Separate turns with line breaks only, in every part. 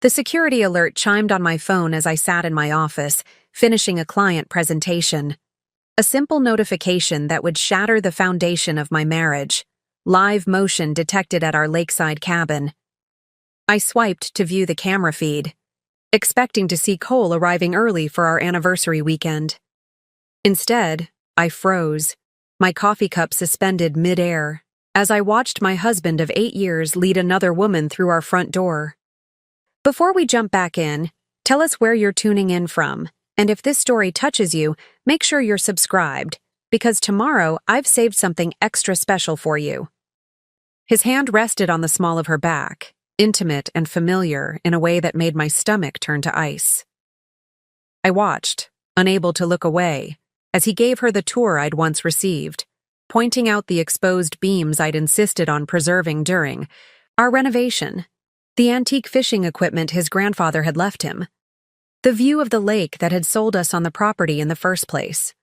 The security alert chimed on my phone as I sat in my office, finishing a client presentation. A simple notification that would shatter the foundation of my marriage. Live motion detected at our lakeside cabin. I swiped to view the camera feed, expecting to see Cole arriving early for our anniversary weekend. Instead, I froze, my coffee cup suspended mid-air, as I watched my husband of 8 years lead another woman through our front door. Before we jump back in, tell us where you're tuning in from, and if this story touches you, make sure you're subscribed, because tomorrow I've saved something extra special for you. His hand rested on the small of her back, intimate and familiar in a way that made my stomach turn to ice. I watched, unable to look away, as he gave her the tour I'd once received, pointing out the exposed beams I'd insisted on preserving during our renovation, the antique fishing equipment his grandfather had left him, the view of the lake that had sold us on the property in the first place.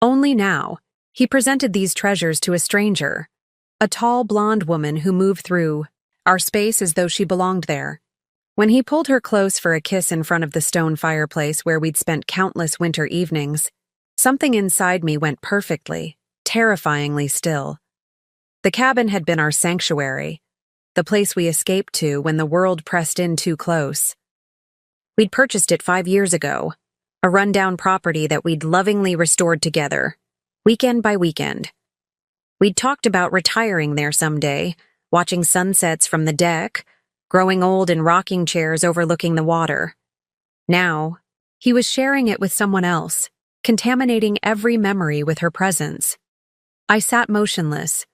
Only now, he presented these treasures to a stranger, a tall blonde woman who moved through our space as though she belonged there. When he pulled her close for a kiss in front of the stone fireplace where we'd spent countless winter evenings, something inside me went perfectly, terrifyingly still. The cabin had been our sanctuary, the place we escaped to when the world pressed in too close. We'd purchased it 5 years ago, a rundown property that we'd lovingly restored together, weekend by weekend. We'd talked about retiring there someday, watching sunsets from the deck, growing old in rocking chairs overlooking the water. Now, he was sharing it with someone else, contaminating every memory with her presence. I sat motionless,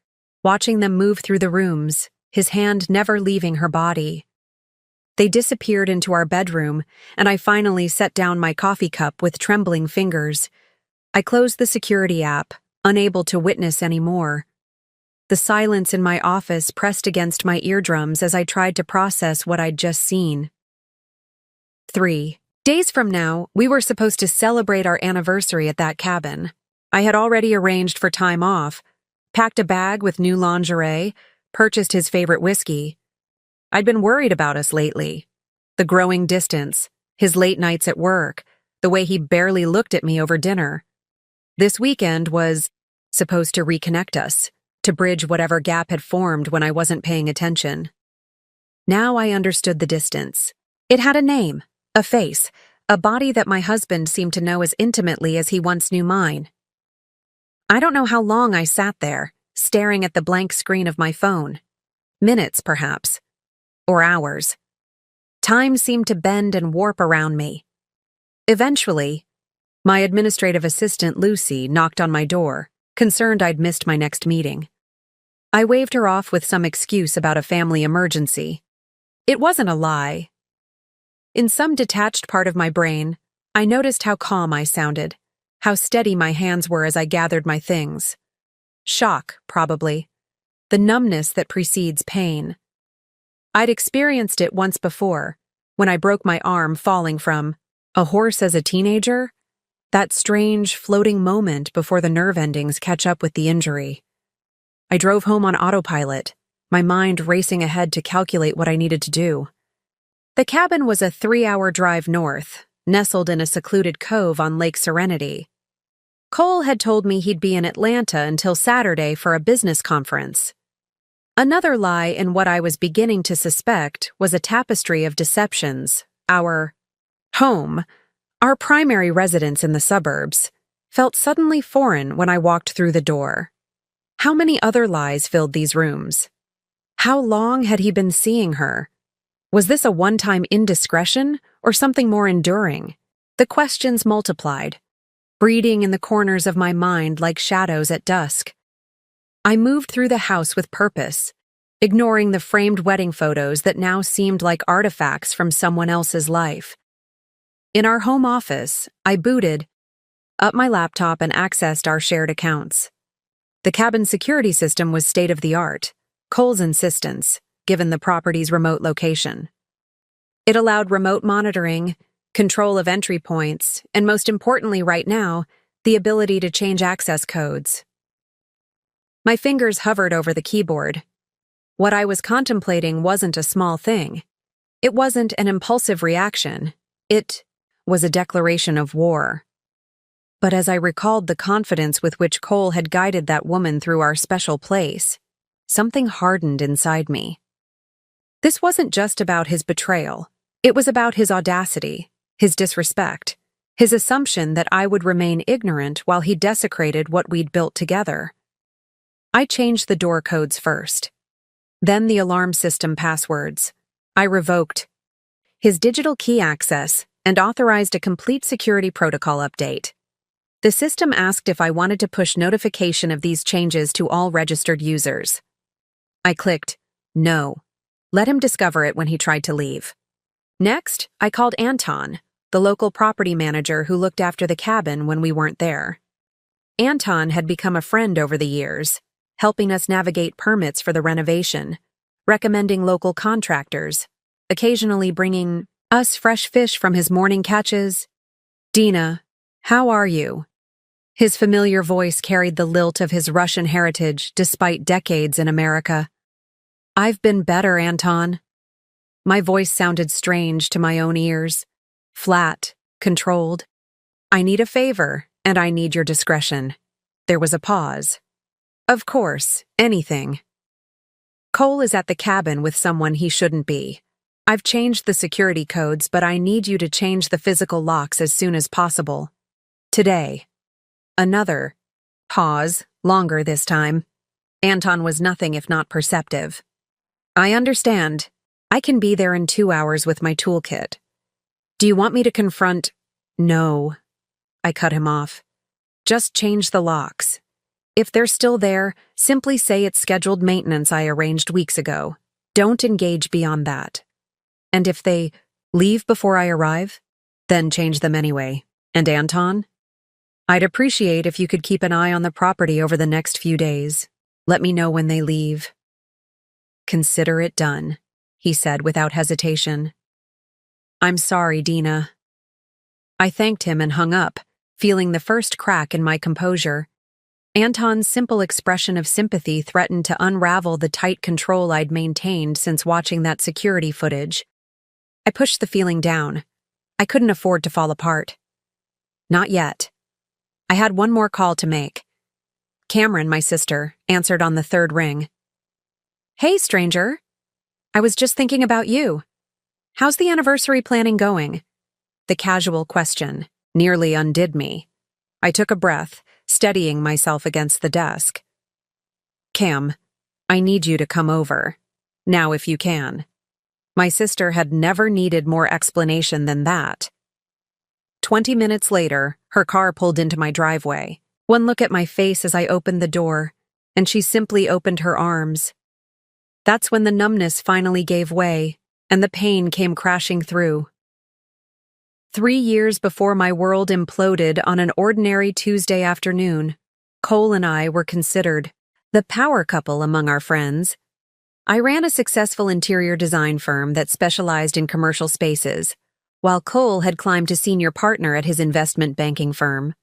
watching them move through the rooms, his hand never leaving her body. They disappeared into our bedroom, and I finally set down my coffee cup with trembling fingers. I closed the security app, unable to witness any more. The silence in my office pressed against my eardrums as I tried to process what I'd just seen. 3 days from now, we were supposed to celebrate our anniversary at that cabin. I had already arranged for time off, packed a bag with new lingerie, purchased his favorite whiskey. I'd been worried about us lately. The growing distance, his late nights at work, the way he barely looked at me over dinner. This weekend was supposed to reconnect us, to bridge whatever gap had formed when I wasn't paying attention. Now I understood the distance. It had a name, a face, a body that my husband seemed to know as intimately as he once knew mine. I don't know how long I sat there, staring at the blank screen of my phone. Minutes, perhaps. Or hours. Time seemed to bend and warp around me. Eventually, my administrative assistant, Lucy, knocked on my door, concerned I'd missed my next meeting. I waved her off with some excuse about a family emergency. It wasn't a lie. In some detached part of my brain, I noticed how calm I sounded, how steady my hands were as I gathered my things. Shock, probably. The numbness that precedes pain. I'd experienced it once before, when I broke my arm falling from a horse as a teenager. That strange, floating moment before the nerve endings catch up with the injury. I drove home on autopilot, my mind racing ahead to calculate what I needed to do. The cabin was a 3-hour drive north, nestled in a secluded cove on Lake Serenity. Cole had told me he'd be in Atlanta until Saturday for a business conference. Another lie in what I was beginning to suspect was a tapestry of deceptions. Our home, our primary residence in the suburbs, felt suddenly foreign when I walked through the door. How many other lies filled these rooms? How long had he been seeing her? Was this a one-time indiscretion or something more enduring? The questions multiplied, breeding in the corners of my mind like shadows at dusk. I moved through the house with purpose, ignoring the framed wedding photos that now seemed like artifacts from someone else's life. In our home office, I booted up my laptop and accessed our shared accounts. The cabin security system was state-of-the-art, Cole's insistence, given the property's remote location. It allowed remote monitoring, control of entry points, and most importantly right now, the ability to change access codes. My fingers hovered over the keyboard. What I was contemplating wasn't a small thing. It wasn't an impulsive reaction. It was a declaration of war. But as I recalled the confidence with which Cole had guided that woman through our special place, something hardened inside me. This wasn't just about his betrayal. It was about his audacity, his disrespect, his assumption that I would remain ignorant while he desecrated what we'd built together. I changed the door codes first. Then the alarm system passwords. I revoked his digital key access and authorized a complete security protocol update. The system asked if I wanted to push notification of these changes to all registered users. I clicked no. Let him discover it when he tried to leave. Next, I called Anton, the local property manager who looked after the cabin when we weren't there. Anton had become a friend over the years, helping us navigate permits for the renovation, recommending local contractors, occasionally bringing us fresh fish from his morning catches. "Dina, how are you?" His familiar voice carried the lilt of his Russian heritage despite decades in America. "I've been better, Anton." My voice sounded strange to my own ears, flat, controlled. "I need a favor, and I need your discretion." There was a pause. "Of course, anything." "Cole is at the cabin with someone he shouldn't be. I've changed the security codes, but I need you to change the physical locks as soon as possible. Today." Another pause, longer this time. Anton was nothing if not perceptive. "I understand. I can be there in 2 hours with my toolkit. Do you want me to confront—" "No." I cut him off. "Just change the locks. If they're still there, simply say it's scheduled maintenance I arranged weeks ago. Don't engage beyond that. And if they leave before I arrive, then change them anyway. And Anton? I'd appreciate if you could keep an eye on the property over the next few days. Let me know when they leave." "Consider it done," he said without hesitation. "I'm sorry, Dina." I thanked him and hung up, feeling the first crack in my composure. Anton's simple expression of sympathy threatened to unravel the tight control I'd maintained since watching that security footage. I pushed the feeling down. I couldn't afford to fall apart. Not yet. I had one more call to make. Cameron, my sister, answered on the third ring. "Hey, stranger. I was just thinking about you. How's the anniversary planning going?" The casual question nearly undid me. I took a breath, steadying myself against the desk. "Cam, I need you to come over. Now if you can." My sister had never needed more explanation than that. 20 minutes later, her car pulled into my driveway. One look at my face as I opened the door, and she simply opened her arms. That's when the numbness finally gave way, and the pain came crashing through. 3 years before my world imploded on an ordinary Tuesday afternoon, Cole and I were considered the power couple among our friends. I ran a successful interior design firm that specialized in commercial spaces, while Cole had climbed to senior partner at his investment banking firm.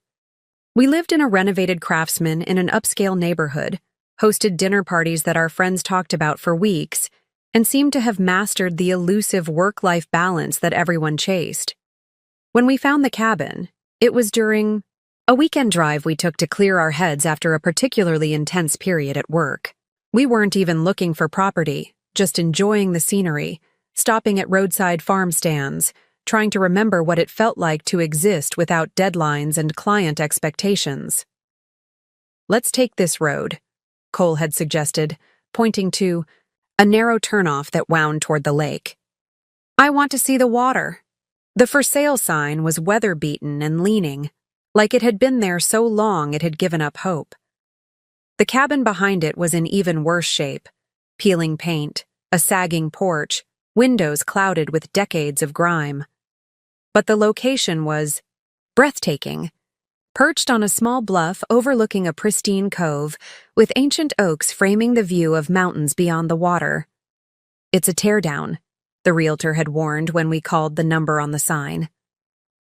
We lived in a renovated Craftsman in an upscale neighborhood, hosted dinner parties that our friends talked about for weeks, and seemed to have mastered the elusive work-life balance that everyone chased. When we found the cabin, it was during a weekend drive we took to clear our heads after a particularly intense period at work. We weren't even looking for property, just enjoying the scenery, stopping at roadside farm stands, trying to remember what it felt like to exist without deadlines and client expectations. "Let's take this road," Cole had suggested, pointing to a narrow turnoff that wound toward the lake. "I want to see the water." The for sale sign was weather-beaten and leaning, like it had been there so long it had given up hope. The cabin behind it was in even worse shape: peeling paint, a sagging porch, windows clouded with decades of grime. But the location was breathtaking. Perched on a small bluff overlooking a pristine cove, with ancient oaks framing the view of mountains beyond the water. "It's a teardown," the realtor had warned when we called the number on the sign.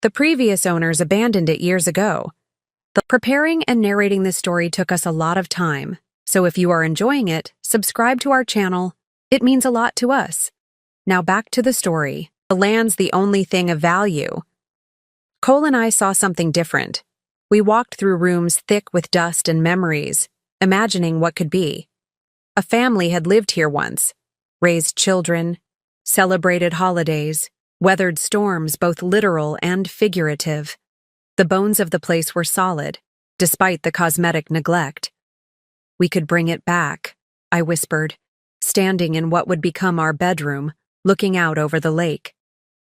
The previous owners abandoned it years ago. Preparing and narrating this story took us a lot of time, so if you are enjoying it, subscribe to our channel. It means a lot to us. Now back to the story. The land's the only thing of value. Cole and I saw something different. We walked through rooms thick with dust and memories, imagining what could be. A family had lived here once, raised children, celebrated holidays, weathered storms both literal and figurative. The bones of the place were solid, despite the cosmetic neglect. We could bring it back, I whispered, standing in what would become our bedroom, looking out over the lake.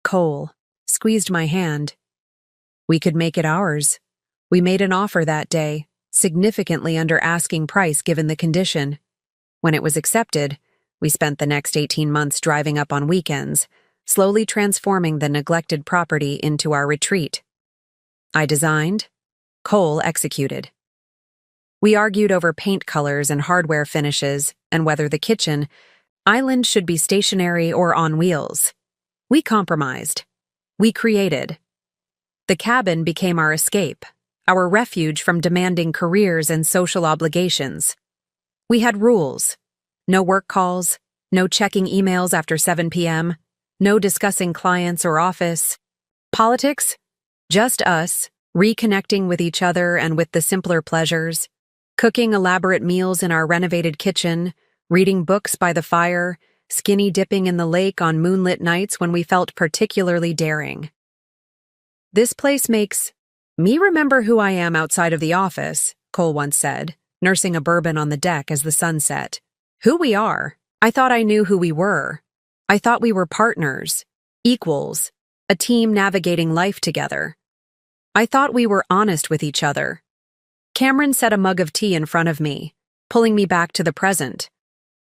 Cole squeezed my hand. We could make it ours. We made an offer that day, significantly under asking price given the condition. When it was accepted, we spent the next 18 months driving up on weekends, slowly transforming the neglected property into our retreat. I designed, Cole executed. We argued over paint colors and hardware finishes and whether the kitchen island should be stationary or on wheels. We compromised. We created. The cabin became our escape, our refuge from demanding careers and social obligations. We had rules. No work calls, no checking emails after 7 p.m., no discussing clients or office. Politics? Just us, reconnecting with each other and with the simpler pleasures, cooking elaborate meals in our renovated kitchen, reading books by the fire, skinny dipping in the lake on moonlit nights when we felt particularly daring. This place makes me remember who I am outside of the office, Cole once said, nursing a bourbon on the deck as the sun set. Who we are. I thought I knew who we were. I thought we were partners, equals, a team navigating life together. I thought we were honest with each other. Cameron set a mug of tea in front of me, pulling me back to the present.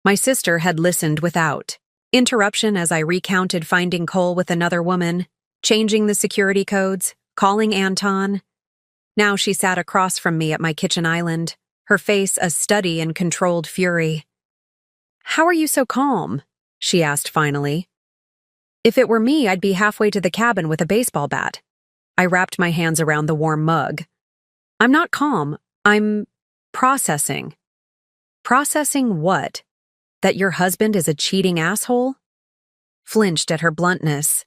My sister had listened without interruption as I recounted finding Cole with another woman, changing the security codes, calling Anton. Now she sat across from me at my kitchen island, her face a study in controlled fury. "How are you so calm?" she asked finally. "If it were me, I'd be halfway to the cabin with a baseball bat." I wrapped my hands around the warm mug. "I'm not calm. I'm processing." "Processing what? That your husband is a cheating asshole?" Flinched at her bluntness.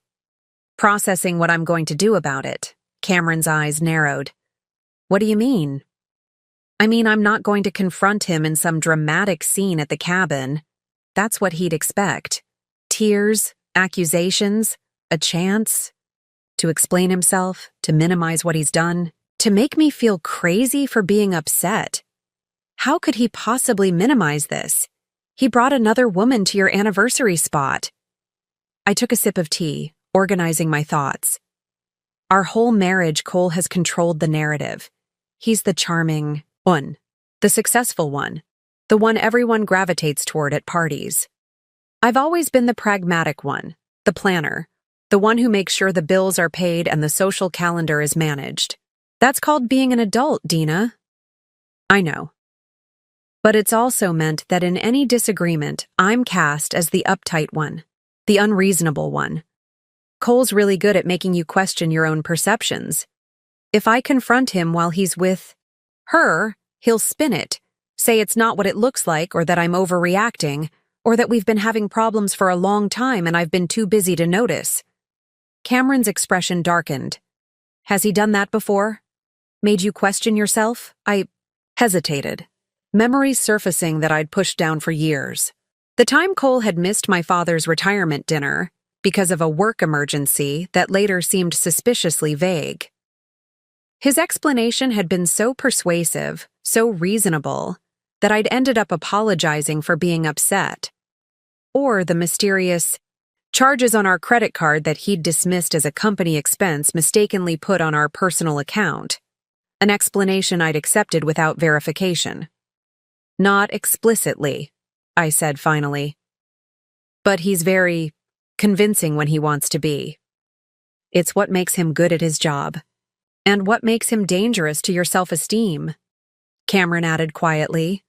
"Processing what I'm going to do about it." Cameron's eyes narrowed. "What do you mean?" "I mean, I'm not going to confront him in some dramatic scene at the cabin. That's what he'd expect. Tears, accusations, a chance to explain himself, to minimize what he's done, to make me feel crazy for being upset. How could he possibly minimize this? He brought another woman to your anniversary spot." I took a sip of tea, organizing my thoughts. Our whole marriage, Cole has controlled the narrative. He's the charming one, the successful one, the one everyone gravitates toward at parties. I've always been the pragmatic one, the planner, the one who makes sure the bills are paid and the social calendar is managed. That's called being an adult, Dina. I know. But it's also meant that in any disagreement, I'm cast as the uptight one, the unreasonable one. Cole's really good at making you question your own perceptions. If I confront him while he's with her, he'll spin it, say it's not what it looks like or that I'm overreacting, or that we've been having problems for a long time and I've been too busy to notice. Cameron's expression darkened. Has he done that before? Made you question yourself? I hesitated, memories surfacing that I'd pushed down for years. The time Cole had missed my father's retirement dinner because of a work emergency that later seemed suspiciously vague. His explanation had been so persuasive, so reasonable, that I'd ended up apologizing for being upset. Or the mysterious charges on our credit card that he'd dismissed as a company expense mistakenly put on our personal account. An explanation I'd accepted without verification. "Not explicitly," I said finally. "But he's very convincing when he wants to be. It's what makes him good at his job. And what makes him dangerous to your self-esteem," Cameron added quietly.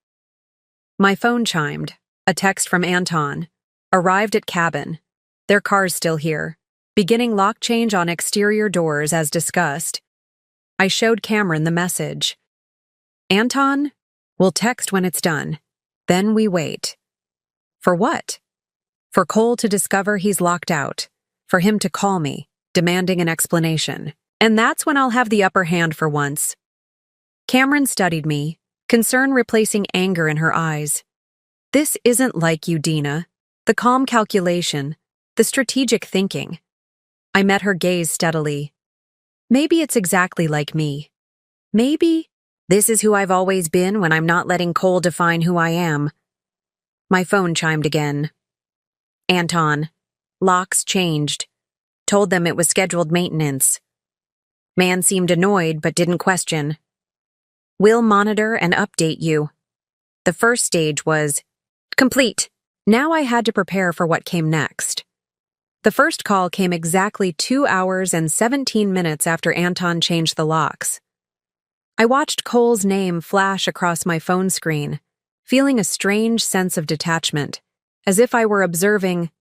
My phone chimed. A text from Anton. Arrived at cabin. Their car's still here. Beginning lock change on exterior doors as discussed. I showed Cameron the message. "Anton, we'll text when it's done. Then we wait." For what? For Cole to discover he's locked out. For him to call me, demanding an explanation. And that's when I'll have the upper hand for once. Cameron studied me, concern replacing anger in her eyes. This isn't like you, Dina. The calm calculation, the strategic thinking. I met her gaze steadily. Maybe it's exactly like me. Maybe this is who I've always been when I'm not letting Cole define who I am. My phone chimed again. Anton. Locks changed. Told them it was scheduled maintenance. Man seemed annoyed but didn't question. We'll monitor and update you. The first stage was complete. Now I had to prepare for what came next. The first call came exactly 2 hours and 17 minutes after Anton changed the locks. I watched Cole's name flash across my phone screen, feeling a strange sense of detachment, as if I were observing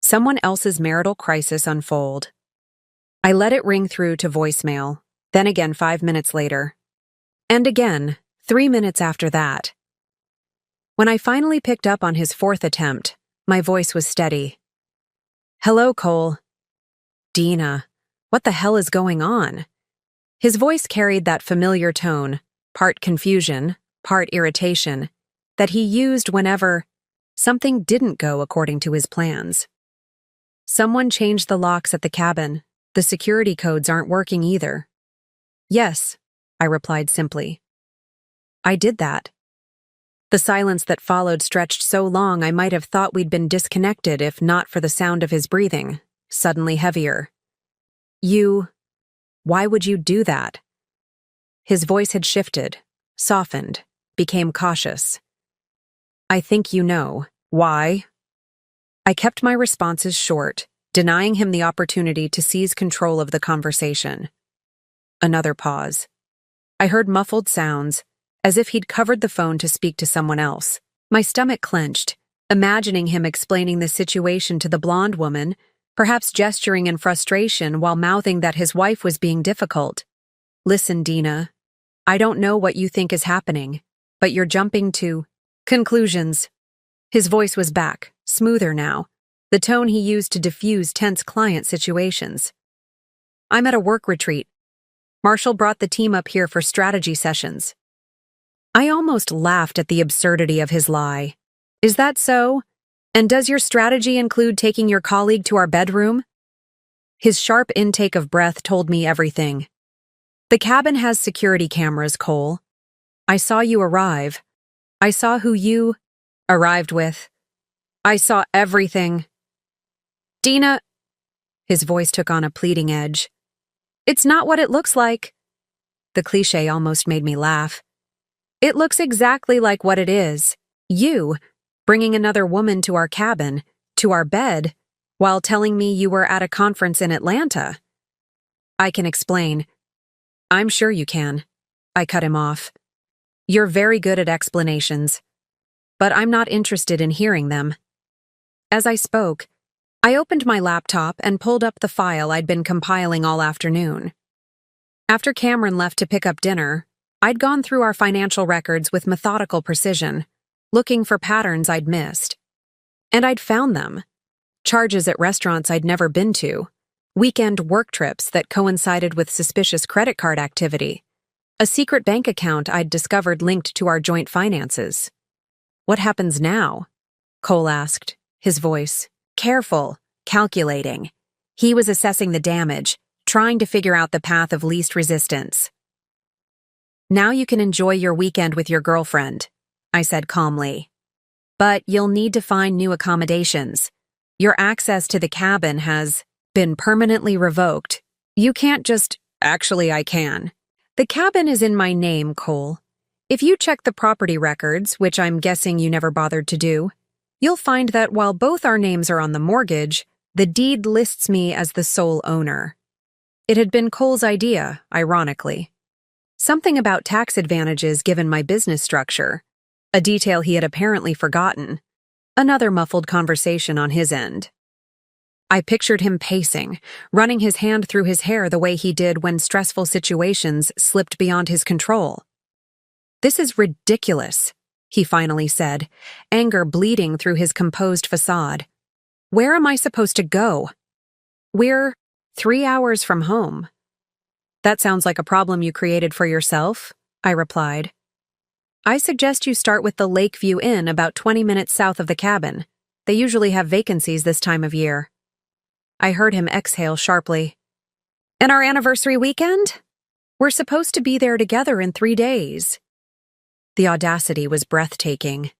someone else's marital crisis unfold. I let it ring through to voicemail, then again 5 minutes later. And again, 3 minutes after that. When I finally picked up on his fourth attempt, my voice was steady. Hello, Cole. Dina, what the hell is going on? His voice carried that familiar tone, part confusion, part irritation, that he used whenever something didn't go according to his plans. Someone changed the locks at the cabin. The security codes aren't working either. Yes, I replied simply. I did that. The silence that followed stretched so long I might have thought we'd been disconnected if not for the sound of his breathing, suddenly heavier. Why would you do that? His voice had shifted, softened, became cautious. I think you know. Why? I kept my responses short, denying him the opportunity to seize control of the conversation. Another pause. I heard muffled sounds, as if he'd covered the phone to speak to someone else. My stomach clenched, imagining him explaining the situation to the blonde woman, perhaps gesturing in frustration while mouthing that his wife was being difficult. Listen, Dina, I don't know what you think is happening, but you're jumping to conclusions. His voice was back, smoother now, the tone he used to diffuse tense client situations. I'm at a work retreat. Marshall brought the team up here for strategy sessions. I almost laughed at the absurdity of his lie. Is that so? And does your strategy include taking your colleague to our bedroom? His sharp intake of breath told me everything. The cabin has security cameras, Cole. I saw you arrive. I saw who you arrived with. I saw everything. Dina, his voice took on a pleading edge. It's not what it looks like. The cliché almost made me laugh. It looks exactly like what it is. You, bringing another woman to our cabin, to our bed, while telling me you were at a conference in Atlanta. I can explain. I'm sure you can. I cut him off. You're very good at explanations. But I'm not interested in hearing them. As I spoke, I opened my laptop and pulled up the file I'd been compiling all afternoon. After Cameron left to pick up dinner, I'd gone through our financial records with methodical precision, looking for patterns I'd missed. And I'd found them. Charges at restaurants I'd never been to, weekend work trips that coincided with suspicious credit card activity, a secret bank account I'd discovered linked to our joint finances. What happens now? Cole asked, his voice careful, calculating. He was assessing the damage, trying to figure out the path of least resistance. Now you can enjoy your weekend with your girlfriend, I said calmly. But you'll need to find new accommodations. Your access to the cabin has been permanently revoked. You can't just— Actually, I can. The cabin is in my name, Cole. If you check the property records, which I'm guessing you never bothered to do, you'll find that while both our names are on the mortgage, the deed lists me as the sole owner. It had been Cole's idea, ironically. Something about tax advantages given my business structure, a detail he had apparently forgotten. Another muffled conversation on his end. I pictured him pacing, running his hand through his hair the way he did when stressful situations slipped beyond his control. This is ridiculous, he finally said, anger bleeding through his composed facade. Where am I supposed to go? We're 3 hours from home. That sounds like a problem you created for yourself, I replied. I suggest you start with the Lakeview Inn about 20 minutes south of the cabin. They usually have vacancies this time of year. I heard him exhale sharply. And our anniversary weekend? We're supposed to be there together in 3 days. The audacity was breathtaking.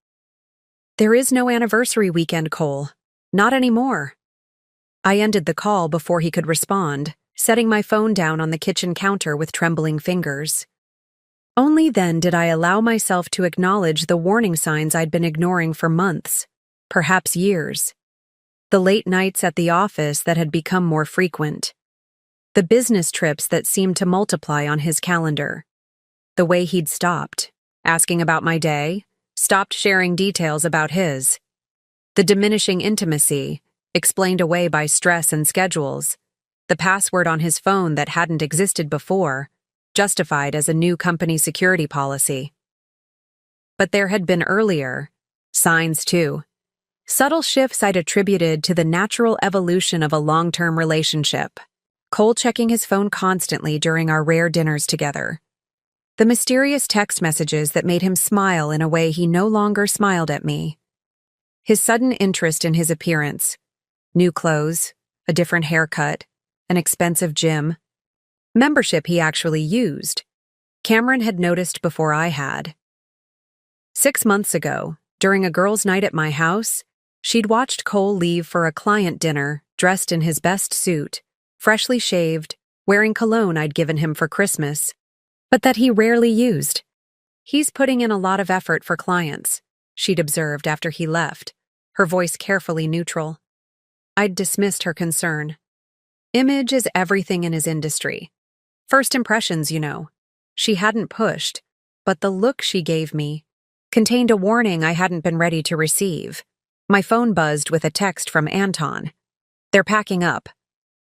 There is no anniversary weekend, Cole. Not anymore. I ended the call before he could respond, setting my phone down on the kitchen counter with trembling fingers. Only then did I allow myself to acknowledge the warning signs I'd been ignoring for months, perhaps years. The late nights at the office that had become more frequent. The business trips that seemed to multiply on his calendar. The way he'd stopped, asking about my day, stopped sharing details about his. The diminishing intimacy, explained away by stress and schedules. The password on his phone that hadn't existed before, justified as a new company security policy. But there had been earlier signs too. Subtle shifts I'd attributed to the natural evolution of a long-term relationship. Cole checking his phone constantly during our rare dinners together. The mysterious text messages that made him smile in a way he no longer smiled at me. His sudden interest in his appearance. New clothes, a different haircut, an expensive gym. Membership he actually used. Cameron had noticed before I had. 6 months ago, during a girls' night at my house, she'd watched Cole leave for a client dinner, dressed in his best suit, freshly shaved, wearing cologne I'd given him for Christmas, but that he rarely used. He's putting in a lot of effort for clients, she'd observed after he left, her voice carefully neutral. I'd dismissed her concern. Image is everything in his industry. First impressions, you know. She hadn't pushed, but the look she gave me contained a warning I hadn't been ready to receive. My phone buzzed with a text from Anton. They're packing up.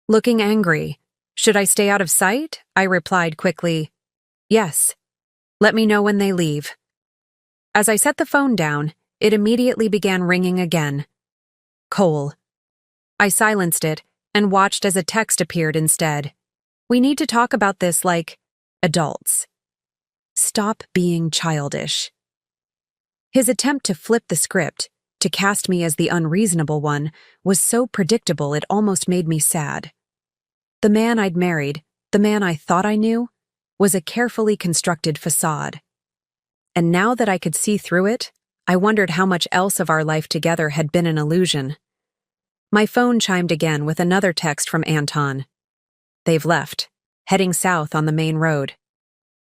Looking angry. Should I stay out of sight? I replied quickly. Yes. Let me know when they leave. As I set the phone down, it immediately began ringing again. Cole. I silenced it and watched as a text appeared instead. We need to talk about this like adults. Stop being childish. His attempt to flip the script, to cast me as the unreasonable one, was so predictable it almost made me sad. The man I'd married, the man I thought I knew, was a carefully constructed facade. And now that I could see through it, I wondered how much else of our life together had been an illusion. My phone chimed again with another text from Anton. They've left, heading south on the main road.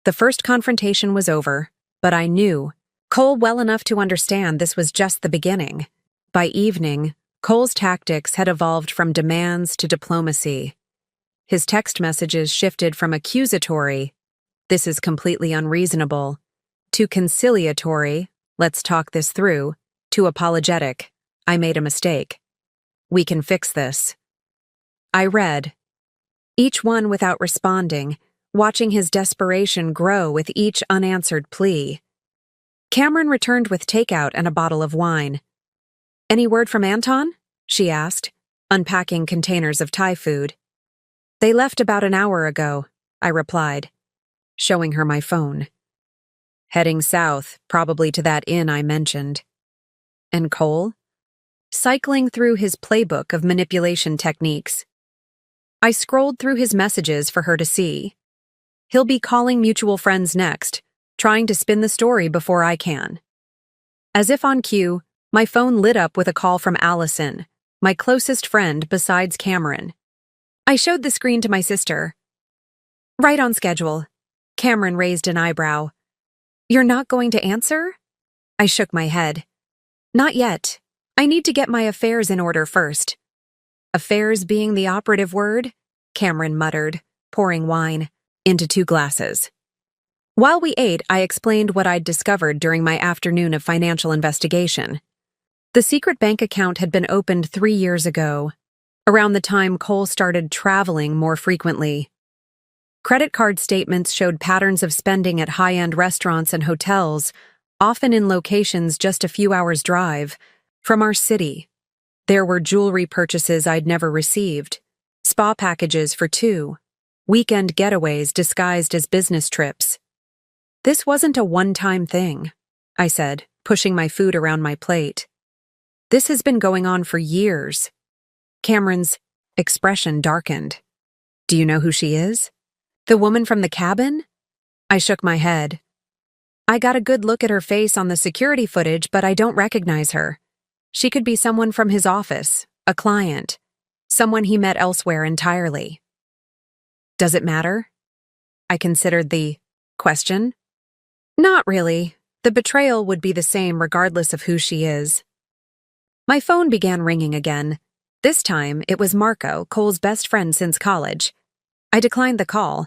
The first confrontation was over, but I knew Cole well enough to understand this was just the beginning. By evening, Cole's tactics had evolved from demands to diplomacy. His text messages shifted from accusatory, "This is completely unreasonable," to conciliatory, "Let's talk this through," to apologetic, "I made a mistake. We can fix this." I read, each one without responding, watching his desperation grow with each unanswered plea. Cameron returned with takeout and a bottle of wine. "Any word from Anton?" she asked, unpacking containers of Thai food. "They left about an hour ago," I replied, showing her my phone. "Heading south, probably to that inn I mentioned." "And Cole?" Cycling through his playbook of manipulation techniques. I scrolled through his messages for her to see. He'll be calling mutual friends next, trying to spin the story before I can. As if on cue, my phone lit up with a call from Allison, my closest friend besides Cameron. I showed the screen to my sister. "Right on schedule." Cameron raised an eyebrow. "You're not going to answer?" I shook my head. "Not yet. I need to get my affairs in order first." "Affairs being the operative word?" Cameron muttered, pouring wine into 2 glasses. While we ate, I explained what I'd discovered during my afternoon of financial investigation. The secret bank account had been opened 3 years ago, around the time Cole started traveling more frequently. Credit card statements showed patterns of spending at high-end restaurants and hotels, often in locations just a few hours' drive from our city. There were jewelry purchases I'd never received, spa packages for two, weekend getaways disguised as business trips. This wasn't a one-time thing, I said, pushing my food around my plate. This has been going on for years. Cameron's expression darkened. Do you know who she is? The woman from the cabin? I shook my head. I got a good look at her face on the security footage, but I don't recognize her. She could be someone from his office, a client, someone he met elsewhere entirely. Does it matter? I considered the question. Not really. The betrayal would be the same regardless of who she is. My phone began ringing again. This time, it was Marco, Cole's best friend since college. I declined the call.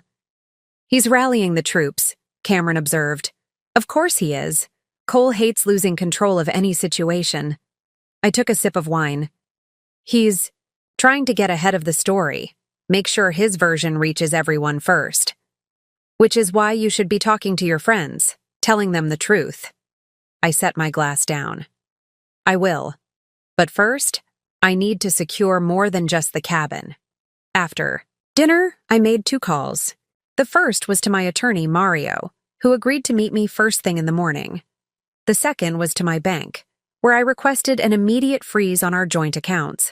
He's rallying the troops, Cameron observed. Of course he is. Cole hates losing control of any situation. I took a sip of wine. He's trying to get ahead of the story, make sure his version reaches everyone first. Which is why you should be talking to your friends, telling them the truth. I set my glass down. I will. But first, I need to secure more than just the cabin. After dinner, I made 2 calls. The first was to my attorney, Mario, who agreed to meet me first thing in the morning. The second was to my bank, where I requested an immediate freeze on our joint accounts.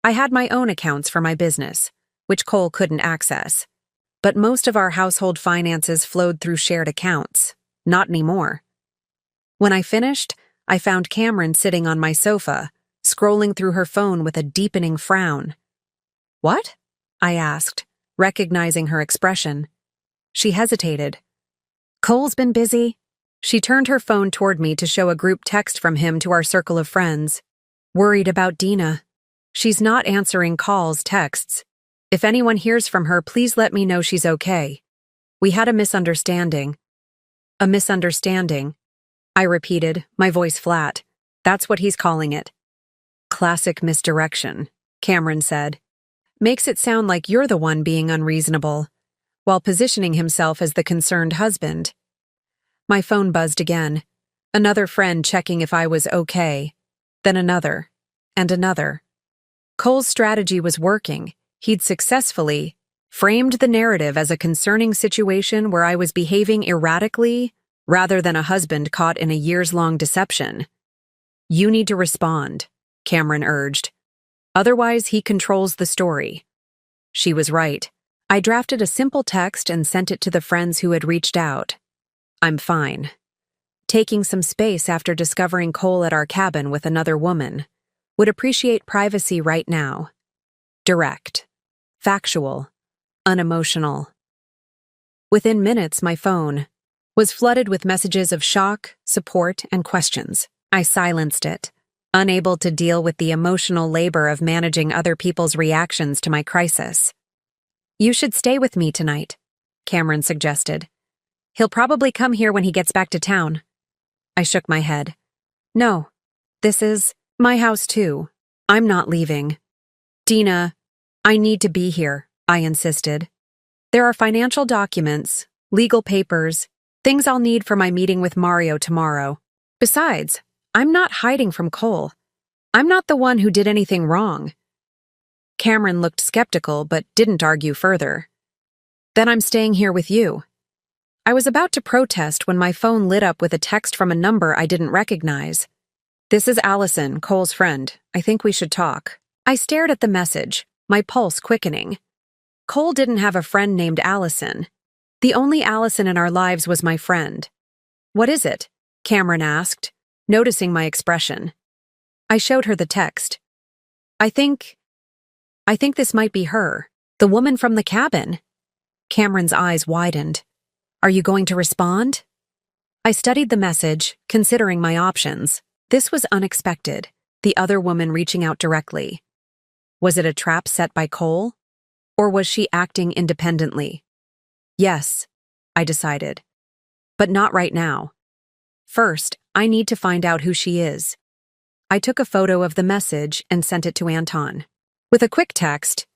I had my own accounts for my business, which Cole couldn't access. But most of our household finances flowed through shared accounts. Not anymore. When I finished, I found Cameron sitting on my sofa, scrolling through her phone with a deepening frown. What? I asked, recognizing her expression. She hesitated. Cole's been busy. She turned her phone toward me to show a group text from him to our circle of friends. Worried about Dina. She's not answering calls, texts. If anyone hears from her, please let me know she's okay. We had a misunderstanding. A misunderstanding, I repeated, my voice flat. That's what he's calling it. Classic misdirection, Cameron said. Makes it sound like you're the one being unreasonable, while positioning himself as the concerned husband. My phone buzzed again. Another friend checking if I was okay. Then another. And another. Cole's strategy was working. He'd successfully framed the narrative as a concerning situation where I was behaving erratically rather than a husband caught in a years-long deception. You need to respond, Cameron urged. Otherwise, he controls the story. She was right. I drafted a simple text and sent it to the friends who had reached out. I'm fine. Taking some space after discovering Cole at our cabin with another woman. Would appreciate privacy right now. Direct. Factual. Unemotional. Within minutes, my phone was flooded with messages of shock, support, and questions. I silenced it, unable to deal with the emotional labor of managing other people's reactions to my crisis. You should stay with me tonight, Cameron suggested. He'll probably come here when he gets back to town. I shook my head. No, this is my house too. I'm not leaving. Dina, I need to be here, I insisted. There are financial documents, legal papers, things I'll need for my meeting with Mario tomorrow. Besides, I'm not hiding from Cole. I'm not the one who did anything wrong. Cameron looked skeptical but didn't argue further. Then I'm staying here with you. I was about to protest when my phone lit up with a text from a number I didn't recognize. This is Allison, Cole's friend. I think we should talk. I stared at the message, my pulse quickening. Cole didn't have a friend named Allison. The only Allison in our lives was my friend. What is it? Cameron asked, noticing my expression. I showed her the text. I think this might be her, the woman from the cabin. Cameron's eyes widened. Are you going to respond? I studied the message, considering my options. This was unexpected, the other woman reaching out directly. Was it a trap set by Cole? Or was she acting independently? Yes, I decided. But not right now. First, I need to find out who she is. I took a photo of the message and sent it to Anton. With a quick text,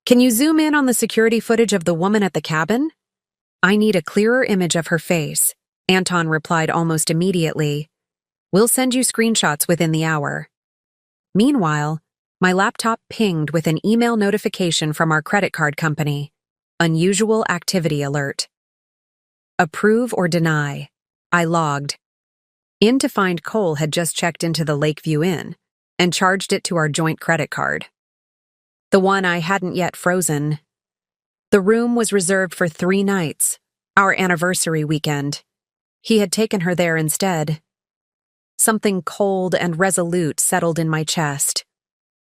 "Can you zoom in on the security footage of the woman at the cabin? I need a clearer image of her face." Anton replied almost immediately, "We'll send you screenshots within the hour." Meanwhile, my laptop pinged with an email notification from our credit card company. Unusual activity alert. Approve or deny. I logged in to find Cole had just checked into the Lakeview Inn and charged it to our joint credit card. The one I hadn't yet frozen. The room was reserved for 3 nights, our anniversary weekend. He had taken her there instead. Something cold and resolute settled in my chest.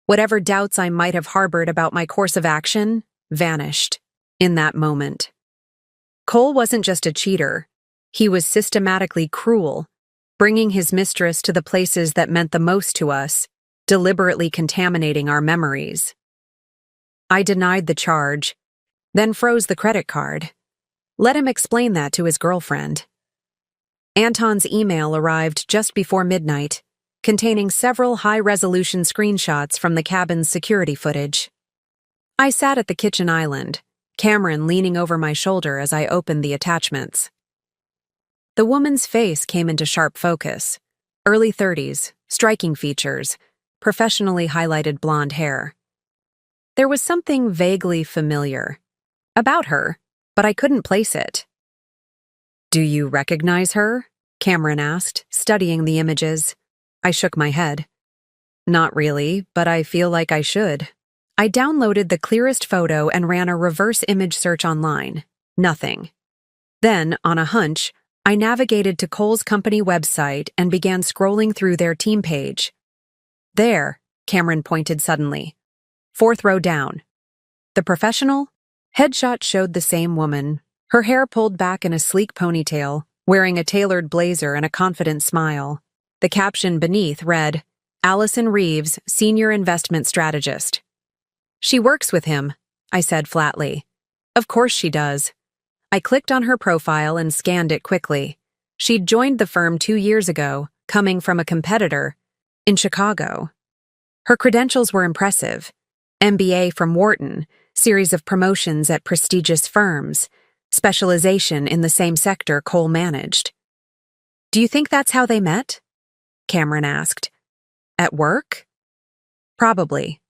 Whatever doubts I might have harbored about my course of action vanished in that moment. Cole wasn't just a cheater. He was systematically cruel, bringing his mistress to the places that meant the most to us, deliberately contaminating our memories. I denied the charge, then froze the credit card. Let him explain that to his girlfriend. Anton's email arrived just before midnight, containing several high-resolution screenshots from the cabin's security footage. I sat at the kitchen island, Cameron leaning over my shoulder as I opened the attachments. The woman's face came into sharp focus. Early 30s, striking features, professionally highlighted blonde hair. There was something vaguely familiar about her, but I couldn't place it. "Do you recognize her?" Cameron asked, studying the images. I shook my head. "Not really, but I feel like I should." I downloaded the clearest photo and ran a reverse image search online. Nothing. Then, on a hunch, I navigated to Cole's company website and began scrolling through their team page. "There," Cameron pointed suddenly. 4th row down. The professional? Headshot showed the same woman, her hair pulled back in a sleek ponytail, wearing a tailored blazer and a confident smile. The caption beneath read, "Allison Reeves, Senior Investment Strategist." "She works with him," I said flatly. "Of course she does." I clicked on her profile and scanned it quickly. She'd joined the firm 2 years ago, coming from a competitor in Chicago. Her credentials were impressive. MBA from Wharton, series of promotions at prestigious firms, specialization in the same sector Cole managed. "Do you think that's how they met?" Cameron asked. "At work?" "Probably.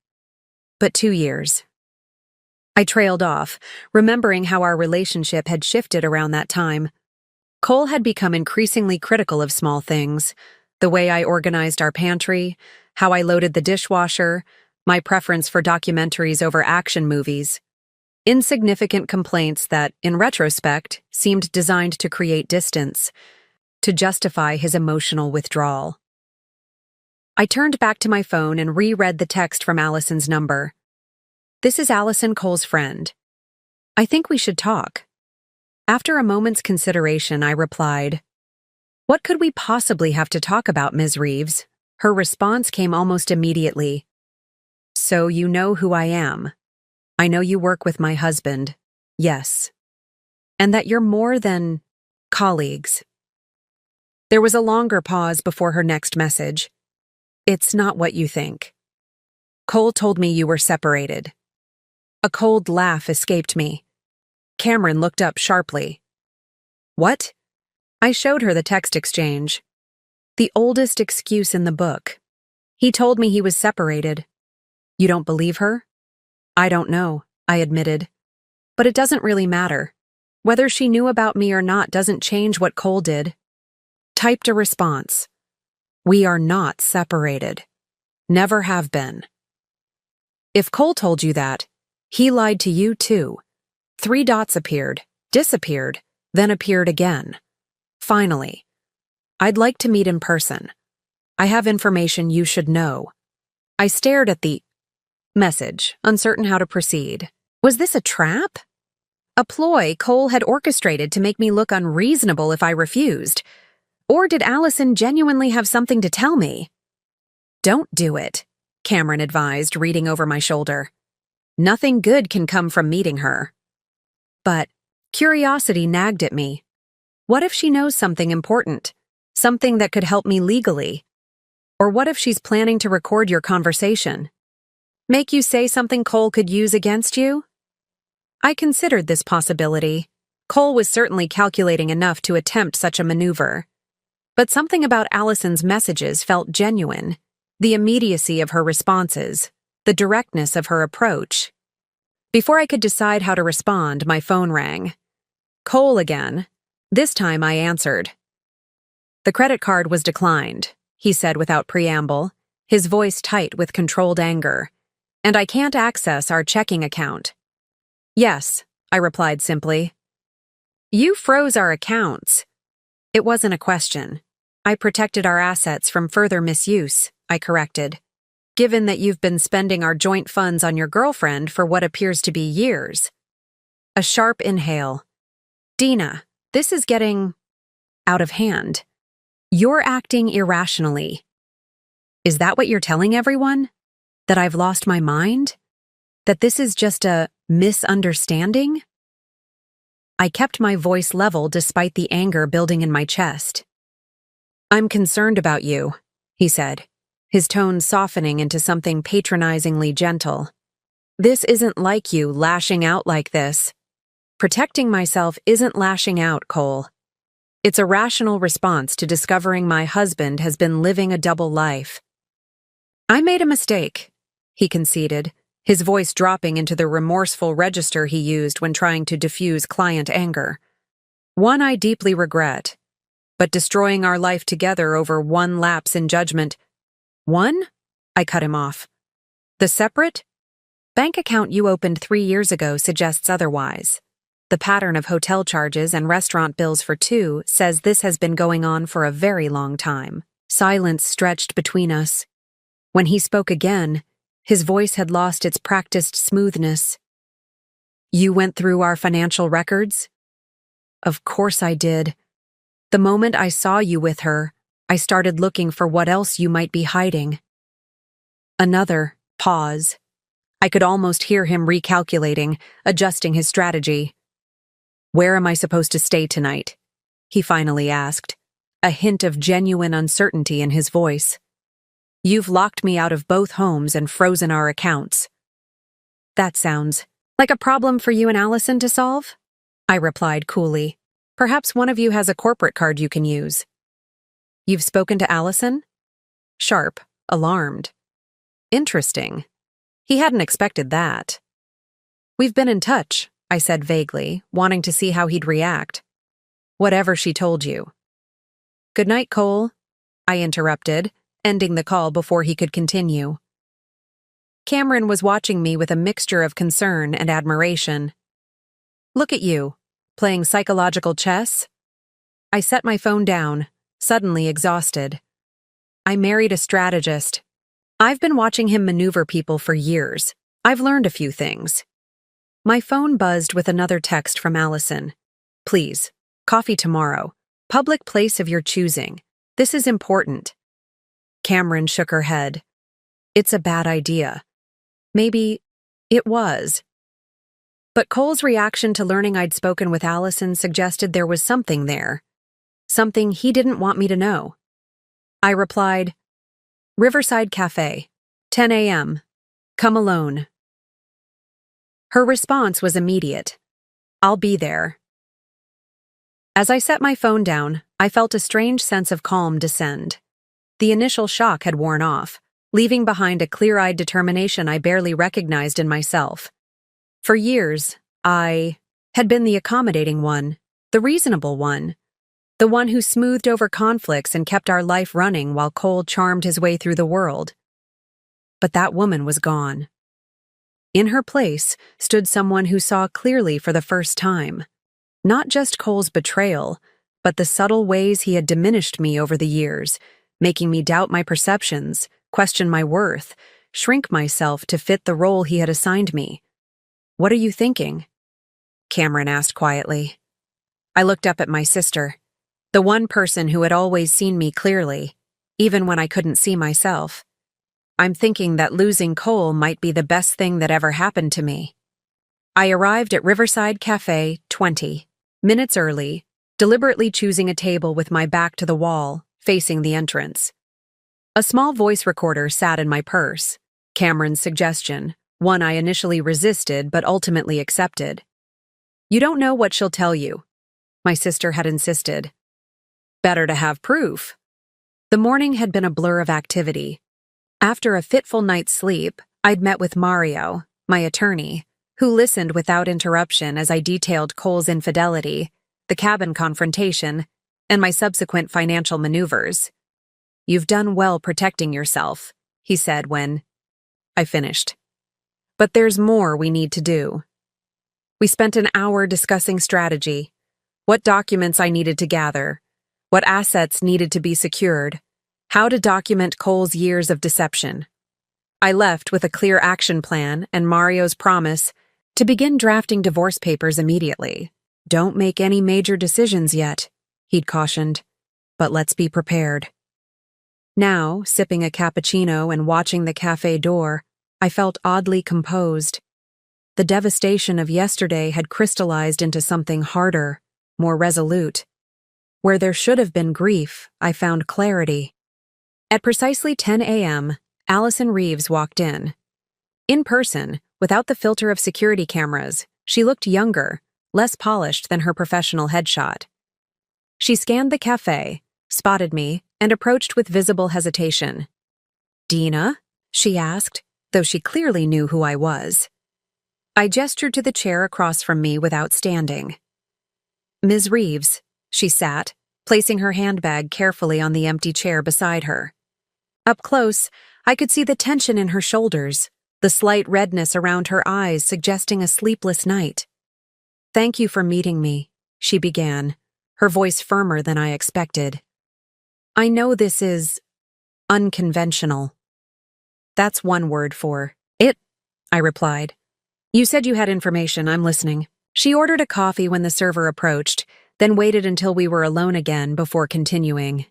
But 2 years. I trailed off, remembering how our relationship had shifted around that time. Cole had become increasingly critical of small things, the way I organized our pantry, how I loaded the dishwasher, my preference for documentaries over action movies. Insignificant complaints that, in retrospect, seemed designed to create distance, to justify his emotional withdrawal. I turned back to my phone and reread the text from Allison's number. "This is Allison, Cole's friend. I think we should talk." After a moment's consideration, I replied, "What could we possibly have to talk about, Ms. Reeves?" Her response came almost immediately. "So you know who I am. I know you work with my husband. Yes. And that you're more than colleagues." There was a longer pause before her next message. "It's not what you think. Cole told me you were separated." A cold laugh escaped me. Cameron looked up sharply. "What?" I showed her the text exchange. The oldest excuse in the book. He told me he was separated. "You don't believe her?" "I don't know," I admitted. "But it doesn't really matter. Whether she knew about me or not doesn't change what Cole did." Typed a response. "We are not separated. Never have been." "If Cole told you that, he lied to you too." 3 dots appeared, disappeared, then appeared again. Finally, "I'd like to meet in person. I have information you should know." I stared at the message, uncertain how to proceed. Was this a trap? A ploy Cole had orchestrated to make me look unreasonable if I refused? Or did Allison genuinely have something to tell me? "Don't do it," Cameron advised, reading over my shoulder. "Nothing good can come from meeting her." But curiosity nagged at me. What if she knows something important? Something that could help me legally? Or what if she's planning to record your conversation? Make you say something Cole could use against you? I considered this possibility. Cole was certainly calculating enough to attempt such a maneuver. But something about Allison's messages felt genuine. the immediacy of her responses, the directness of her approach. Before I could decide how to respond, my phone rang. Cole again. This time I answered. The credit card was declined, he said without preamble, his voice tight with controlled anger. And I can't access our checking account. Yes, I replied simply. You froze our accounts. It wasn't a question. I protected our assets from further misuse, I corrected. Given that you've been spending our joint funds on your girlfriend for what appears to be years. A sharp inhale. Dina, this is getting out of hand. You're acting irrationally. Is that what you're telling everyone? That I've lost my mind? That this is just a misunderstanding? I kept my voice level despite the anger building in my chest. I'm concerned about you, he said, his tone softening into something patronizingly gentle. This isn't like you lashing out like this. Protecting myself isn't lashing out, Cole. It's a rational response to discovering my husband has been living a double life. I made a mistake, he conceded, his voice dropping into the remorseful register he used when trying to diffuse client anger. One I deeply regret. But destroying our life together over one lapse in judgment. One? I cut him off. The separate? Bank account you opened 3 years ago suggests otherwise. The pattern of hotel charges and restaurant bills for two says this has been going on for a very long time. Silence stretched between us. When he spoke again, his voice had lost its practiced smoothness. You went through our financial records? Of course I did. The moment I saw you with her, I started looking for what else you might be hiding. Another pause. I could almost hear him recalculating, adjusting his strategy. Where am I supposed to stay tonight? He finally asked, a hint of genuine uncertainty in his voice. You've locked me out of both homes and frozen our accounts. That sounds like a problem for you and Allison to solve? I replied coolly. Perhaps one of you has a corporate card you can use. You've spoken to Allison? Sharp, alarmed. Interesting. He hadn't expected that. We've been in touch, I said vaguely, wanting to see how he'd react. Whatever she told you. Good night, Cole, I interrupted, ending the call before he could continue. Cameron was watching me with a mixture of concern and admiration. Look at you, playing psychological chess? I set my phone down, suddenly exhausted. I married a strategist. I've been watching him maneuver people for years. I've learned a few things. My phone buzzed with another text from Allison. Please, coffee tomorrow. Public place of your choosing. This is important. Cameron shook her head. It's a bad idea. Maybe it was. But Cole's reaction to learning I'd spoken with Allison suggested there was something there. Something he didn't want me to know. I replied, Riverside Cafe, 10 a.m. Come alone. Her response was immediate. I'll be there. As I set my phone down, I felt a strange sense of calm descend. The initial shock had worn off, leaving behind a clear-eyed determination I barely recognized in myself. For years, I had been the accommodating one, the reasonable one, the one who smoothed over conflicts and kept our life running while Cole charmed his way through the world. But that woman was gone. In her place stood someone who saw clearly for the first time, not just Cole's betrayal, but the subtle ways he had diminished me over the years, making me doubt my perceptions, question my worth, shrink myself to fit the role he had assigned me. What are you thinking? Cameron asked quietly. I looked up at my sister, the one person who had always seen me clearly, even when I couldn't see myself. I'm thinking that losing Cole might be the best thing that ever happened to me. I arrived at Riverside Cafe 20 minutes early, deliberately choosing a table with my back to the wall, facing the entrance. A small voice recorder sat in my purse, Cameron's suggestion, one I initially resisted but ultimately accepted. You don't know what she'll tell you, my sister had insisted. Better to have proof. The morning had been a blur of activity. After a fitful night's sleep, I'd met with Mario, my attorney, who listened without interruption as I detailed Cole's infidelity, the cabin confrontation, and my subsequent financial maneuvers. "You've done well protecting yourself," he said when I finished. "But there's more we need to do." We spent an hour discussing strategy, what documents I needed to gather, what assets needed to be secured, how to document Cole's years of deception. I left with a clear action plan and Mario's promise to begin drafting divorce papers immediately. "Don't make any major decisions yet," he'd cautioned, "but let's be prepared." Now, sipping a cappuccino and watching the cafe door, I felt oddly composed. The devastation of yesterday had crystallized into something harder, more resolute. Where there should have been grief, I found clarity. At precisely 10 a.m., Allison Reeves walked in. In person, without the filter of security cameras, she looked younger, less polished than her professional headshot. She scanned the cafe, spotted me, and approached with visible hesitation. "Dina?" she asked, though she clearly knew who I was. I gestured to the chair across from me without standing. "Ms. Reeves," she sat, placing her handbag carefully on the empty chair beside her. Up close, I could see the tension in her shoulders, the slight redness around her eyes suggesting a sleepless night. "Thank you for meeting me," she began, her voice firmer than I expected. "I know this is unconventional." "That's one word for it," I replied. "You said you had information. I'm listening." She ordered a coffee when the server approached, then waited until we were alone again before continuing.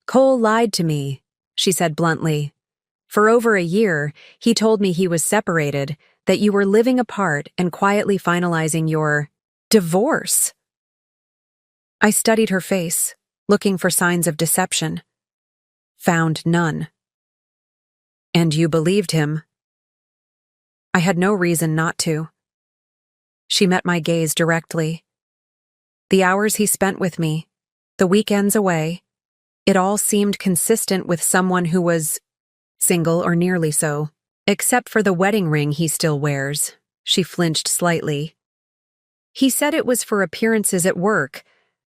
"Cole lied to me," she said bluntly. "For over a year, he told me he was separated, that you were living apart and quietly finalizing your divorce." I studied her face, looking for signs of deception. Found none. "And you believed him?" I had no reason not to. She met my gaze directly. The hours he spent with me, the weekends away, it all seemed consistent with someone who was single or nearly so, except for the wedding ring he still wears. She flinched slightly. "He said it was for appearances at work,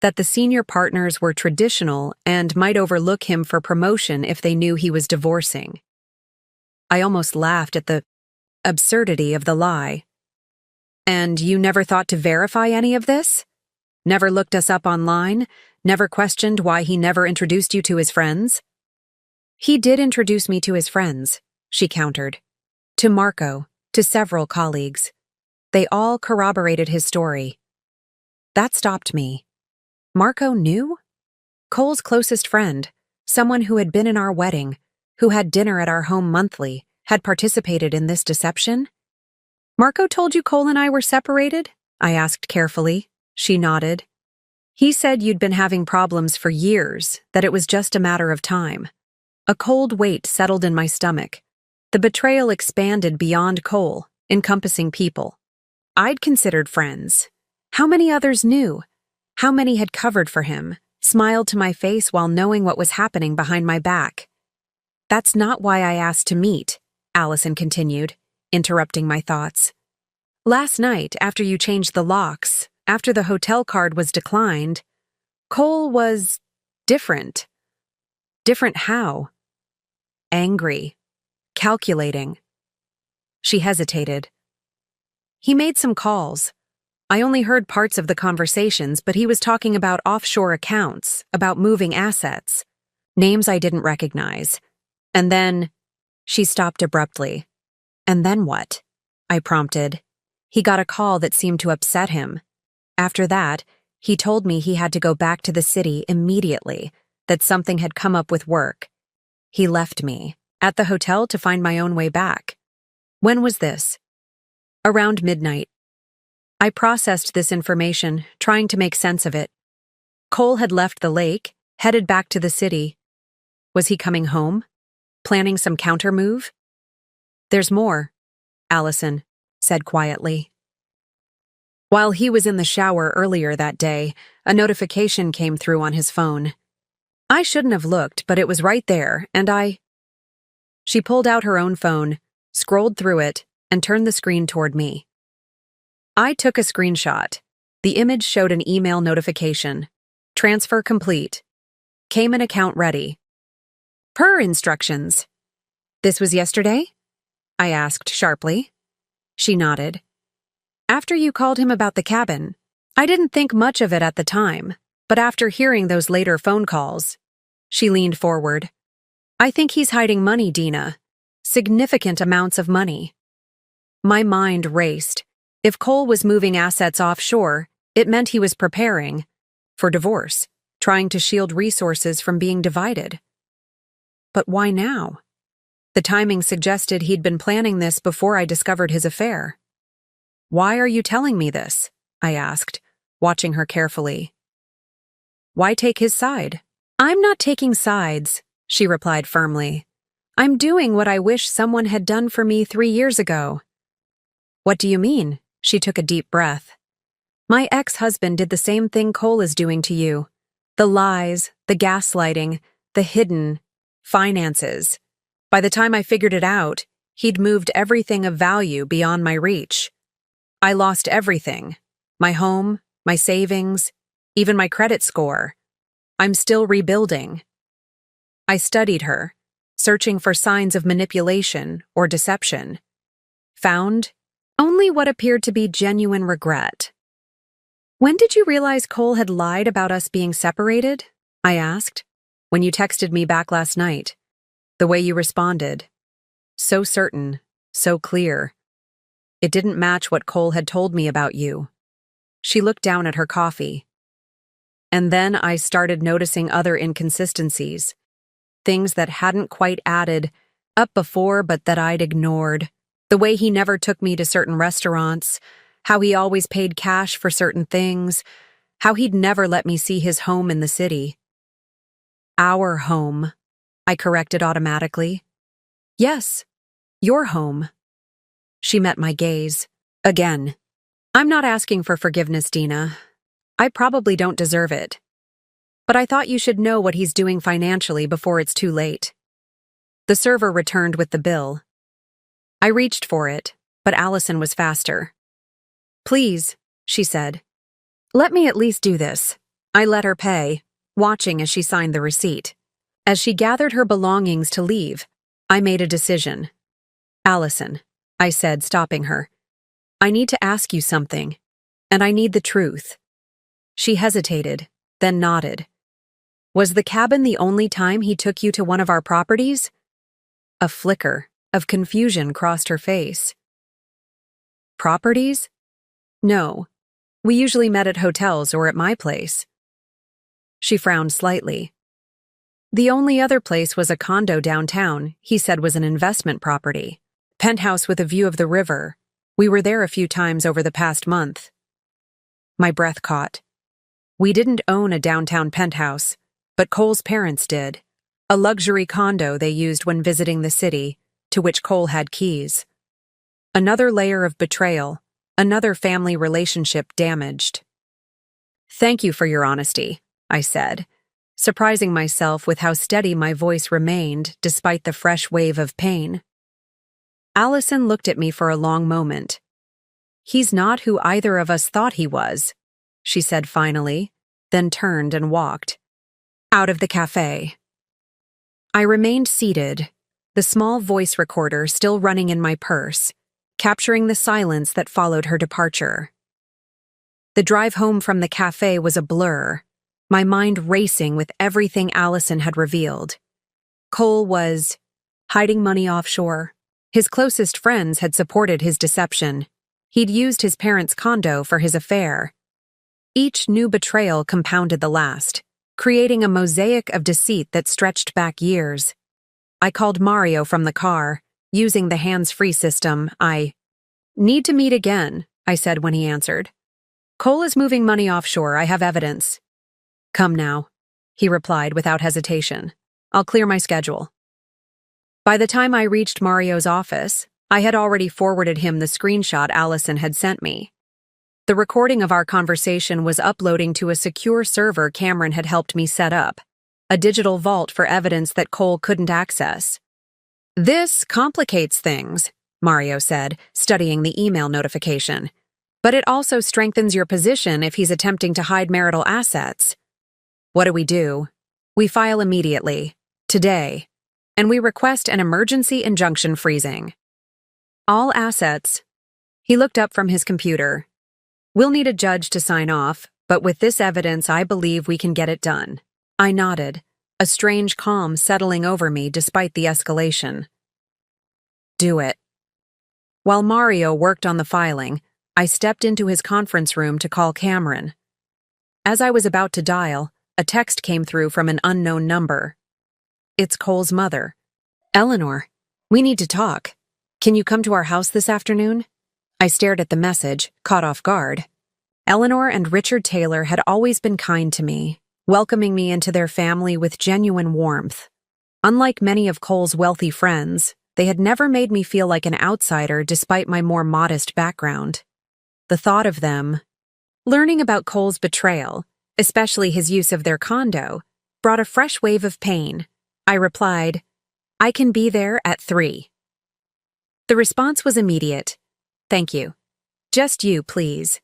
that the senior partners were traditional and might overlook him for promotion if they knew he was divorcing." I almost laughed at the absurdity of the lie. "And you never thought to verify any of this? Never looked us up online? Never questioned why he never introduced you to his friends?" "He did introduce me to his friends," she countered. "To Marco, to several colleagues. They all corroborated his story." That stopped me. Marco knew? Cole's closest friend, someone who had been in our wedding, who had dinner at our home monthly, had participated in this deception? "Marco told you Cole and I were separated?" I asked carefully. She nodded. "He said you'd been having problems for years, that it was just a matter of time." A cold weight settled in my stomach. The betrayal expanded beyond Cole, encompassing people. I'd considered friends. How many others knew? How many had covered for him, smiled to my face while knowing what was happening behind my back? "That's not why I asked to meet," Allison continued, interrupting my thoughts. "Last night, after you changed the locks, after the hotel card was declined, Cole was different." "Different how?" "Angry. Calculating." She hesitated. "He made some calls. I only heard parts of the conversations, but he was talking about offshore accounts, about moving assets, names I didn't recognize. And then..." She stopped abruptly. "And then what?" I prompted. "He got a call that seemed to upset him. After that, he told me he had to go back to the city immediately, that something had come up with work. He left me at the hotel to find my own way back." "When was this?" "Around midnight." I processed this information, trying to make sense of it. Cole had left the lake, headed back to the city. Was he coming home? Planning some counter-move? "There's more," Allison said quietly. While he was in the shower earlier that day, a notification came through on his phone. I shouldn't have looked, but it was right there, and She pulled out her own phone, scrolled through it, and turned the screen toward me. I took a screenshot. The image showed an email notification. Transfer complete. Cayman account ready. Per instructions. This was yesterday? I asked sharply. She nodded. After you called him about the cabin. I didn't think much of it at the time, but after hearing those later phone calls. She leaned forward. I think he's hiding money, Dina. Significant amounts of money. My mind raced. If Cole was moving assets offshore, it meant he was preparing for divorce, trying to shield resources from being divided. But why now? The timing suggested he'd been planning this before I discovered his affair. Why are you telling me this? I asked, watching her carefully. Why take his side? I'm not taking sides, she replied firmly. I'm doing what I wish someone had done for me 3 years ago. What do you mean? She took a deep breath. My ex-husband did the same thing Cole is doing to you. The lies, the gaslighting, the hidden finances. By the time I figured it out, he'd moved everything of value beyond my reach. I lost everything. My home, my savings, even my credit score. I'm still rebuilding. I studied her, searching for signs of manipulation or deception. Found only what appeared to be genuine regret. When did you realize Cole had lied about us being separated? I asked. When you texted me back last night. The way you responded. So certain, so clear. It didn't match what Cole had told me about you. She looked down at her coffee. And then I started noticing other inconsistencies. Things that hadn't quite added up before but that I'd ignored. The way he never took me to certain restaurants, how he always paid cash for certain things, how he'd never let me see his home in the city. Our home, I corrected automatically. Yes, your home. She met my gaze. Again. I'm not asking for forgiveness, Dina. I probably don't deserve it. But I thought you should know what he's doing financially before it's too late. The server returned with the bill. I reached for it, but Allison was faster. Please, she said. Let me at least do this. I let her pay, watching as she signed the receipt. As she gathered her belongings to leave, I made a decision. Allison, I said, stopping her. I need to ask you something, and I need the truth. She hesitated, then nodded. Was the cabin the only time he took you to one of our properties? A flicker of confusion crossed her face. Properties? No. We usually met at hotels or at my place. She frowned slightly. The only other place was a condo downtown, he said was an investment property. Penthouse with a view of the river. We were there a few times over the past month. My breath caught. We didn't own a downtown penthouse, but Cole's parents did. A luxury condo they used when visiting the city, to which Cole had keys. Another layer of betrayal, another family relationship damaged. Thank you for your honesty, I said, surprising myself with how steady my voice remained despite the fresh wave of pain. Allison looked at me for a long moment. He's not who either of us thought he was, she said finally, then turned and walked out of the cafe. I remained seated, the small voice recorder still running in my purse, capturing the silence that followed her departure. The drive home from the cafe was a blur, my mind racing with everything Allison had revealed. Cole was hiding money offshore. His closest friends had supported his deception. He'd used his parents' condo for his affair. Each new betrayal compounded the last, creating a mosaic of deceit that stretched back years. I called Mario from the car, using the hands-free system. I need to meet again, I said when he answered. Cole is moving money offshore, I have evidence. Come now, he replied without hesitation. I'll clear my schedule. By the time I reached Mario's office, I had already forwarded him the screenshot Allison had sent me. The recording of our conversation was uploading to a secure server Cameron had helped me set up, a digital vault for evidence that Cole couldn't access. This complicates things, Mario said, studying the email notification. But it also strengthens your position if he's attempting to hide marital assets. What do? We file immediately, today, and we request an emergency injunction freezing. All assets. He looked up from his computer. We'll need a judge to sign off, but with this evidence, I believe we can get it done. I nodded, a strange calm settling over me despite the escalation. Do it. While Mario worked on the filing, I stepped into his conference room to call Cameron. As I was about to dial, a text came through from an unknown number. It's Cole's mother. Eleanor, we need to talk. Can you come to our house this afternoon? I stared at the message, caught off guard. Eleanor and Richard Taylor had always been kind to me, welcoming me into their family with genuine warmth. Unlike many of Cole's wealthy friends, they had never made me feel like an outsider despite my more modest background. The thought of them, learning about Cole's betrayal, especially his use of their condo, brought a fresh wave of pain. I replied, I can be there at 3. The response was immediate. Thank you. Just you, please.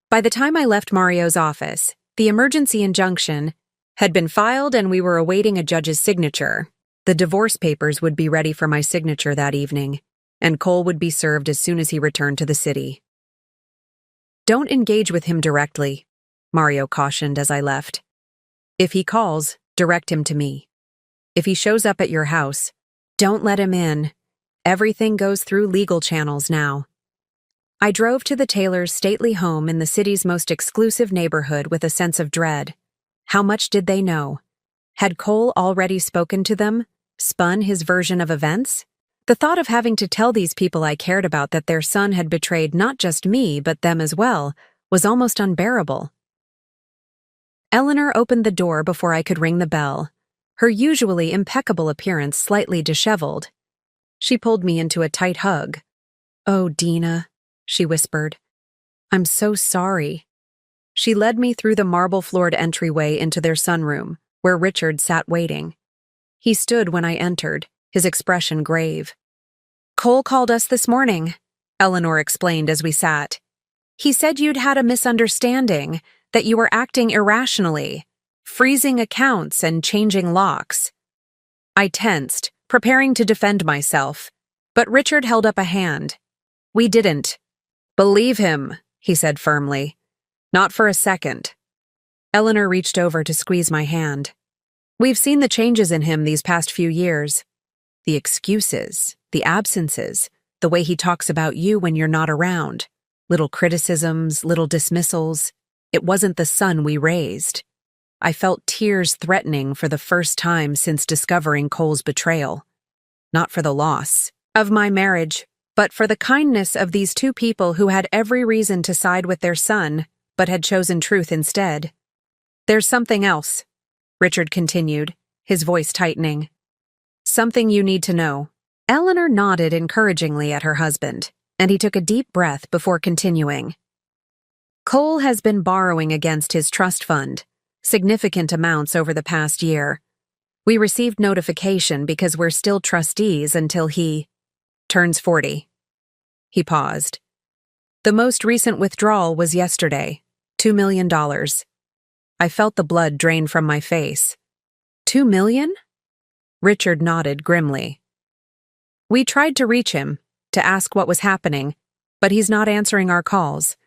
By the time I left Mario's office, the emergency injunction had been filed and we were awaiting a judge's signature. The divorce papers would be ready for my signature that evening, and Cole would be served as soon as he returned to the city. Don't engage with him directly, Mario cautioned as I left. If he calls, direct him to me. If he shows up at your house, don't let him in. Everything goes through legal channels now. I drove to the Taylors' stately home in the city's most exclusive neighborhood with a sense of dread. How much did they know? Had Cole already spoken to them, spun his version of events? The thought of having to tell these people I cared about that their son had betrayed not just me but them as well was almost unbearable. Eleanor opened the door before I could ring the bell, her usually impeccable appearance slightly disheveled. She pulled me into a tight hug. "Oh, Dina," she whispered. "I'm so sorry." She led me through the marble-floored entryway into their sunroom, where Richard sat waiting. He stood when I entered, his expression grave. "Cole called us this morning," Eleanor explained as we sat. "He said you'd had a misunderstanding, that you were acting irrationally, freezing accounts and changing locks." I tensed, preparing to defend myself, but Richard held up a hand. "We didn't." "Believe him," he said firmly. "Not for a second." Eleanor reached over to squeeze my hand. "We've seen the changes in him these past few years. The excuses, the absences, the way he talks about you when you're not around. Little criticisms, little dismissals. It wasn't the son we raised." I felt tears threatening for the first time since discovering Cole's betrayal. Not for the loss of my marriage, but for the kindness of these two people who had every reason to side with their son, but had chosen truth instead. "There's something else," Richard continued, his voice tightening. "Something you need to know." Eleanor nodded encouragingly at her husband, and he took a deep breath before continuing. "Cole has been borrowing against his trust fund, significant amounts over the past year. We received notification because we're still trustees until he turns 40. He paused. "The most recent withdrawal was yesterday, $2 million. I felt the blood drain from my face. $2 million? Richard nodded grimly. "We tried to reach him, to ask what was happening, but he's not answering our calls.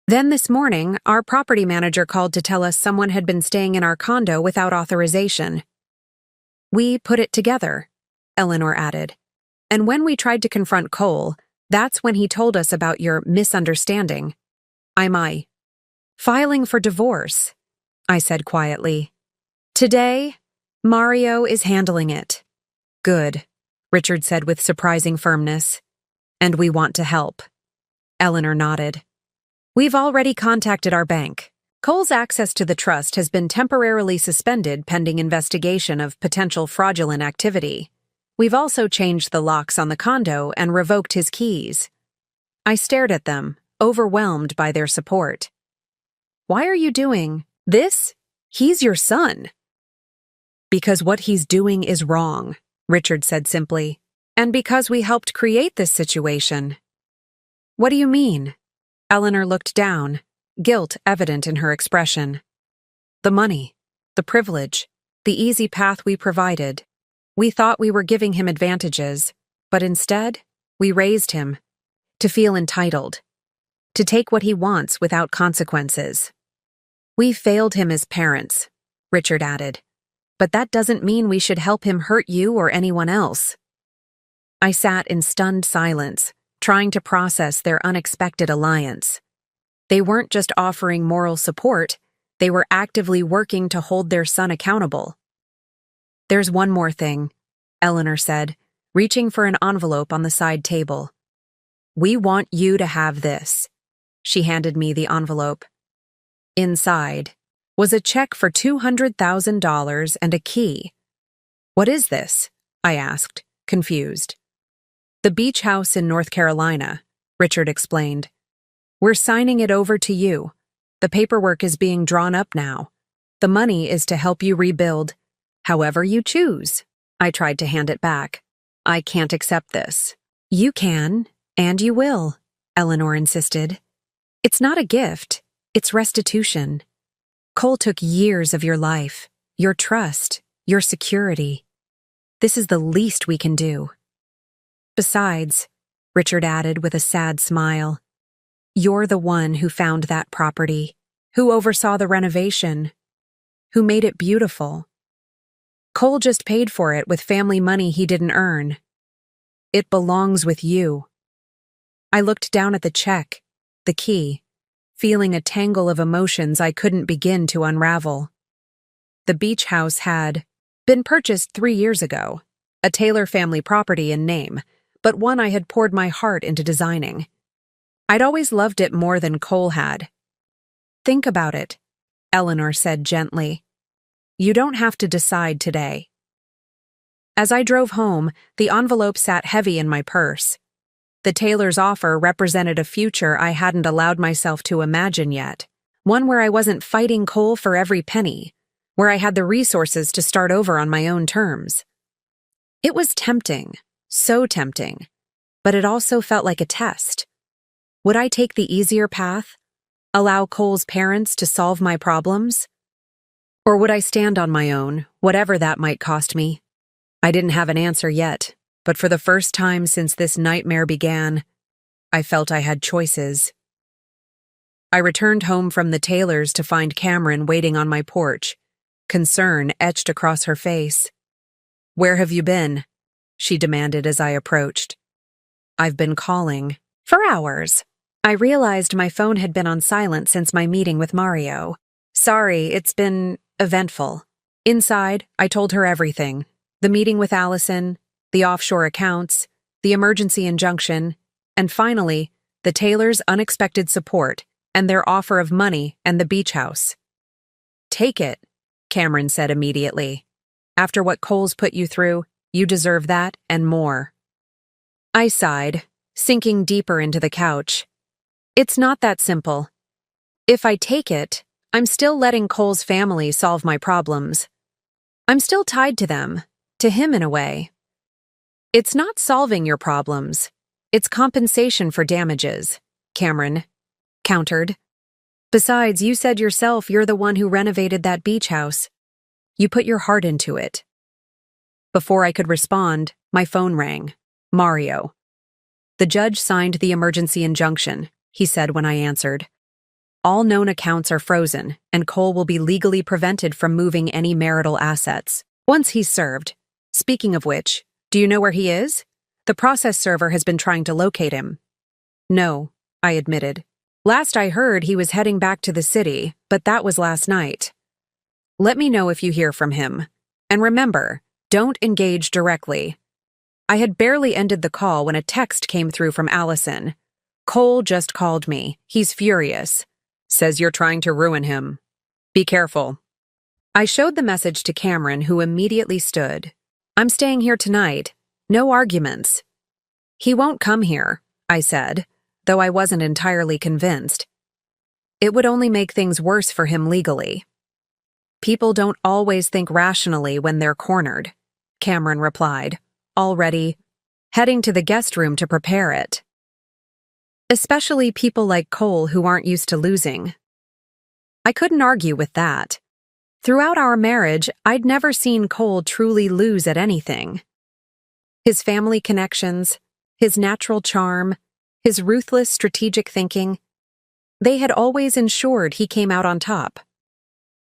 Then this morning, our property manager called to tell us someone had been staying in our condo without authorization. We put it together," Eleanor added. "And when we tried to confront Cole, that's when he told us about your misunderstanding. I'm filing for divorce," I said quietly. "Today, Mario is handling it." "Good," Richard said with surprising firmness. "And we want to help." Eleanor nodded. "We've already contacted our bank. Cole's access to the trust has been temporarily suspended pending investigation of potential fraudulent activity. We've also changed the locks on the condo and revoked his keys." I stared at them, overwhelmed by their support. "Why are you doing this? He's your son." "Because what he's doing is wrong," Richard said simply. And because we helped create this situation. What do you mean? Eleanor looked down, guilt evident in her expression. The money, the privilege, the easy path we provided. We thought we were giving him advantages, but instead, we raised him to feel entitled, to take what he wants without consequences. We failed him as parents, Richard added, but that doesn't mean we should help him hurt you or anyone else. I sat in stunned silence, trying to process their unexpected alliance. They weren't just offering moral support, they were actively working to hold their son accountable. There's one more thing, Eleanor said, reaching for an envelope on the side table. We want you to have this. She handed me the envelope. Inside was a check for $200,000 and a key. What is this? I asked, confused. The beach house in North Carolina, Richard explained. We're signing it over to you. The paperwork is being drawn up now. The money is to help you rebuild, however you choose. I tried to hand it back. I can't accept this. You can, and you will, Eleanor insisted. It's not a gift, it's restitution. Cole took years of your life, your trust, your security. This is the least we can do. Besides, Richard added with a sad smile, you're the one who found that property, who oversaw the renovation, who made it beautiful. Cole just paid for it with family money he didn't earn. It belongs with you. I looked down at the check, the key, feeling a tangle of emotions I couldn't begin to unravel. The beach house had been purchased 3 years ago, a Taylor family property in name, but one I had poured my heart into designing. I'd always loved it more than Cole had. Think about it, Eleanor said gently. You don't have to decide today. As I drove home, the envelope sat heavy in my purse. The Taylor's offer represented a future I hadn't allowed myself to imagine yet, one where I wasn't fighting Cole for every penny, where I had the resources to start over on my own terms. It was tempting, so tempting, but it also felt like a test. Would I take the easier path, allow Cole's parents to solve my problems? Or would I stand on my own, whatever that might cost me? I didn't have an answer yet, but for the first time since this nightmare began, I felt I had choices. I returned home from the Taylors to find Cameron waiting on my porch, concern etched across her face. Where have you been? She demanded as I approached. I've been calling. For hours. I realized my phone had been on silent since my meeting with Mario. Sorry, it's been eventful. Inside, I told her everything. The meeting with Allison, the offshore accounts, the emergency injunction, and finally, the Taylors' unexpected support and their offer of money and the beach house. Take it, Cameron said immediately. After what Cole's put you through, you deserve that and more. I sighed, sinking deeper into the couch. It's not that simple. If I take it, I'm still letting Cole's family solve my problems. I'm still tied to them, to him in a way. It's not solving your problems. It's compensation for damages, Cameron countered. Besides, you said yourself you're the one who renovated that beach house. You put your heart into it. Before I could respond, my phone rang. Mario. The judge signed the emergency injunction, he said when I answered. All known accounts are frozen, and Cole will be legally prevented from moving any marital assets once he's served. Speaking of which, do you know where he is? The process server has been trying to locate him. No, I admitted. Last I heard, he was heading back to the city, but that was last night. Let me know if you hear from him. And remember, don't engage directly. I had barely ended the call when a text came through from Allison. Cole just called me. He's furious. Says you're trying to ruin him. Be careful. I showed the message to Cameron, who immediately stood. I'm staying here tonight. No arguments. He won't come here, I said, though I wasn't entirely convinced. It would only make things worse for him legally. People don't always think rationally when they're cornered, Cameron replied, already heading to the guest room to prepare it. Especially people like Cole who aren't used to losing. I couldn't argue with that. Throughout our marriage, I'd never seen Cole truly lose at anything. His family connections, his natural charm, his ruthless strategic thinking, they had always ensured he came out on top.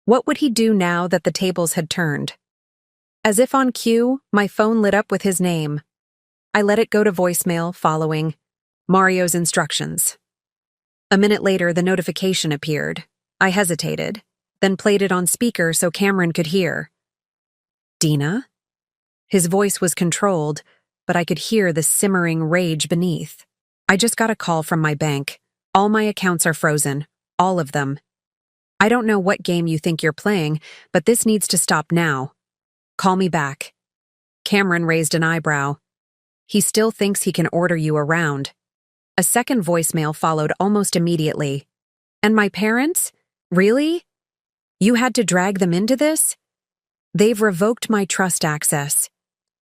What would he do now that the tables had turned? As if on cue, my phone lit up with his name. I let it go to voicemail following Mario's instructions. A minute later, the notification appeared. I hesitated, then played it on speaker so Cameron could hear. Dina? His voice was controlled, but I could hear the simmering rage beneath. I just got a call from my bank. All my accounts are frozen. All of them. I don't know what game you think you're playing, but this needs to stop now. Call me back. Cameron raised an eyebrow. He still thinks he can order you around. A second voicemail followed almost immediately. And my parents? Really? You had to drag them into this? They've revoked my trust access.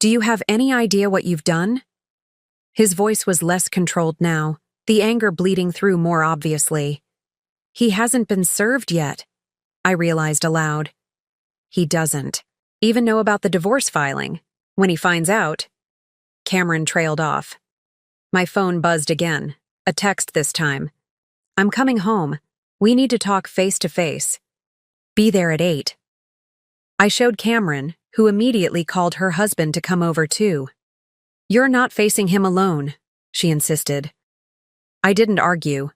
Do you have any idea what you've done? His voice was less controlled now, the anger bleeding through more obviously. He hasn't been served yet, I realized aloud. He doesn't even know about the divorce filing. When he finds out, Cameron trailed off. My phone buzzed again, a text this time. I'm coming home. We need to talk face to face. Be there at 8. I showed Cameron, who immediately called her husband to come over too. You're not facing him alone, she insisted. I didn't argue.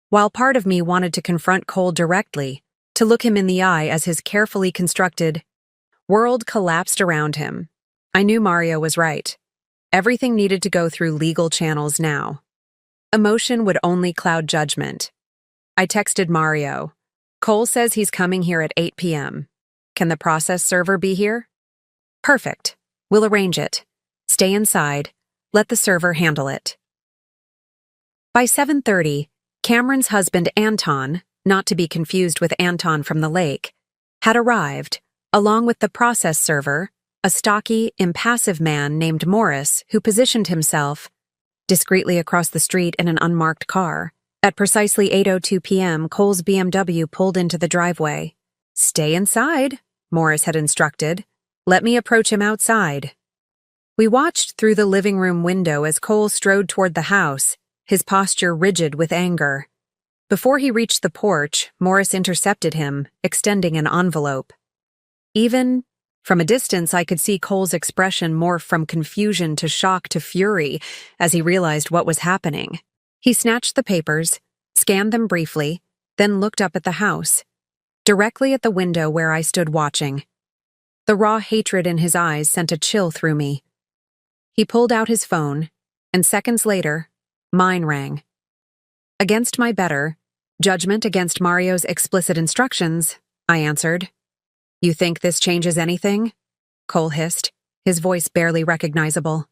While part of me wanted to confront Cole directly, to look him in the eye as his carefully constructed world collapsed around him, I knew Mario was right. Everything needed to go through legal channels now. Emotion would only cloud judgment. I texted Mario. Cole says he's coming here at 8 p.m. Can the process server be here? Perfect. We'll arrange it. Stay inside. Let the server handle it. By 7:30, Cameron's husband Anton, not to be confused with Anton from the lake, had arrived, along with the process server, a stocky, impassive man named Morris who positioned himself discreetly across the street in an unmarked car. At precisely 8:02 p.m., Cole's BMW pulled into the driveway. Stay inside, Morris had instructed. Let me approach him outside. We watched through the living room window as Cole strode toward the house, his posture rigid with anger. Before he reached the porch, Morris intercepted him, extending an envelope. Even from a distance, I could see Cole's expression morph from confusion to shock to fury as he realized what was happening. He snatched the papers, scanned them briefly, then looked up at the house, directly at the window where I stood watching. The raw hatred in his eyes sent a chill through me. He pulled out his phone, and seconds later, mine rang. Against my better judgment against Mario's explicit instructions, I answered. You think this changes anything? Cole hissed, his voice barely recognizable.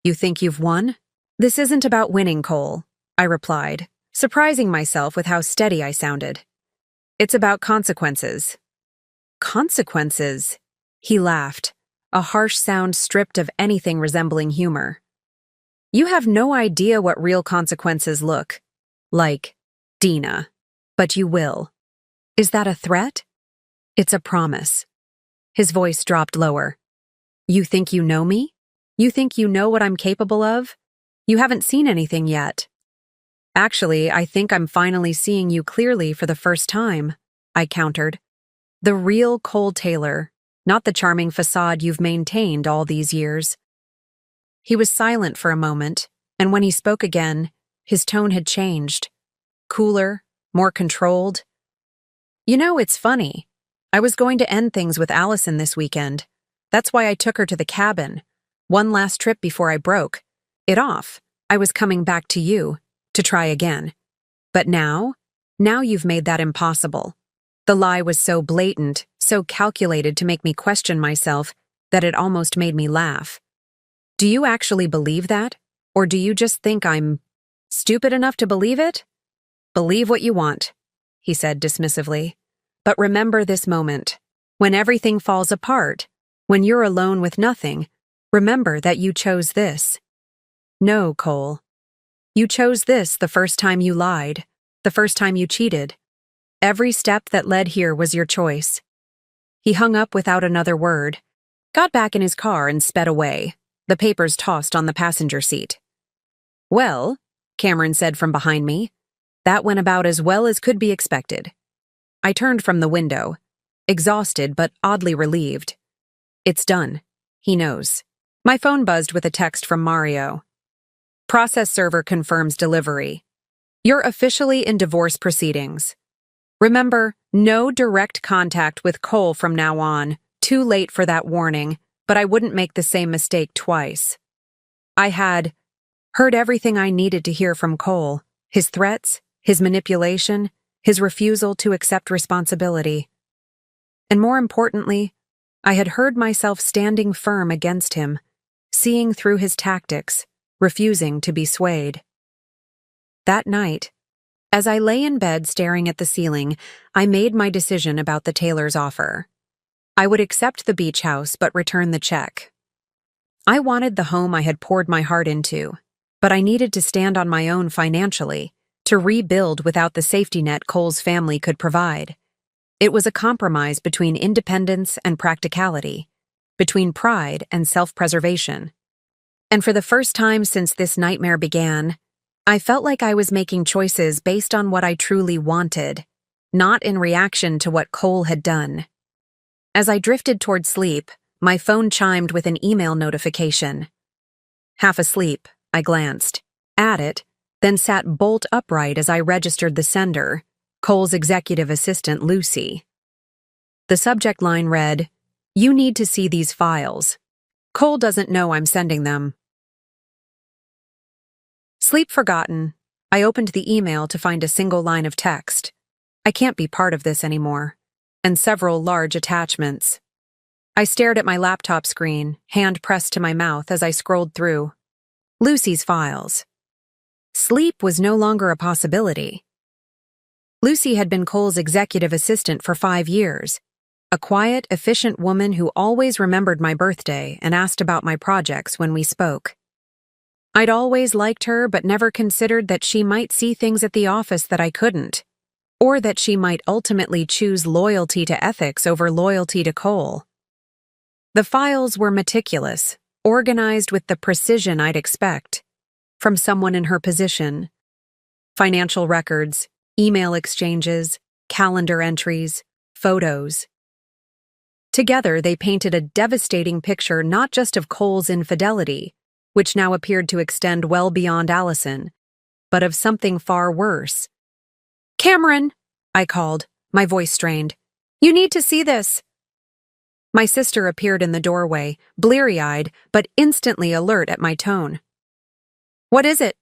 You think you've won? This isn't about winning, Cole, I replied, surprising myself with how steady I sounded. It's about consequences. Consequences? He laughed, a harsh sound stripped of anything resembling humor. You have no idea what real consequences look like, Dina, but you will. Is that a threat? It's a promise. His voice dropped lower. You think you know me? You think you know what I'm capable of? You haven't seen anything yet. Actually, I think I'm finally seeing you clearly for the first time, I countered. The real Cole Taylor, not the charming facade you've maintained all these years. He was silent for a moment, and when he spoke again, his tone had changed. Cooler, more controlled. You know, it's funny. I was going to end things with Allison this weekend. That's why I took her to the cabin. One last trip before I broke it off. I was coming back to you to try again. But now you've made that impossible. The lie was so blatant, so calculated to make me question myself that it almost made me laugh. Do you actually believe that? Or do you just think I'm stupid enough to believe it? Believe what you want, he said dismissively. But remember this moment. When everything falls apart, when you're alone with nothing, Remember that you chose this. No, Cole. You chose this the first time you lied, the first time you cheated. Every step that led here was your choice. He hung up without another word, got back in his car and sped away, the papers tossed on the passenger seat. Well, Cameron said from behind me, that went about as well as could be expected. I turned from the window, exhausted but oddly relieved. It's done. He knows. My phone buzzed with a text from Mario. Process server confirms delivery. You're officially in divorce proceedings. Remember, no direct contact with Cole from now on. Too late for that warning, but I wouldn't make the same mistake twice. I had heard everything I needed to hear from Cole, his threats, his manipulation, his refusal to accept responsibility. And more importantly, I had heard myself standing firm against him, seeing through his tactics, refusing to be swayed. That night, as I lay in bed staring at the ceiling, I made my decision about the tailor's offer. I would accept the beach house but return the check. I wanted the home I had poured my heart into, but I needed to stand on my own financially, to rebuild without the safety net Cole's family could provide. It was a compromise between independence and practicality, between pride and self-preservation. And for the first time since this nightmare began, I felt like I was making choices based on what I truly wanted, not in reaction to what Cole had done. As I drifted toward sleep, my phone chimed with an email notification. Half asleep, I glanced at it, then sat bolt upright as I registered the sender, Cole's executive assistant, Lucy. The subject line read, "You need to see these files. Cole doesn't know I'm sending them." Sleep forgotten, I opened the email to find a single line of text. I can't be part of this anymore. And several large attachments. I stared at my laptop screen, hand pressed to my mouth as I scrolled through. Lucy's files. Sleep was no longer a possibility. Lucy had been Cole's executive assistant for 5 years, a quiet, efficient woman who always remembered my birthday and asked about my projects when we spoke. I'd always liked her but never considered that she might see things at the office that I couldn't, or that she might ultimately choose loyalty to ethics over loyalty to Cole. The files were meticulous, organized with the precision I'd expect from someone in her position. Financial records, email exchanges, calendar entries, photos. Together, they painted a devastating picture not just of Cole's infidelity, which now appeared to extend well beyond Allison, but of something far worse. "Cameron," I called, my voice strained. "You need to see this." My sister appeared in the doorway, bleary-eyed, but instantly alert at my tone. "What is it?"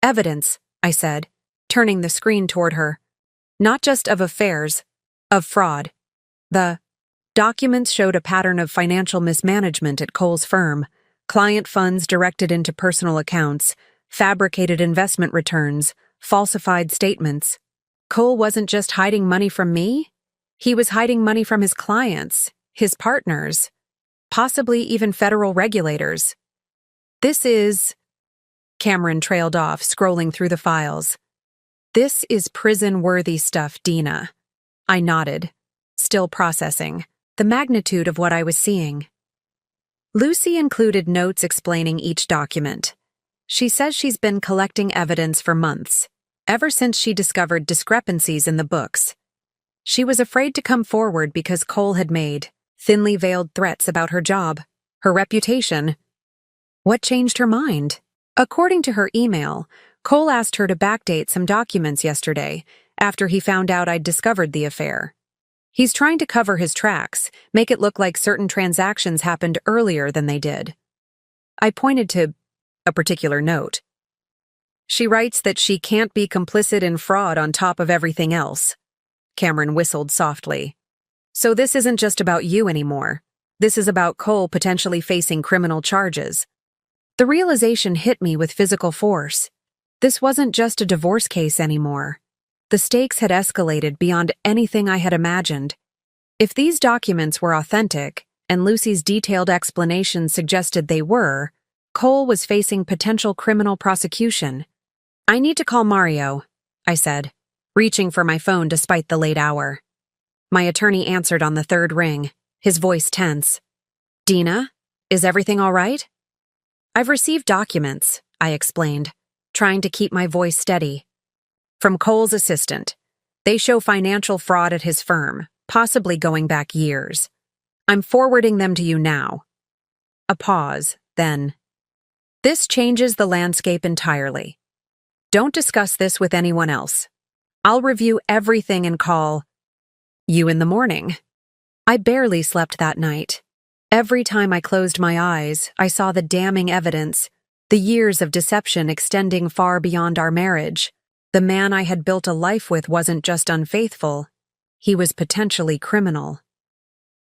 "Evidence," I said, turning the screen toward her. "Not just of affairs, of fraud. The documents showed a pattern of financial mismanagement at Cole's firm, client funds directed into personal accounts, fabricated investment returns, falsified statements. Cole wasn't just hiding money from me. He was hiding money from his clients, his partners, possibly even federal regulators. This is..." Cameron trailed off, scrolling through the files. "This is prison-worthy stuff, Dina." I nodded, still processing the magnitude of what I was seeing. Lucy included notes explaining each document. She says she's been collecting evidence for months, ever since she discovered discrepancies in the books. She was afraid to come forward because Cole had made thinly veiled threats about her job, her reputation. What changed her mind? According to her email, Cole asked her to backdate some documents yesterday after he found out I'd discovered the affair. He's trying to cover his tracks, make it look like certain transactions happened earlier than they did. I pointed to a particular note. She writes that she can't be complicit in fraud on top of everything else. Cameron whistled softly. "So this isn't just about you anymore. This is about Cole potentially facing criminal charges." The realization hit me with physical force. This wasn't just a divorce case anymore. The stakes had escalated beyond anything I had imagined. If these documents were authentic, and Lucy's detailed explanation suggested they were, Cole was facing potential criminal prosecution. "I need to call Mario," I said, reaching for my phone despite the late hour. My attorney answered on the third ring, his voice tense. "Dina, is everything all right?" "I've received documents," I explained, trying to keep my voice steady. "From Cole's assistant. They show financial fraud at his firm, possibly going back years. I'm forwarding them to you now." A pause, then. "This changes the landscape entirely. Don't discuss this with anyone else. I'll review everything and call you in the morning." I barely slept that night. Every time I closed my eyes, I saw the damning evidence, the years of deception extending far beyond our marriage. The man I had built a life with wasn't just unfaithful, he was potentially criminal.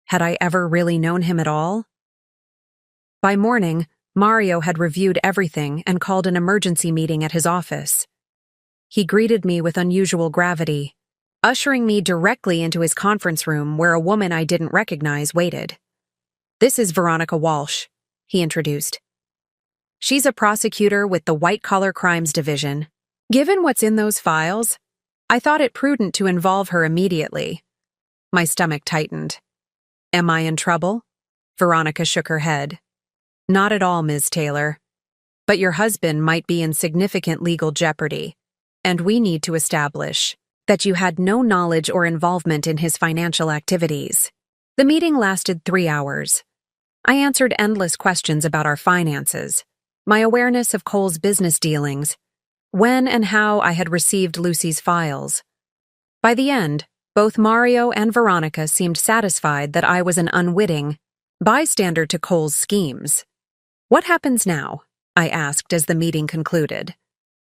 Had I ever really known him at all? By morning, Mario had reviewed everything and called an emergency meeting at his office. He greeted me with unusual gravity, ushering me directly into his conference room where a woman I didn't recognize waited. "This is Veronica Walsh," he introduced. "She's a prosecutor with the White Collar Crimes Division. Given what's in those files, I thought it prudent to involve her immediately." My stomach tightened. "Am I in trouble?" Veronica shook her head. "Not at all, Ms. Taylor. But your husband might be in significant legal jeopardy, and we need to establish that you had no knowledge or involvement in his financial activities." The meeting lasted 3 hours. I answered endless questions about our finances, my awareness of Cole's business dealings, when and how I had received Lucy's files. By the end, both Mario and Veronica seemed satisfied that I was an unwitting bystander to Cole's schemes. "What happens now?" I asked as the meeting concluded.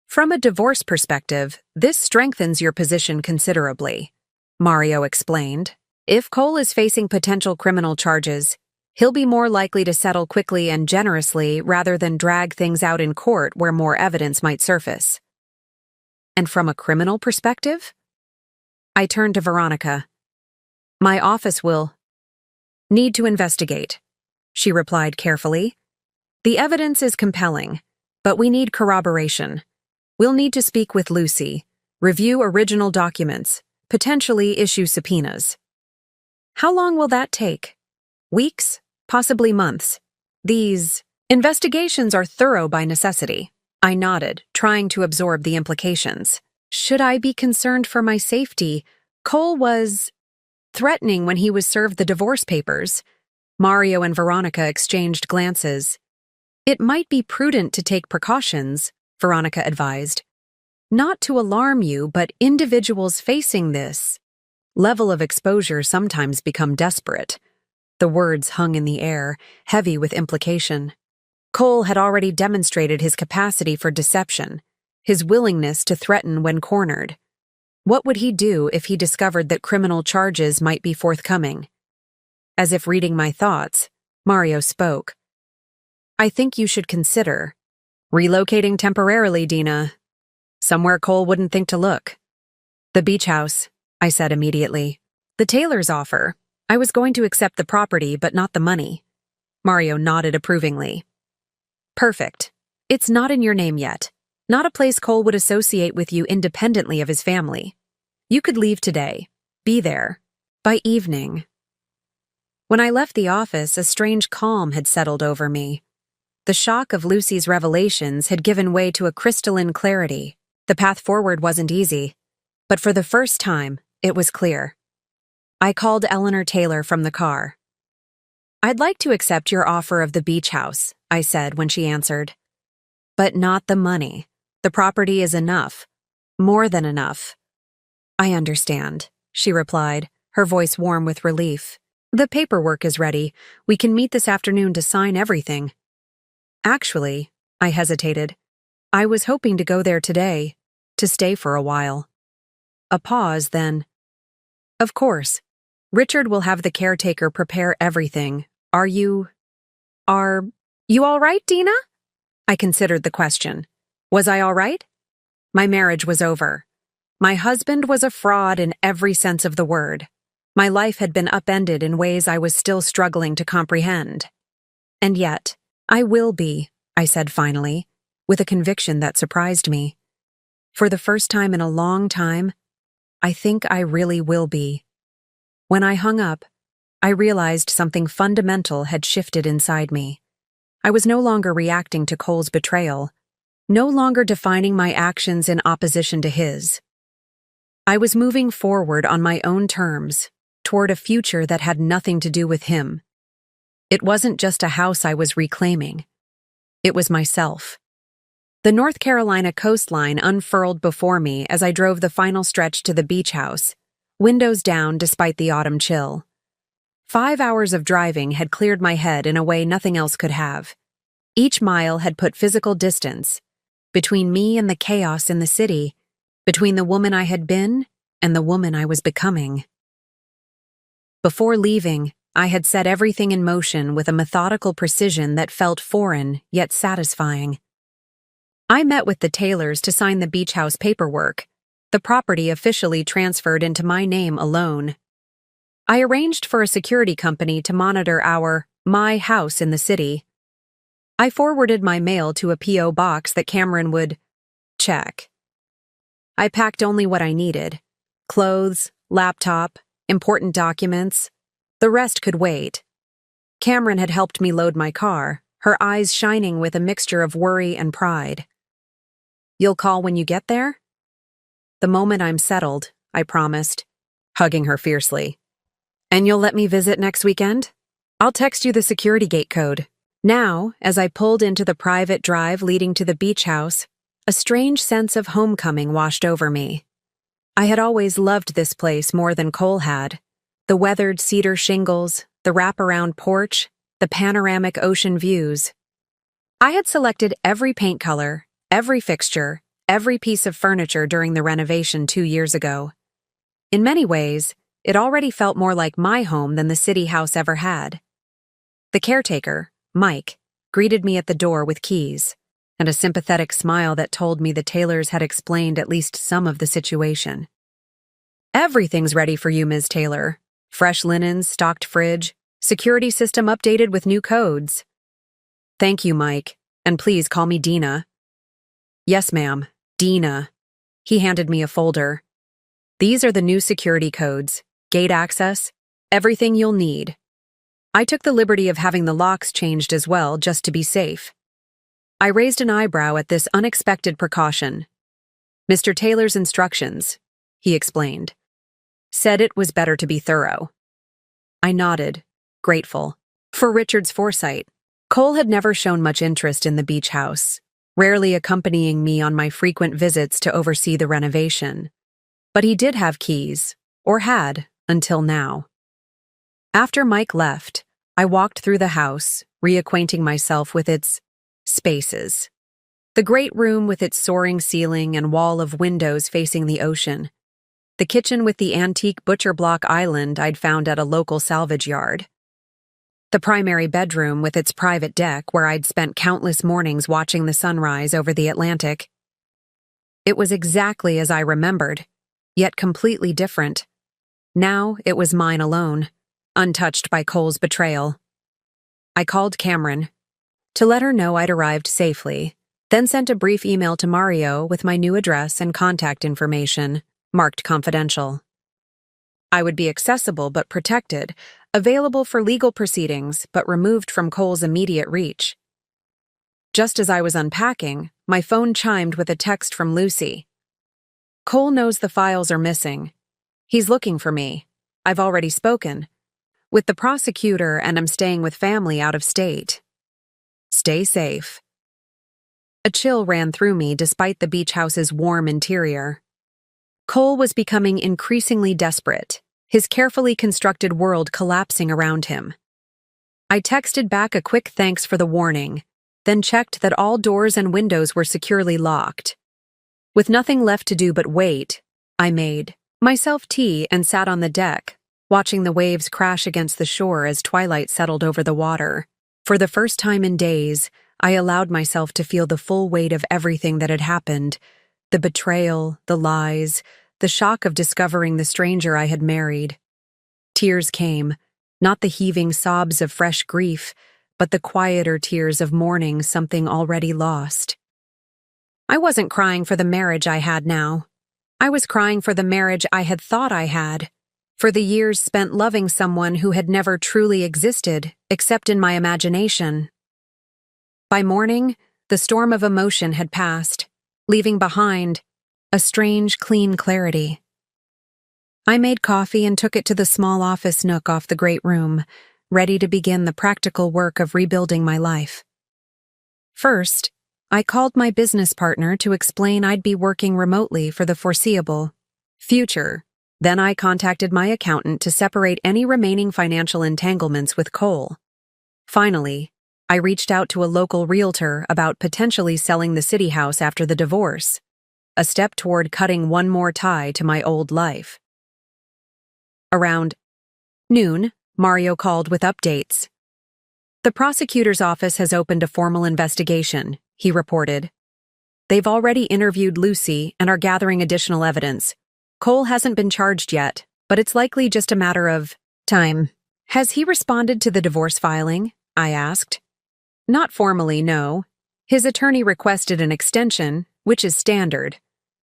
"From a divorce perspective, this strengthens your position considerably," Mario explained. "If Cole is facing potential criminal charges, he'll be more likely to settle quickly and generously rather than drag things out in court where more evidence might surface." "And from a criminal perspective?" I turned to Veronica. "My office will need to investigate," she replied carefully. "The evidence is compelling, but we need corroboration. We'll need to speak with Lucy, review original documents, potentially issue subpoenas." "How long will that take?" "Weeks, possibly months. These investigations are thorough by necessity." I nodded, trying to absorb the implications. Should I be concerned for my safety? Cole was threatening when he was served the divorce papers. Mario and Veronica exchanged glances. "It might be prudent to take precautions," Veronica advised. "Not to alarm you, but individuals facing this level of exposure sometimes become desperate." The words hung in the air, heavy with implication. Cole had already demonstrated his capacity for deception, his willingness to threaten when cornered. What would he do if he discovered that criminal charges might be forthcoming? As if reading my thoughts, Mario spoke. "I think you should consider relocating temporarily, Dina. Somewhere Cole wouldn't think to look." "The beach house," I said immediately. "The Taylor's offer. I was going to accept the property, but not the money." Mario nodded approvingly. "Perfect. It's not in your name yet. Not a place Cole would associate with you independently of his family. You could leave today. Be there. By evening." When I left the office, a strange calm had settled over me. The shock of Lucy's revelations had given way to a crystalline clarity. The path forward wasn't easy, but for the first time, it was clear. I called Eleanor Taylor from the car. "I'd like to accept your offer of the beach house," I said when she answered. "But not the money. The property is enough. More than enough." "I understand," she replied, her voice warm with relief. "The paperwork is ready. We can meet this afternoon to sign everything." "Actually," I hesitated, "I was hoping to go there today, to stay for a while." A pause, then. "Of course. Richard will have the caretaker prepare everything. Are you all right, Dina?" I considered the question. Was I all right? My marriage was over. My husband was a fraud in every sense of the word. My life had been upended in ways I was still struggling to comprehend. And yet, I will be, I said finally, with a conviction that surprised me. For the first time in a long time, I think I really will be. When I hung up, I realized something fundamental had shifted inside me. I was no longer reacting to Cole's betrayal, no longer defining my actions in opposition to his. I was moving forward on my own terms, toward a future that had nothing to do with him. It wasn't just a house I was reclaiming. It was myself. The North Carolina coastline unfurled before me as I drove the final stretch to the beach house, windows down despite the autumn chill. 5 hours of driving had cleared my head in a way nothing else could have. Each mile had put physical distance between me and the chaos in the city, between the woman I had been and the woman I was becoming. Before leaving, I had set everything in motion with a methodical precision that felt foreign yet satisfying. I met with the Taylors to sign the beach house paperwork, the property officially transferred into my name alone. I arranged for a security company to monitor my house in the city. I forwarded my mail to a P.O. box that Cameron would check. I packed only what I needed: clothes, laptop, important documents. The rest could wait. Cameron had helped me load my car, her eyes shining with a mixture of worry and pride. "You'll call when you get there?" "The moment I'm settled," I promised, hugging her fiercely. "And you'll let me visit next weekend? I'll text you the security gate code." Now, as I pulled into the private drive leading to the beach house, a strange sense of homecoming washed over me. I had always loved this place more than Cole had. The weathered cedar shingles, the wraparound porch, the panoramic ocean views. I had selected every paint color, every fixture, every piece of furniture during the renovation 2 years ago. In many ways, it already felt more like my home than the city house ever had. The caretaker, Mike, greeted me at the door with keys, and a sympathetic smile that told me the Taylors had explained at least some of the situation. "Everything's ready for you, Ms. Taylor. Fresh linens, stocked fridge, security system updated with new codes." "Thank you, Mike, and please call me Dina." "Yes, ma'am, Dina." He handed me a folder. "These are the new security codes, gate access, everything you'll need." I took the liberty of having the locks changed as well, just to be safe. I raised an eyebrow at this unexpected precaution. "Mr. Taylor's instructions," he explained, "said it was better to be thorough." I nodded, grateful. For Richard's foresight, Cole had never shown much interest in the beach house, rarely accompanying me on my frequent visits to oversee the renovation. But he did have keys, or had, until now. After Mike left, I walked through the house, reacquainting myself with its spaces. The great room with its soaring ceiling and wall of windows facing the ocean. The kitchen with the antique butcher block island I'd found at a local salvage yard. The primary bedroom with its private deck where I'd spent countless mornings watching the sunrise over the Atlantic. It was exactly as I remembered, yet completely different. Now it was mine alone, untouched by Cole's betrayal. I called Cameron to let her know I'd arrived safely, then sent a brief email to Mario with my new address and contact information, marked confidential. I would be accessible but protected, available for legal proceedings but removed from Cole's immediate reach. Just as I was unpacking, my phone chimed with a text from Lucy. "Cole knows the files are missing. He's looking for me. I've already spoken with the prosecutor and I'm staying with family out of state. Stay safe." A chill ran through me despite the beach house's warm interior. Cole was becoming increasingly desperate, his carefully constructed world collapsing around him. I texted back a quick thanks for the warning, then checked that all doors and windows were securely locked. With nothing left to do but wait, I made myself tea and sat on the deck, watching the waves crash against the shore as twilight settled over the water. For the first time in days, I allowed myself to feel the full weight of everything that had happened: the betrayal, the lies, the shock of discovering the stranger I had married. Tears came, not the heaving sobs of fresh grief, but the quieter tears of mourning something already lost. I wasn't crying for the marriage I had now. I was crying for the marriage I had thought I had, for the years spent loving someone who had never truly existed, except in my imagination. By morning, the storm of emotion had passed, leaving behind a strange, clean clarity. I made coffee and took it to the small office nook off the great room, ready to begin the practical work of rebuilding my life. First, I called my business partner to explain I'd be working remotely for the foreseeable future. Then I contacted my accountant to separate any remaining financial entanglements with Cole. Finally, I reached out to a local realtor about potentially selling the city house after the divorce, a step toward cutting one more tie to my old life. Around noon, Mario called with updates. The prosecutor's office has opened a formal investigation, he reported. They've already interviewed Lucy and are gathering additional evidence. Cole hasn't been charged yet, but it's likely just a matter of time. Has he responded to the divorce filing? I asked. Not formally, no. His attorney requested an extension, which is standard.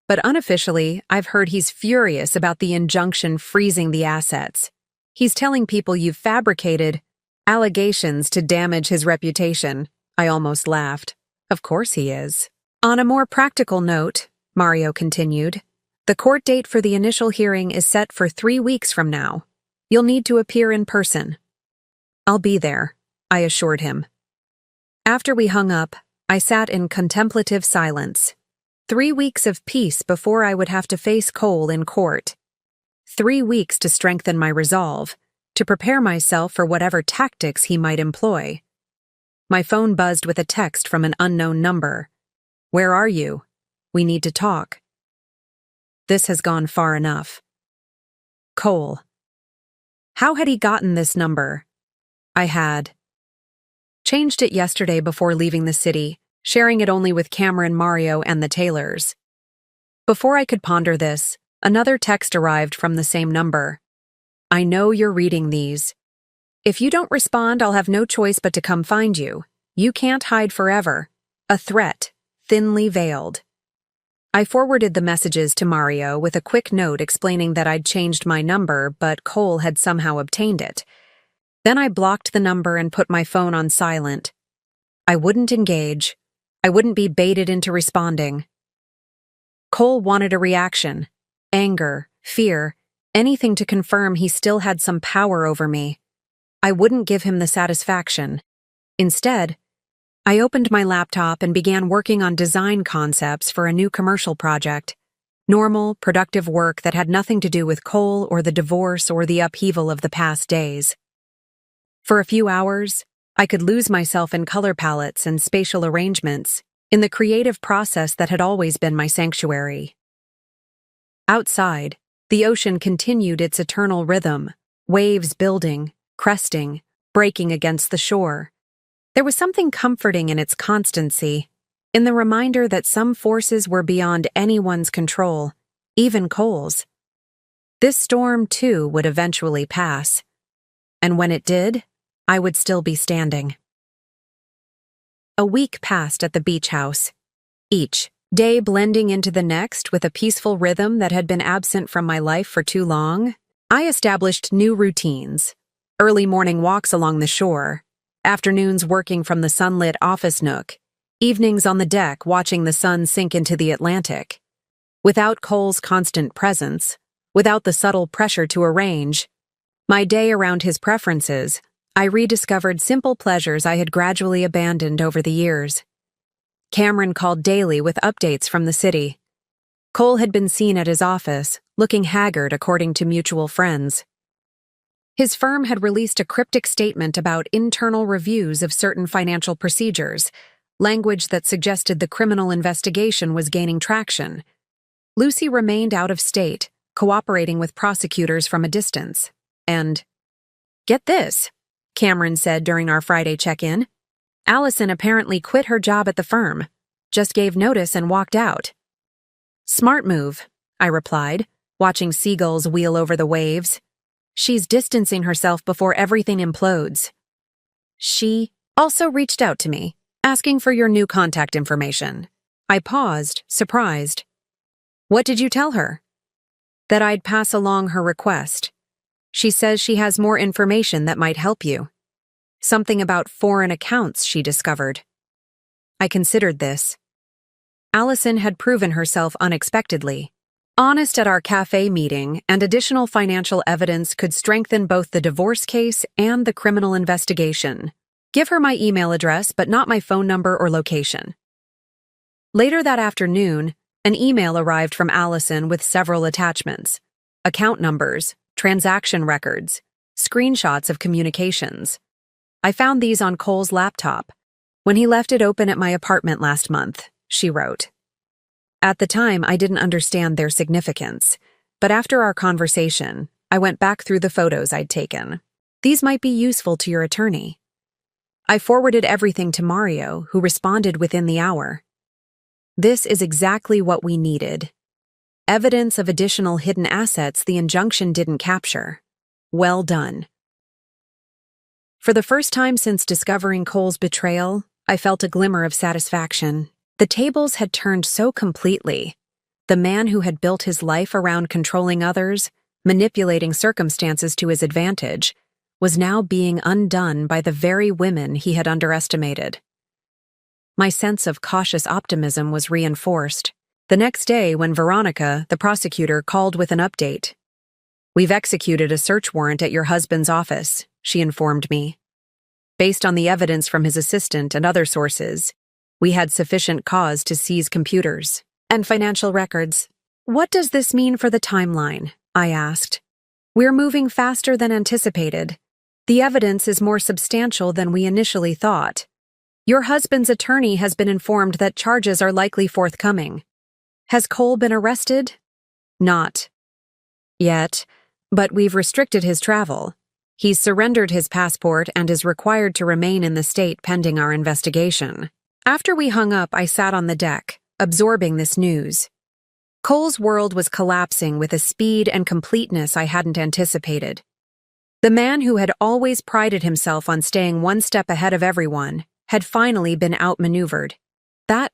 But unofficially, I've heard he's furious about the injunction freezing the assets. He's telling people you've fabricated allegations to damage his reputation. I almost laughed. Of course he is. On a more practical note, Mario continued, the court date for the initial hearing is set for 3 weeks from now. You'll need to appear in person. I'll be there, I assured him. After we hung up, I sat in contemplative silence. 3 weeks of peace before I would have to face Cole in court. 3 weeks to strengthen my resolve, to prepare myself for whatever tactics he might employ. My phone buzzed with a text from an unknown number. Where are you? We need to talk. This has gone far enough. Cole. How had he gotten this number? I had changed it yesterday before leaving the city, sharing it only with Cameron, Mario, and the Taylors. Before I could ponder this, another text arrived from the same number. I know you're reading these. If you don't respond, I'll have no choice but to come find you. You can't hide forever. A threat, thinly veiled. I forwarded the messages to Mario with a quick note explaining that I'd changed my number, but Cole had somehow obtained it. Then I blocked the number and put my phone on silent. I wouldn't engage. I wouldn't be baited into responding. Cole wanted a reaction. Anger, fear, anything to confirm he still had some power over me. I wouldn't give him the satisfaction. Instead, I opened my laptop and began working on design concepts for a new commercial project. Normal, productive work that had nothing to do with Cole or the divorce or the upheaval of the past days. For a few hours, I could lose myself in color palettes and spatial arrangements, in the creative process that had always been my sanctuary. Outside, the ocean continued its eternal rhythm, waves building, cresting, breaking against the shore. There was something comforting in its constancy, in the reminder that some forces were beyond anyone's control, even Cole's. This storm, too, would eventually pass. And when it did, I would still be standing. A week passed at the beach house, each day blending into the next with a peaceful rhythm that had been absent from my life for too long. I established new routines, early morning walks along the shore, afternoons working from the sunlit office nook, evenings on the deck watching the sun sink into the Atlantic. Without Cole's constant presence, without the subtle pressure to arrange my day around his preferences, I rediscovered simple pleasures I had gradually abandoned over the years. Cameron called daily with updates from the city. Cole had been seen at his office, looking haggard according to mutual friends. His firm had released a cryptic statement about internal reviews of certain financial procedures, language that suggested the criminal investigation was gaining traction. Lucy remained out of state, cooperating with prosecutors from a distance. And, get this, Cameron said during our Friday check-in. Allison apparently quit her job at the firm, just gave notice and walked out. Smart move, I replied, watching seagulls wheel over the waves. She's distancing herself before everything implodes. She also reached out to me, asking for your new contact information. I paused, surprised. What did you tell her? That I'd pass along her request. She says she has more information that might help you. Something about foreign accounts she discovered. I considered this. Allison had proven herself unexpectedly honest at our cafe meeting, and additional financial evidence could strengthen both the divorce case and the criminal investigation. Give her my email address, but not my phone number or location. Later that afternoon, an email arrived from Allison with several attachments: account numbers, transaction records, screenshots of communications. I found these on Cole's laptop when he left it open at my apartment last month, she wrote. At the time, I didn't understand their significance, but after our conversation, I went back through the photos I'd taken. These might be useful to your attorney. I forwarded everything to Mario, who responded within the hour. This is exactly what we needed. Evidence of additional hidden assets the injunction didn't capture. Well done. For the first time since discovering Cole's betrayal, I felt a glimmer of satisfaction. The tables had turned so completely. The man who had built his life around controlling others, manipulating circumstances to his advantage, was now being undone by the very women he had underestimated. My sense of cautious optimism was reinforced. The next day, when Veronica, the prosecutor, called with an update. We've executed a search warrant at your husband's office, she informed me. Based on the evidence from his assistant and other sources, we had sufficient cause to seize computers and financial records. What does this mean for the timeline? I asked. We're moving faster than anticipated. The evidence is more substantial than we initially thought. Your husband's attorney has been informed that charges are likely forthcoming. Has Cole been arrested? Not yet, but we've restricted his travel. He's surrendered his passport and is required to remain in the state pending our investigation. After we hung up, I sat on the deck, absorbing this news. Cole's world was collapsing with a speed and completeness I hadn't anticipated. The man who had always prided himself on staying one step ahead of everyone had finally been outmaneuvered. That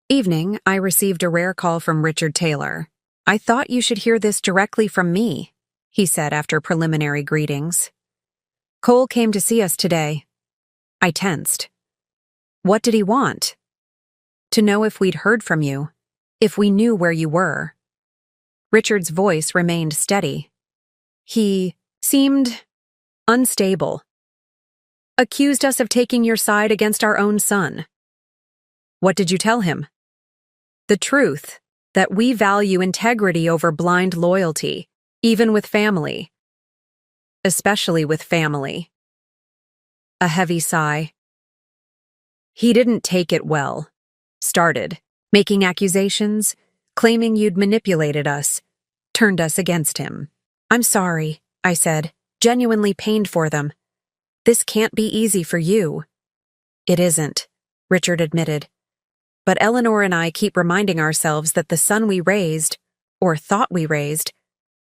evening, I received a rare call from Richard Taylor. I thought you should hear this directly from me, he said after preliminary greetings. Cole came to see us today. I tensed. What did he want? To know if we'd heard from you, if we knew where you were. Richard's voice remained steady. He seemed unstable. Accused us of taking your side against our own son. What did you tell him? The truth, that we value integrity over blind loyalty, even with family. Especially with family. A heavy sigh. He didn't take it well. Started making accusations, claiming you'd manipulated us, turned us against him. I'm sorry, I said, genuinely pained for them. This can't be easy for you. It isn't, Richard admitted. But Eleanor and I keep reminding ourselves that the son we raised, or thought we raised,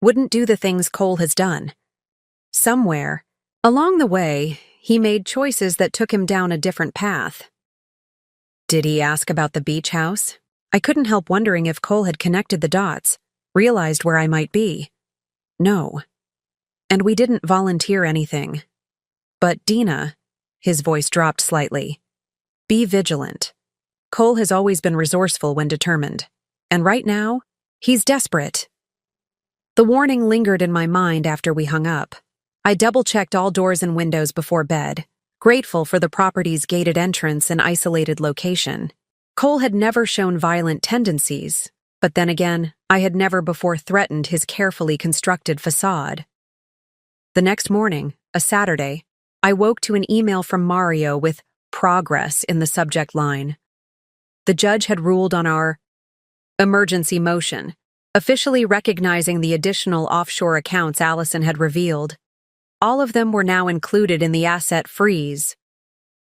wouldn't do the things Cole has done. Somewhere, along the way, he made choices that took him down a different path. Did he ask about the beach house? I couldn't help wondering if Cole had connected the dots, realized where I might be. No. And we didn't volunteer anything. But Dina, his voice dropped slightly. Be vigilant. Cole has always been resourceful when determined. And right now, he's desperate. The warning lingered in my mind after we hung up. I double-checked all doors and windows before bed, grateful for the property's gated entrance and isolated location. Cole had never shown violent tendencies, but then again, I had never before threatened his carefully constructed facade. The next morning, a Saturday, I woke to an email from Mario with "progress" in the subject line. The judge had ruled on our emergency motion, officially recognizing the additional offshore accounts Allison had revealed. All of them were now included in the asset freeze.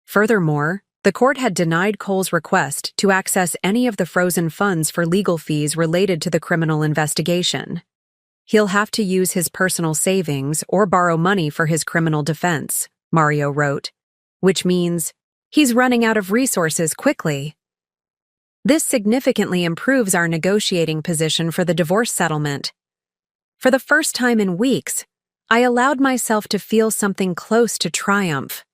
Furthermore, the court had denied Cole's request to access any of the frozen funds for legal fees related to the criminal investigation. He'll have to use his personal savings or borrow money for his criminal defense, Mario wrote, which means he's running out of resources quickly. This significantly improves our negotiating position for the divorce settlement. For the first time in weeks, I allowed myself to feel something close to triumph.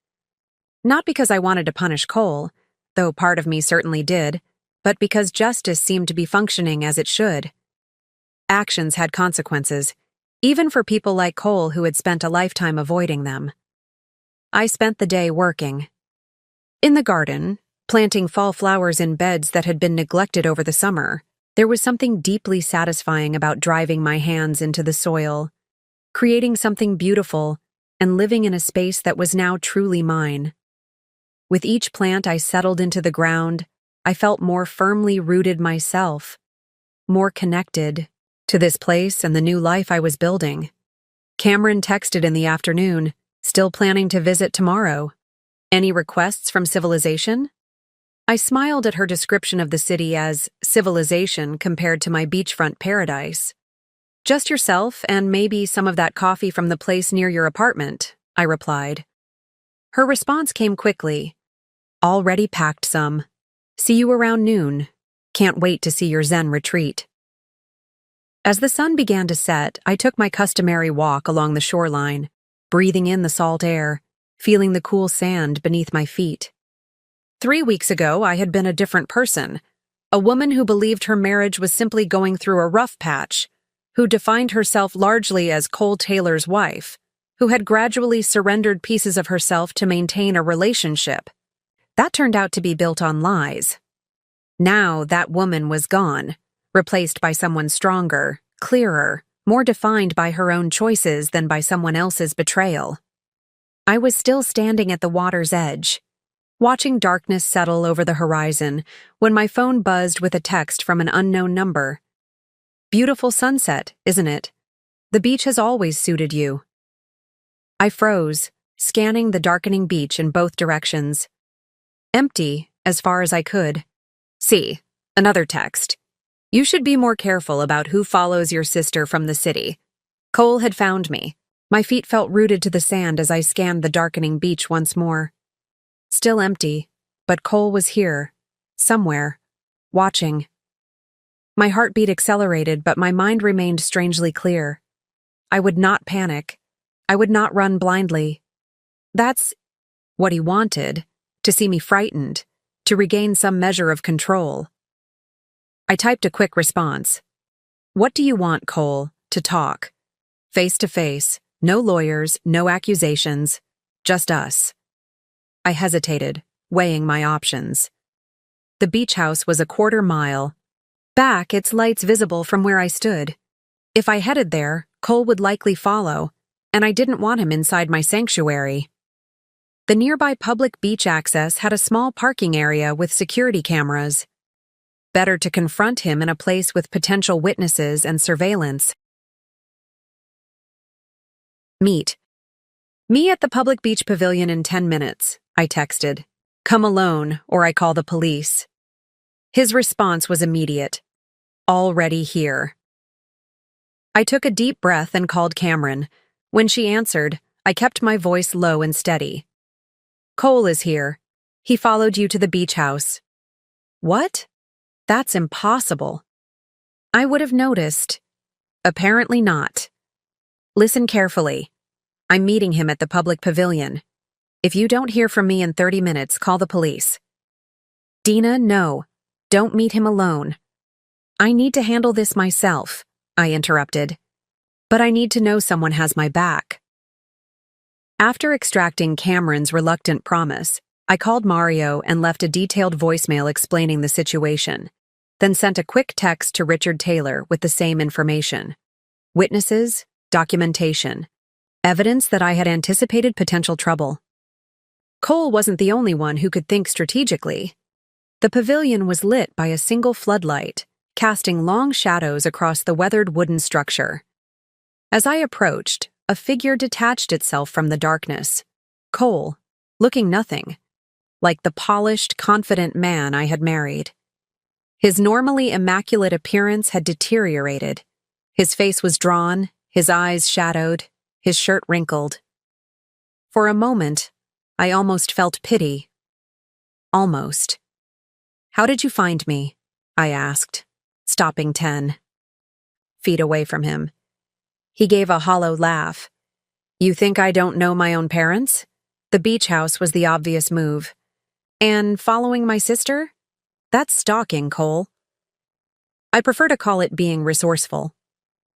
Not because I wanted to punish Cole, though part of me certainly did, but because justice seemed to be functioning as it should. Actions had consequences, even for people like Cole who had spent a lifetime avoiding them. I spent the day working. In the garden, planting fall flowers in beds that had been neglected over the summer, there was something deeply satisfying about driving my hands into the soil, creating something beautiful, and living in a space that was now truly mine. With each plant I settled into the ground, I felt more firmly rooted myself, more connected to this place and the new life I was building. Cameron texted in the afternoon, still planning to visit tomorrow. Any requests from civilization? I smiled at her description of the city as civilization compared to my beachfront paradise. Just yourself and maybe some of that coffee from the place near your apartment, I replied. Her response came quickly. Already packed some. See you around noon. Can't wait to see your Zen retreat. As the sun began to set, I took my customary walk along the shoreline, breathing in the salt air, feeling the cool sand beneath my feet. 3 weeks ago, I had been a different person, a woman who believed her marriage was simply going through a rough patch, who defined herself largely as Cole Taylor's wife, who had gradually surrendered pieces of herself to maintain a relationship. That turned out to be built on lies. Now that woman was gone, replaced by someone stronger, clearer, more defined by her own choices than by someone else's betrayal. I was still standing at the water's edge, watching darkness settle over the horizon, when my phone buzzed with a text from an unknown number. Beautiful sunset, isn't it? The beach has always suited you. I froze, scanning the darkening beach in both directions. Empty, as far as I could. See, another text. You should be more careful about who follows your sister from the city. Cole had found me. My feet felt rooted to the sand as I scanned the darkening beach once more. Still empty, but Cole was here, somewhere, watching. My heartbeat accelerated, but my mind remained strangely clear. I would not panic. I would not run blindly. That's what he wanted, to see me frightened, to regain some measure of control. I typed a quick response. What do you want, Cole? To talk. Face to face, no lawyers, no accusations, just us. I hesitated, weighing my options. The beach house was a quarter-mile. Back, its lights visible from where I stood. If I headed there, Cole would likely follow, and I didn't want him inside my sanctuary. The nearby public beach access had a small parking area with security cameras. Better to confront him in a place with potential witnesses and surveillance. Meet. Me at the public beach pavilion in 10 minutes, I texted. Come alone, or I call the police. His response was immediate. Already here. I took a deep breath and called Cameron. When she answered, I kept my voice low and steady. Cole is here. He followed you to the beach house. What? That's impossible. I would have noticed. Apparently not. Listen carefully. I'm meeting him at the public pavilion. If you don't hear from me in 30 minutes, call the police. Dina, no. Don't meet him alone. I need to handle this myself, I interrupted. But I need to know someone has my back. After extracting Cameron's reluctant promise, I called Mario and left a detailed voicemail explaining the situation, then sent a quick text to Richard Taylor with the same information. Witnesses, documentation, evidence that I had anticipated potential trouble. Cole wasn't the only one who could think strategically. The pavilion was lit by a single floodlight, casting long shadows across the weathered wooden structure. As I approached, a figure detached itself from the darkness. Cole, looking nothing, like the polished, confident man I had married. His normally immaculate appearance had deteriorated, His face was drawn, his eyes shadowed, his shirt wrinkled. For a moment, I almost felt pity. Almost. "How did you find me?" I asked, stopping 10 feet away from him. He gave a hollow laugh. "You think I don't know my own parents? The beach house was the obvious move. And following my sister? That's stalking, Cole." I prefer to call it being resourceful.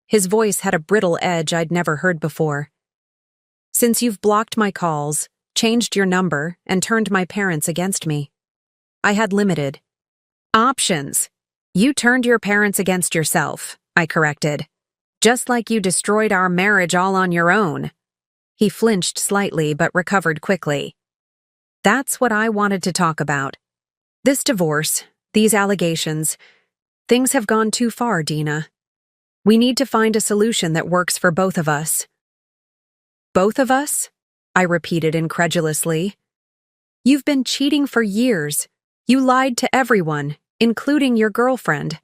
His voice had a brittle edge I'd never heard before. "Since you've blocked my calls, changed your number, and turned my parents against me, I had limited options." "You turned your parents against yourself," I corrected. "Just like you destroyed our marriage all on your own." He flinched slightly but recovered quickly. "That's what I wanted to talk about. This divorce, these allegations. Things have gone too far, Dina. We need to find a solution that works for both of us." "Both of us?" I repeated incredulously. "You've been cheating for years. You lied to everyone, including your girlfriend.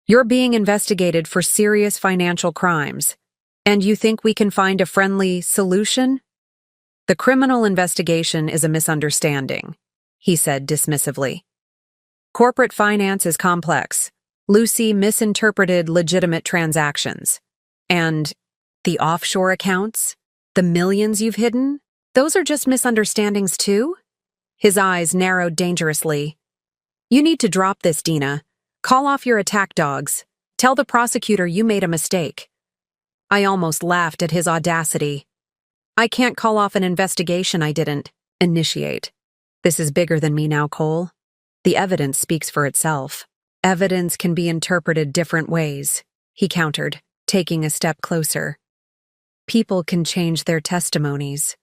You're being investigated for serious financial crimes. And you think we can find a friendly solution?" "The criminal investigation is a misunderstanding," he said dismissively. "Corporate finance is complex. Lucy misinterpreted legitimate transactions. And the offshore accounts? The millions you've hidden? Those are just misunderstandings too?" His eyes narrowed dangerously. "You need to drop this, Dina. Call off your attack dogs. Tell the prosecutor you made a mistake." I almost laughed at his audacity. "I can't call off an investigation I didn't initiate. This is bigger than me now, Cole. The evidence speaks for itself." "Evidence can be interpreted different ways," he countered, taking a step closer. "People can change their testimonies.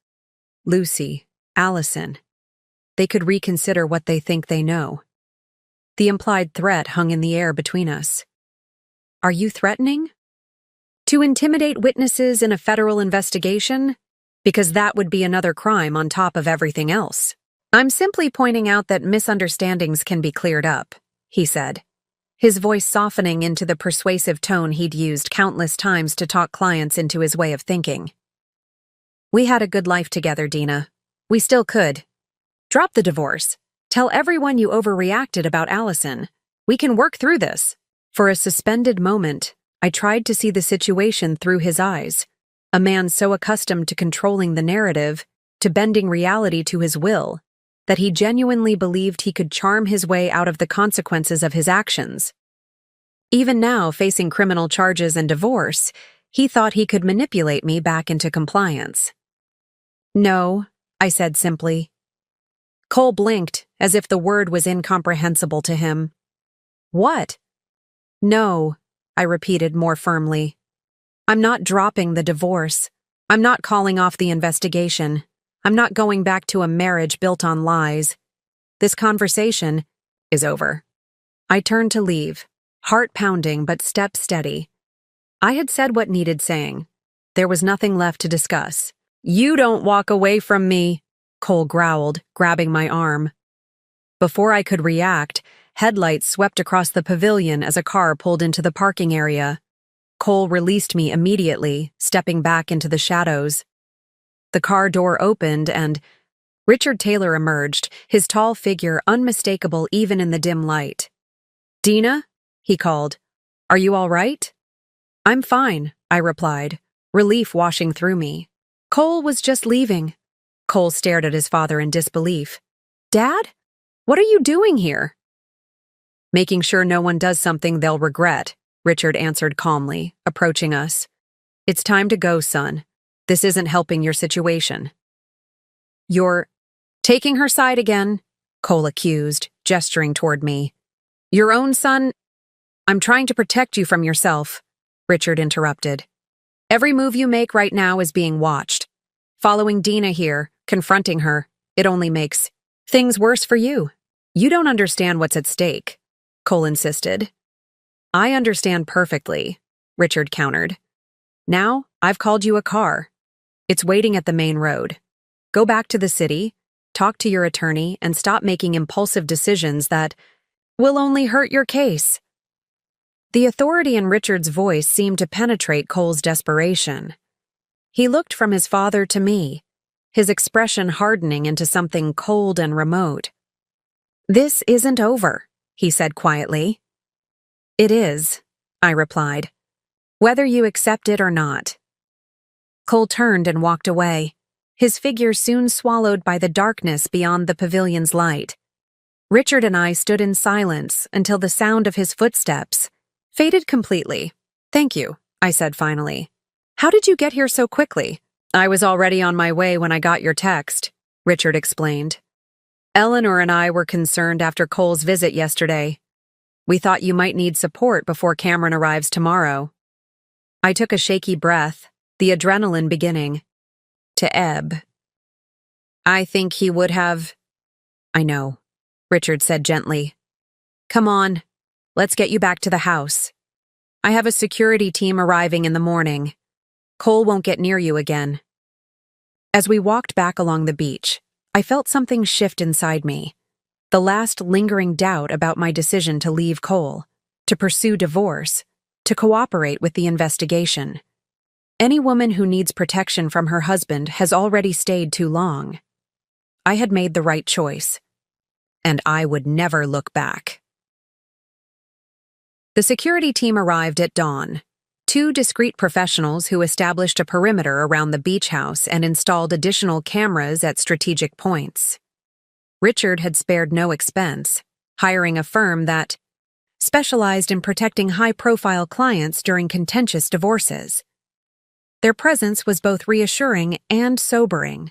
Lucy, Allison. They could reconsider what they think they know." The implied threat hung in the air between us. "Are you threatening? To intimidate witnesses in a federal investigation? Because that would be another crime on top of everything else." "I'm simply pointing out that misunderstandings can be cleared up," he said, his voice softening into the persuasive tone he'd used countless times to talk clients into his way of thinking. "We had a good life together, Dina. We still could. Drop the divorce. Tell everyone you overreacted about Allison. We can work through this." For a suspended moment, I tried to see the situation through his eyes, a man so accustomed to controlling the narrative, to bending reality to his will, that he genuinely believed he could charm his way out of the consequences of his actions. Even now, facing criminal charges and divorce, he thought he could manipulate me back into compliance. "No," I said simply. Cole blinked, as if the word was incomprehensible to him. "What?" "No," I repeated more firmly. "I'm not dropping the divorce. I'm not calling off the investigation. I'm not going back to a marriage built on lies. This conversation is over." I turned to leave, heart pounding but step steady. I had said what needed saying. There was nothing left to discuss. "You don't walk away from me," Cole growled, grabbing my arm. Before I could react, headlights swept across the pavilion as a car pulled into the parking area. Cole released me immediately, stepping back into the shadows. The car door opened and Richard Taylor emerged, his tall figure unmistakable even in the dim light. "Dina?" he called. "Are you all right?" "I'm fine," I replied, relief washing through me. "Cole was just leaving." Cole stared at his father in disbelief. "Dad? What are you doing here?" "Making sure no one does something they'll regret," Richard answered calmly, approaching us. "It's time to go, son. This isn't helping your situation." "You're taking her side again," Cole accused, gesturing toward me. "Your own son—" "I'm trying to protect you from yourself," Richard interrupted. "Every move you make right now is being watched. Following Dina here, confronting her, it only makes things worse for you. You don't understand what's at stake," Cole insisted. "I understand perfectly," Richard countered. "Now, I've called you a car. It's waiting at the main road. Go back to the city, talk to your attorney, and stop making impulsive decisions that will only hurt your case." The authority in Richard's voice seemed to penetrate Cole's desperation. He looked from his father to me, his expression hardening into something cold and remote. "This isn't over," he said quietly. "It is," I replied, "whether you accept it or not." Cole turned and walked away, his figure soon swallowed by the darkness beyond the pavilion's light. Richard and I stood in silence until the sound of his footsteps faded completely. "Thank you," I said finally. "How did you get here so quickly?" "I was already on my way when I got your text," Richard explained. "Eleanor and I were concerned after Cole's visit yesterday. We thought you might need support before Cameron arrives tomorrow." I took a shaky breath, the adrenaline beginning to ebb. "I think he would have—" "I know," Richard said gently. "Come on, let's get you back to the house. I have a security team arriving in the morning. Cole won't get near you again." As we walked back along the beach, I felt something shift inside me. The last lingering doubt about my decision to leave Cole, to pursue divorce, to cooperate with the investigation. Any woman who needs protection from her husband has already stayed too long. I had made the right choice, and I would never look back. The security team arrived at dawn. Two discreet professionals who established a perimeter around the beach house and installed additional cameras at strategic points. Richard had spared no expense, hiring a firm that specialized in protecting high-profile clients during contentious divorces. Their presence was both reassuring and sobering.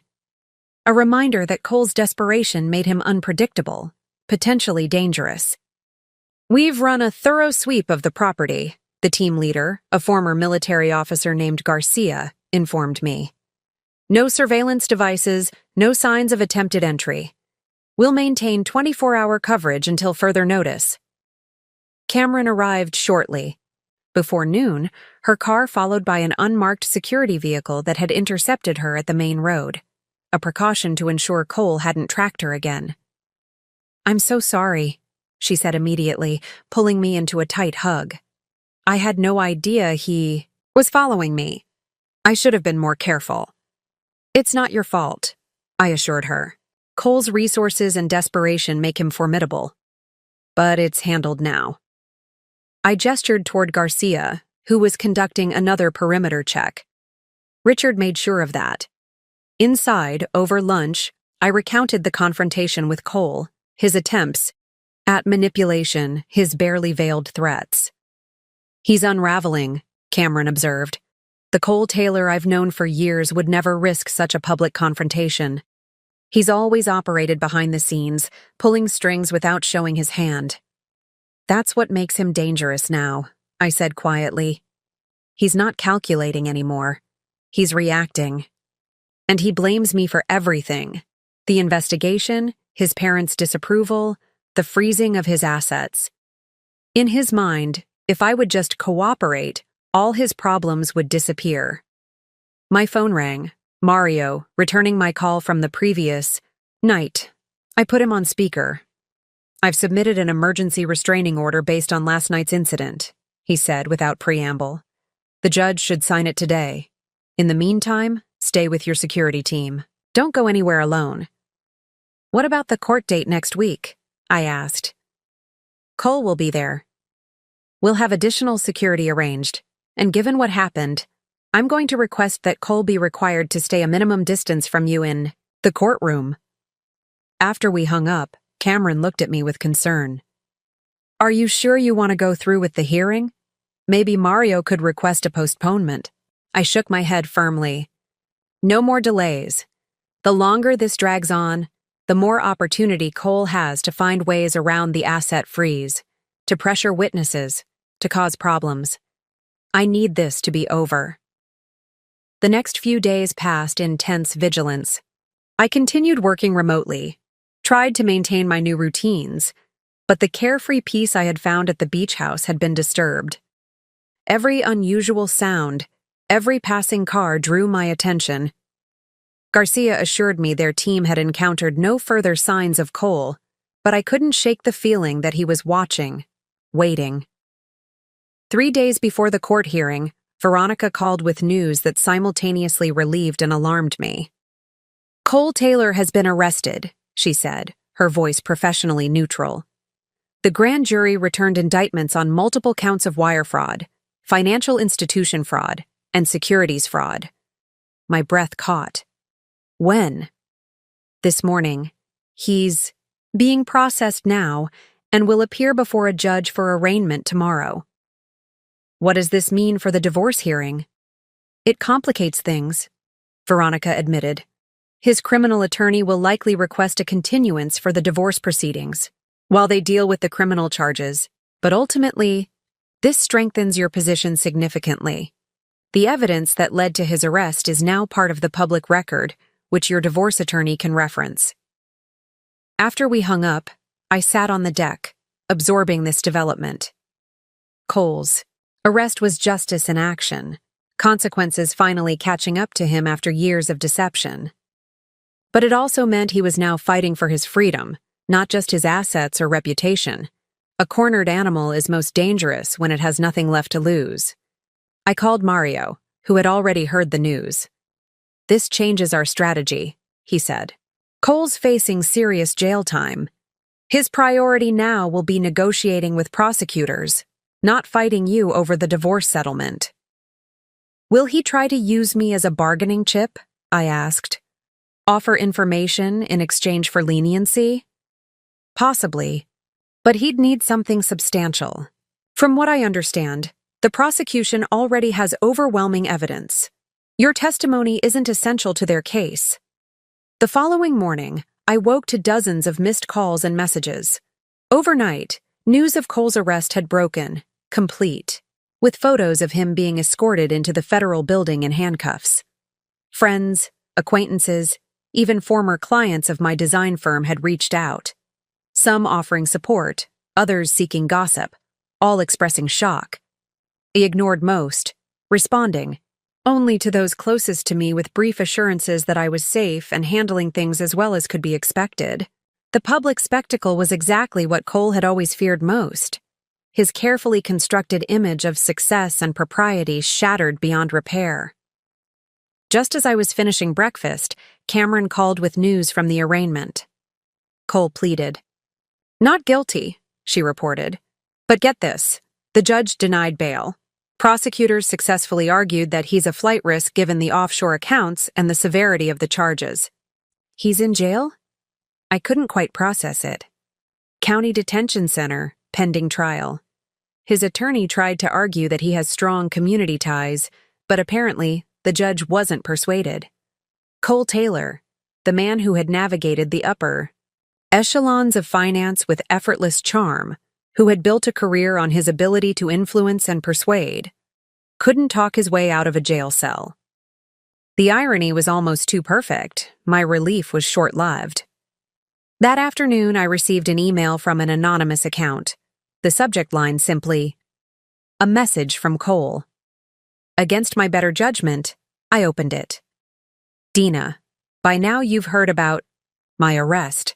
A reminder that Cole's desperation made him unpredictable, potentially dangerous. "We've run a thorough sweep of the property," the team leader, a former military officer named Garcia, informed me. "No surveillance devices, no signs of attempted entry. We'll maintain 24-hour coverage until further notice." Cameron arrived shortly. Before noon, her car followed by an unmarked security vehicle that had intercepted her at the main road, a precaution to ensure Cole hadn't tracked her again. "I'm so sorry," she said immediately, pulling me into a tight hug. "I had no idea he was following me. I should have been more careful." "It's not your fault," I assured her. "Cole's resources and desperation make him formidable. But it's handled now." I gestured toward Garcia, who was conducting another perimeter check. Richard made sure of that. Inside, over lunch, I recounted the confrontation with Cole, his attempts at manipulation, his barely veiled threats. "He's unraveling," Cameron observed. "The Cole Taylor I've known for years would never risk such a public confrontation. He's always operated behind the scenes, pulling strings without showing his hand. That's what makes him dangerous now," I said quietly. "He's not calculating anymore. He's reacting. And he blames me for everything. The investigation, his parents' disapproval, the freezing of his assets. In his mind, if I would just cooperate, all his problems would disappear." My phone rang. Mario, returning my call from the previous night. I put him on speaker. "I've submitted an emergency restraining order based on last night's incident," he said without preamble. "The judge should sign it today. In the meantime, stay with your security team. Don't go anywhere alone." "What about the court date next week?" I asked. "Cole will be there. We'll have additional security arranged, and given what happened, I'm going to request that Cole be required to stay a minimum distance from you in the courtroom." After we hung up, Cameron looked at me with concern. "Are you sure you want to go through with the hearing? Maybe Mario could request a postponement." I shook my head firmly. "No more delays. The longer this drags on, the more opportunity Cole has to find ways around the asset freeze, to pressure witnesses, to cause problems. I need this to be over." The next few days passed in tense vigilance. I continued working remotely, tried to maintain my new routines, but the carefree peace I had found at the beach house had been disturbed. Every unusual sound, every passing car drew my attention. Garcia assured me their team had encountered no further signs of Cole, but I couldn't shake the feeling that he was watching, waiting. 3 days before the court hearing, Veronica called with news that simultaneously relieved and alarmed me. "Cole Taylor has been arrested," she said, her voice professionally neutral. "The grand jury returned indictments on multiple counts of wire fraud, financial institution fraud, and securities fraud." My breath caught. "When?" "This morning. He's being processed now and will appear before a judge for arraignment tomorrow." "What does this mean for the divorce hearing?" "It complicates things," Veronica admitted. "His criminal attorney will likely request a continuance for the divorce proceedings while they deal with the criminal charges, but ultimately, this strengthens your position significantly. The evidence that led to his arrest is now part of the public record, which your divorce attorney can reference." After we hung up, I sat on the deck, absorbing this development. Cole's arrest was justice in action, consequences finally catching up to him after years of deception. But it also meant he was now fighting for his freedom, not just his assets or reputation. A cornered animal is most dangerous when it has nothing left to lose. I called Mario, who had already heard the news. "This changes our strategy," he said. "Cole's facing serious jail time. His priority now will be negotiating with prosecutors, not fighting you over the divorce settlement." "Will he try to use me as a bargaining chip?" I asked. "Offer information in exchange for leniency?" "Possibly, but he'd need something substantial. From what I understand, the prosecution already has overwhelming evidence. Your testimony isn't essential to their case." The following morning, I woke to dozens of missed calls and messages. Overnight, news of Cole's arrest had broken, complete, with photos of him being escorted into the federal building in handcuffs. Friends, acquaintances, even former clients of my design firm had reached out. Some offering support, others seeking gossip, all expressing shock. I ignored most, responding only to those closest to me with brief assurances that I was safe and handling things as well as could be expected. The public spectacle was exactly what Cole had always feared most. His carefully constructed image of success and propriety shattered beyond repair. Just as I was finishing breakfast, Cameron called with news from the arraignment. Cole pleaded. "Not guilty," she reported. "But get this, the judge denied bail. Prosecutors successfully argued that he's a flight risk given the offshore accounts and the severity of the charges." "He's in jail?" I couldn't quite process it. "County Detention Center, pending trial." His attorney tried to argue that he has strong community ties, but apparently the judge wasn't persuaded. Cole Taylor, the man who had navigated the upper echelons of finance with effortless charm, who had built a career on his ability to influence and persuade, couldn't talk his way out of a jail cell. The irony was almost too perfect. My relief was short-lived. That afternoon, I received an email from an anonymous account. The subject line simply, "A message from Cole." Against my better judgment, I opened it. "Dina, by now you've heard about my arrest.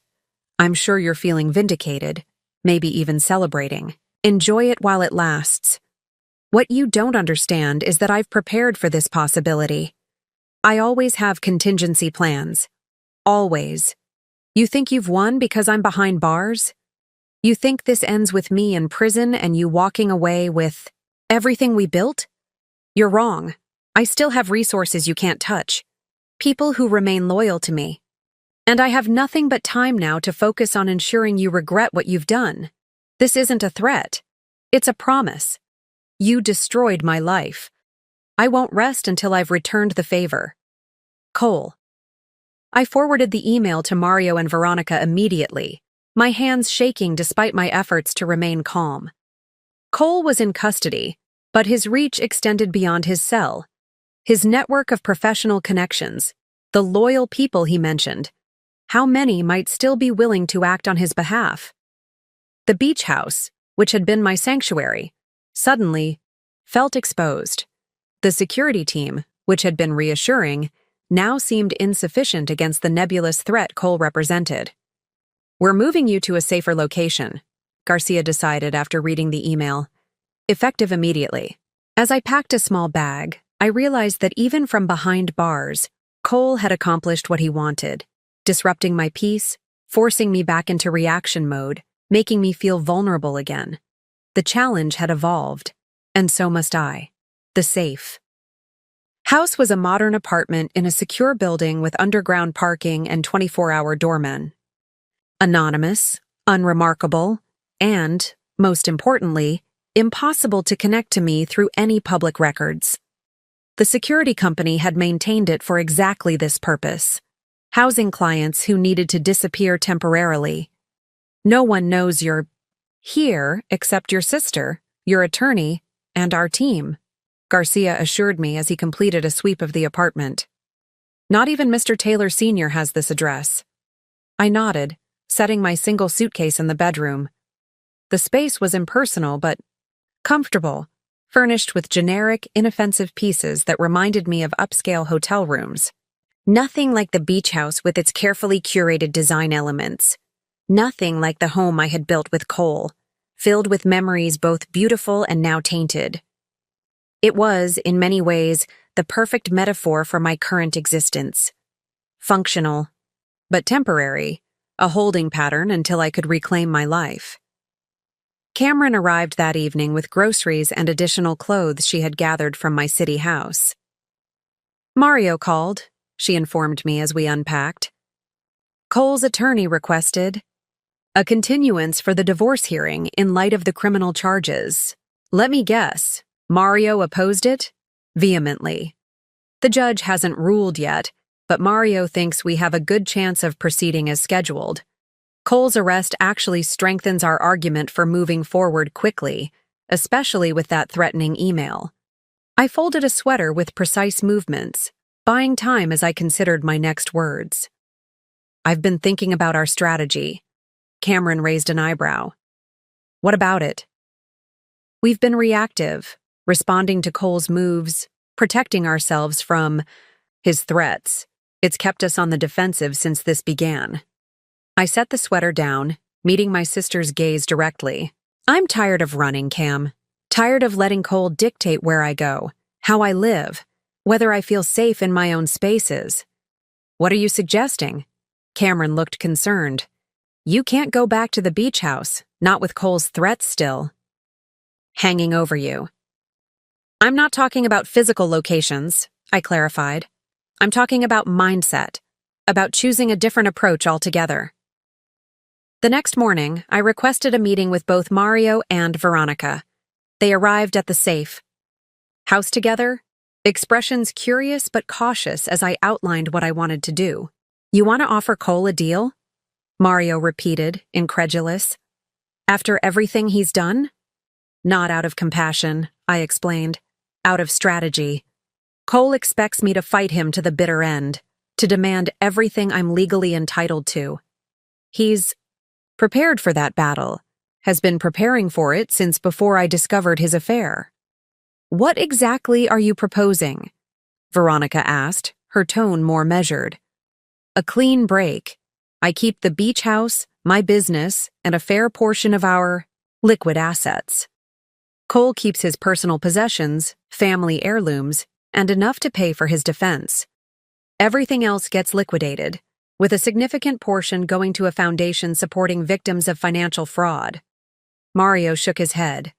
I'm sure you're feeling vindicated, maybe even celebrating. Enjoy it while it lasts. What you don't understand is that I've prepared for this possibility. I always have contingency plans. Always. You think you've won because I'm behind bars? You think this ends with me in prison and you walking away with everything we built? You're wrong. I still have resources you can't touch. People who remain loyal to me. And I have nothing but time now to focus on ensuring you regret what you've done. This isn't a threat. It's a promise. You destroyed my life. I won't rest until I've returned the favor. Cole." I forwarded the email to Mario and Veronica immediately, my hands shaking despite my efforts to remain calm. Cole was in custody, but his reach extended beyond his cell. His network of professional connections, the loyal people he mentioned, how many might still be willing to act on his behalf? The beach house, which had been my sanctuary, suddenly felt exposed. The security team, which had been reassuring, now seemed insufficient against the nebulous threat Cole represented. "We're moving you to a safer location," Garcia decided after reading the email. effective immediately. As I packed a small bag, I realized that even from behind bars, Cole had accomplished what he wanted, disrupting my peace, forcing me back into reaction mode, making me feel vulnerable again. The challenge had evolved, and so must I. The safe. House was a modern apartment in a secure building with underground parking and 24-hour doormen. Anonymous, unremarkable, and, most importantly, impossible to connect to me through any public records. The security company had maintained it for exactly this purpose, housing clients who needed to disappear temporarily. No one knows you're here except your sister, your attorney, and our team, Garcia assured me as he completed a sweep of the apartment. Not even Mr. Taylor Sr. has this address. I nodded, setting my single suitcase in the bedroom. The space was impersonal but comfortable, furnished with generic, inoffensive pieces that reminded me of upscale hotel rooms. Nothing like the beach house with its carefully curated design elements. Nothing like the home I had built with Cole, filled with memories both beautiful and now tainted. It was, in many ways, the perfect metaphor for my current existence. Functional, but temporary, a holding pattern until I could reclaim my life. Cameron arrived that evening with groceries and additional clothes she had gathered from my city house. Mario called, she informed me as we unpacked. Cole's attorney requested a continuance for the divorce hearing in light of the criminal charges. Let me guess, Mario opposed it? Vehemently. The judge hasn't ruled yet, but Mario thinks we have a good chance of proceeding as scheduled. Cole's arrest actually strengthens our argument for moving forward quickly, especially with that threatening email. I folded a sweater with precise movements, buying time as I considered my next words. I've been thinking about our strategy. Cameron raised an eyebrow. What about it? We've been reactive, responding to Cole's moves, protecting ourselves from his threats. It's kept us on the defensive since this began. I set the sweater down, meeting my sister's gaze directly. I'm tired of running, Cam. Tired of letting Cole dictate where I go, how I live, whether I feel safe in my own spaces. What are you suggesting? Cameron looked concerned. You can't go back to the beach house, not with Cole's threats still hanging over you. I'm not talking about physical locations, I clarified. I'm talking about mindset, about choosing a different approach altogether. The next morning, I requested a meeting with both Mario and Veronica. They arrived at the safe. House together, expressions curious but cautious as I outlined what I wanted to do. You want to offer Cole a deal? Mario repeated, incredulous. After everything he's done? Not out of compassion, I explained. Out of strategy. Cole expects me to fight him to the bitter end, to demand everything I'm legally entitled to. He's prepared for that battle, has been preparing for it since before I discovered his affair. What exactly are you proposing? Veronica asked, her tone more measured. A clean break. I keep the beach house, my business, and a fair portion of our liquid assets. Cole keeps his personal possessions, family heirlooms, and enough to pay for his defense. Everything else gets liquidated, with a significant portion going to a foundation supporting victims of financial fraud. Mario shook his head.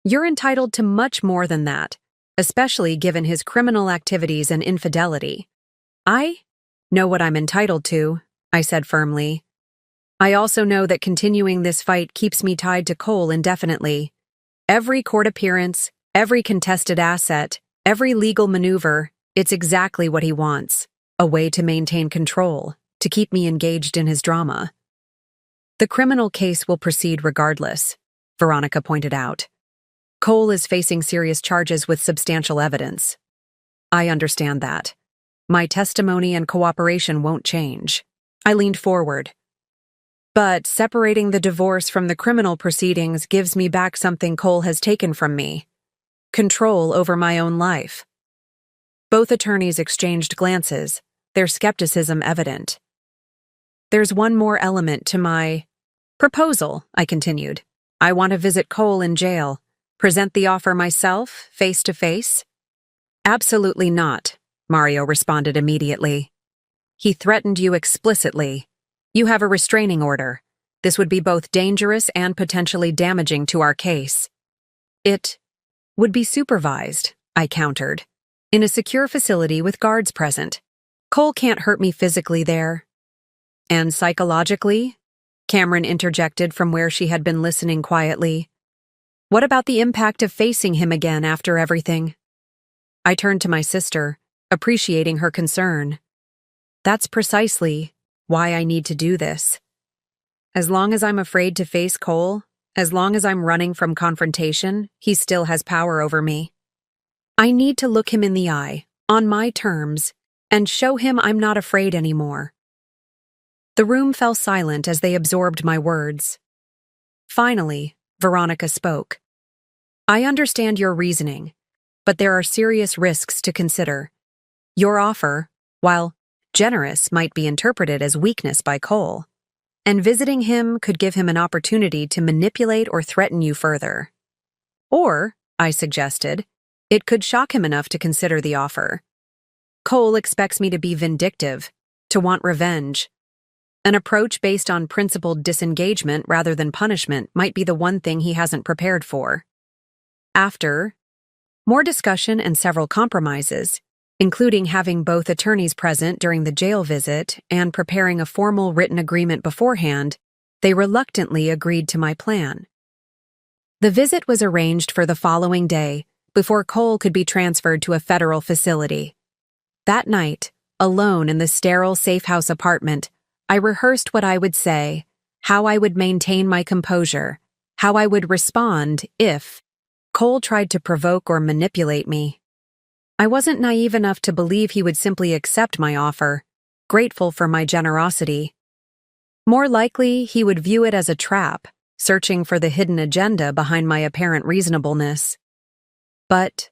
You're entitled to much more than that, especially given his criminal activities and infidelity. I know what I'm entitled to, I said firmly. I also know that continuing this fight keeps me tied to Cole indefinitely. Every court appearance, every contested asset, every legal maneuver, it's exactly what he wants. A way to maintain control, to keep me engaged in his drama. The criminal case will proceed regardless, Veronica pointed out. Cole is facing serious charges with substantial evidence. I understand that. My testimony and cooperation won't change. I leaned forward. But separating the divorce from the criminal proceedings gives me back something Cole has taken from me. Control over my own life. Both attorneys exchanged glances, their skepticism evident. There's one more element to my proposal, I continued. I want to visit Cole in jail, Present the offer myself, face to face? Absolutely not, Mario responded immediately. He threatened you explicitly. You have a restraining order. This would be both dangerous and potentially damaging to our case. It would be supervised, I countered, in a secure facility with guards present. Cole can't hurt me physically there. And psychologically? Cameron interjected from where she had been listening quietly. What about the impact of facing him again after everything? I turned to my sister, appreciating her concern. That's precisely why I need to do this. As long as I'm afraid to face Cole, as long as I'm running from confrontation, he still has power over me. I need to look him in the eye, on my terms, and show him I'm not afraid anymore. The room fell silent as they absorbed my words. Finally, Veronica spoke. I understand your reasoning, but there are serious risks to consider. Your offer, while generous, might be interpreted as weakness by Cole, and visiting him could give him an opportunity to manipulate or threaten you further. Or, I suggested, it could shock him enough to consider the offer. Cole expects me to be vindictive, to want revenge. An approach based on principled disengagement rather than punishment might be the one thing he hasn't prepared for. After more discussion and several compromises, including having both attorneys present during the jail visit and preparing a formal written agreement beforehand, they reluctantly agreed to my plan. The visit was arranged for the following day, before Cole could be transferred to a federal facility. That night, alone in the sterile safe house apartment, I rehearsed what I would say, how I would maintain my composure, how I would respond if Cole tried to provoke or manipulate me. I wasn't naive enough to believe he would simply accept my offer, grateful for my generosity. More likely, he would view it as a trap, searching for the hidden agenda behind my apparent reasonableness. But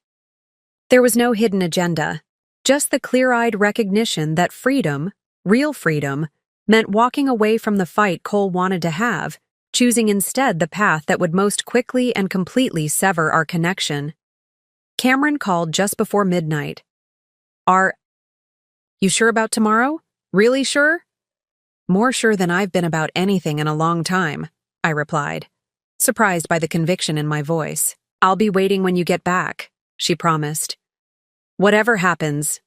there was no hidden agenda, just the clear-eyed recognition that freedom, real freedom, meant walking away from the fight Cole wanted to have, choosing instead the path that would most quickly and completely sever our connection. Cameron called just before midnight. Are you sure about tomorrow? Really sure? More sure than I've been about anything in a long time, I replied, surprised by the conviction in my voice. I'll be waiting when you get back, she promised. Whatever happens.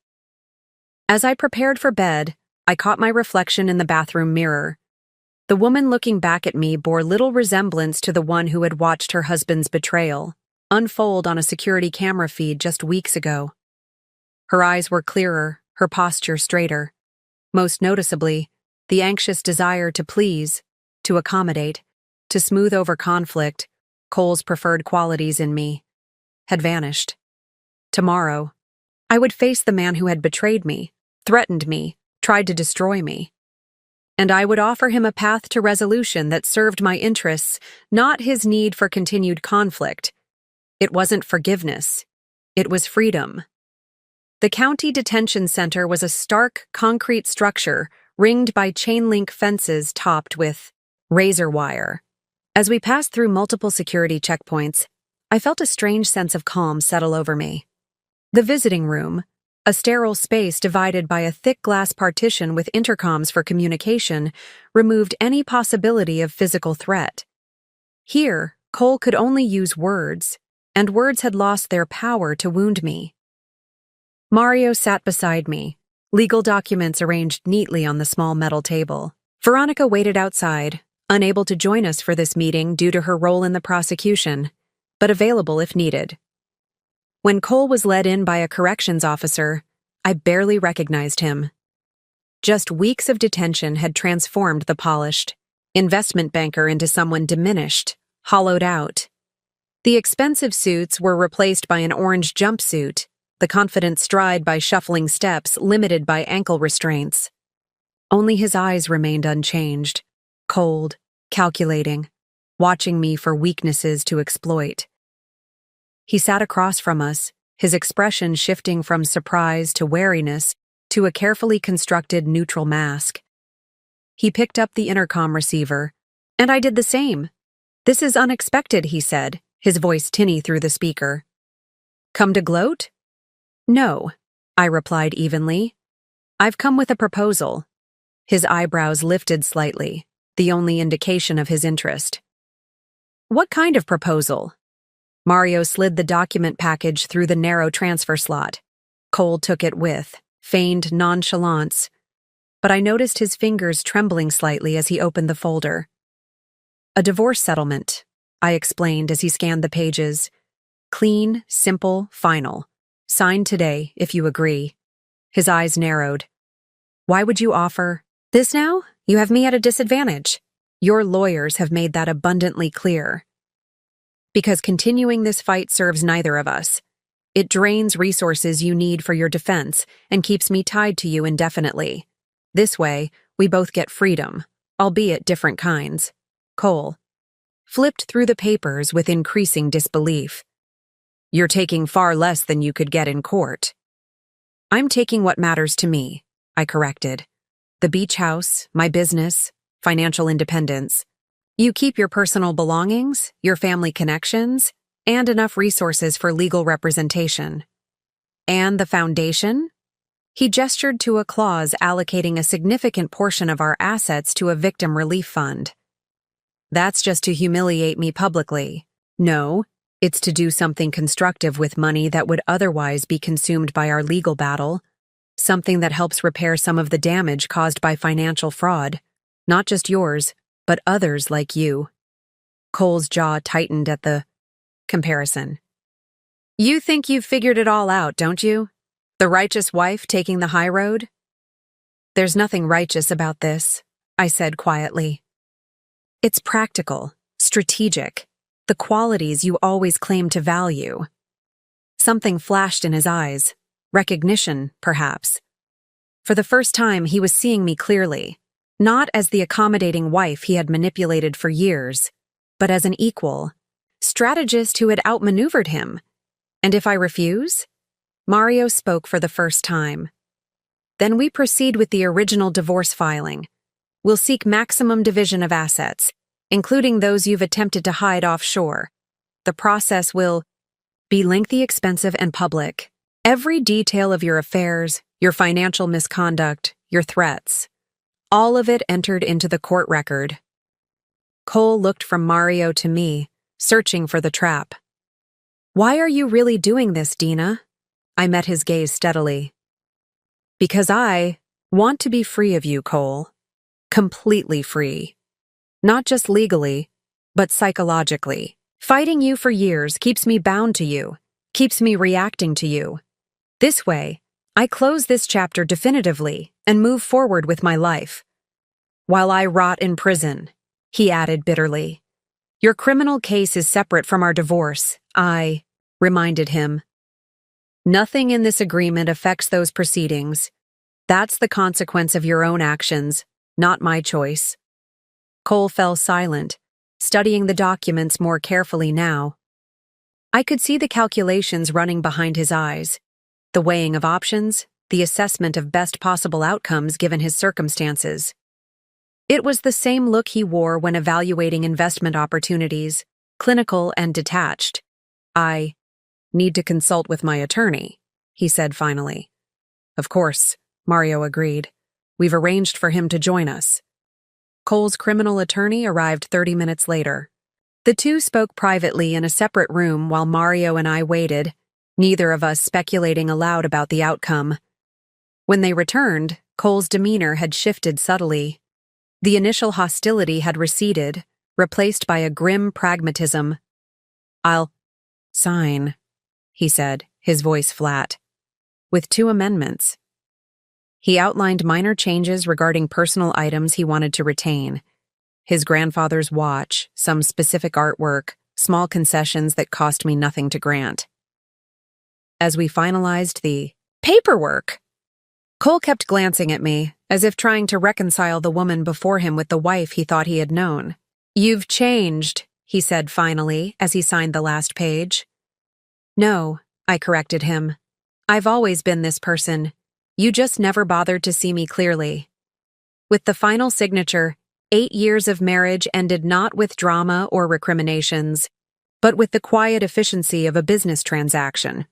As I prepared for bed, I caught my reflection in the bathroom mirror. The woman looking back at me bore little resemblance to the one who had watched her husband's betrayal unfold on a security camera feed just weeks ago. Her eyes were clearer, her posture straighter. Most noticeably, the anxious desire to please, to accommodate, to smooth over conflict, Cole's preferred qualities in me, had vanished. Tomorrow, I would face the man who had betrayed me, threatened me, tried to destroy me. And I would offer him a path to resolution that served my interests, not his need for continued conflict. It wasn't forgiveness. It was freedom. The county detention center was a stark, concrete structure ringed by chain-link fences topped with razor wire. As we passed through multiple security checkpoints, I felt a strange sense of calm settle over me. The visiting room, a sterile space divided by a thick glass partition with intercoms for communication, removed any possibility of physical threat. Here, Cole could only use words, and words had lost their power to wound me. Mario sat beside me, legal documents arranged neatly on the small metal table. Veronica waited outside, unable to join us for this meeting due to her role in the prosecution, but available if needed. When Cole was led in by a corrections officer, I barely recognized him. Just weeks of detention had transformed the polished investment banker into someone diminished, hollowed out. The expensive suits were replaced by an orange jumpsuit, the confident stride by shuffling steps limited by ankle restraints. Only his eyes remained unchanged, cold, calculating, watching me for weaknesses to exploit. He sat across from us, his expression shifting from surprise to wariness to a carefully constructed neutral mask. He picked up the intercom receiver, and I did the same. "This is unexpected," he said, his voice tinny through the speaker. Come to gloat? No, I replied evenly. I've come with a proposal. His eyebrows lifted slightly, the only indication of his interest. What kind of proposal? Mario slid the document package through the narrow transfer slot. Cole took it with feigned nonchalance, but I noticed his fingers trembling slightly as he opened the folder. A divorce settlement, I explained as he scanned the pages. Clean, simple, final. Signed today, if you agree. His eyes narrowed. Why would you offer this now? You have me at a disadvantage. Your lawyers have made that abundantly clear. Because continuing this fight serves neither of us. It drains resources you need for your defense and keeps me tied to you indefinitely. This way, we both get freedom, albeit different kinds. Cole flipped through the papers with increasing disbelief. You're taking far less than you could get in court. I'm taking what matters to me, I corrected. The beach house, my business, financial independence. You keep your personal belongings, your family connections, and enough resources for legal representation. And the foundation? He gestured to a clause allocating a significant portion of our assets to a victim relief fund. That's just to humiliate me publicly. No, it's to do something constructive with money that would otherwise be consumed by our legal battle, something that helps repair some of the damage caused by financial fraud, not just yours, but others like you. Cole's jaw tightened at the comparison. You think you've figured it all out, don't you? The righteous wife taking the high road? There's nothing righteous about this, I said quietly. It's practical, strategic, the qualities you always claim to value. Something flashed in his eyes, recognition, perhaps. For the first time, he was seeing me clearly, not as the accommodating wife he had manipulated for years, but as an equal, strategist who had outmaneuvered him. And if I refuse? Mario spoke for the first time. Then we proceed with the original divorce filing. We'll seek maximum division of assets, including those you've attempted to hide offshore. The process will be lengthy, expensive, and public. Every detail of your affairs, your financial misconduct, your threats, all of it entered into the court record. Cole looked from Mario to me, searching for the trap. Why are you really doing this, Dina? I met his gaze steadily. Because I want to be free of you, Cole. Completely free. Not just legally, but psychologically. Fighting you for years keeps me bound to you, keeps me reacting to you. This way, I close this chapter definitively and move forward with my life. While I rot in prison, he added bitterly. Your criminal case is separate from our divorce, I reminded him. Nothing in this agreement affects those proceedings. That's the consequence of your own actions, not my choice. Cole fell silent, studying the documents more carefully now. I could see the calculations running behind his eyes, the weighing of options, the assessment of best possible outcomes given his circumstances. It was the same look he wore when evaluating investment opportunities, clinical and detached. I need to consult with my attorney, he said finally. Of course, Mario agreed. We've arranged for him to join us. Cole's criminal attorney arrived 30 minutes later. The two spoke privately in a separate room while Mario and I waited, neither of us speculating aloud about the outcome. When they returned, Cole's demeanor had shifted subtly. The initial hostility had receded, replaced by a grim pragmatism. I'll sign, he said, his voice flat. With 2 amendments. He outlined minor changes regarding personal items he wanted to retain. His grandfather's watch, some specific artwork, small concessions that cost me nothing to grant. As we finalized the paperwork, Cole kept glancing at me, as if trying to reconcile the woman before him with the wife he thought he had known. You've changed, he said finally, as he signed the last page. No, I corrected him. I've always been this person. You just never bothered to see me clearly. With the final signature, 8 years of marriage ended not with drama or recriminations, but with the quiet efficiency of a business transaction.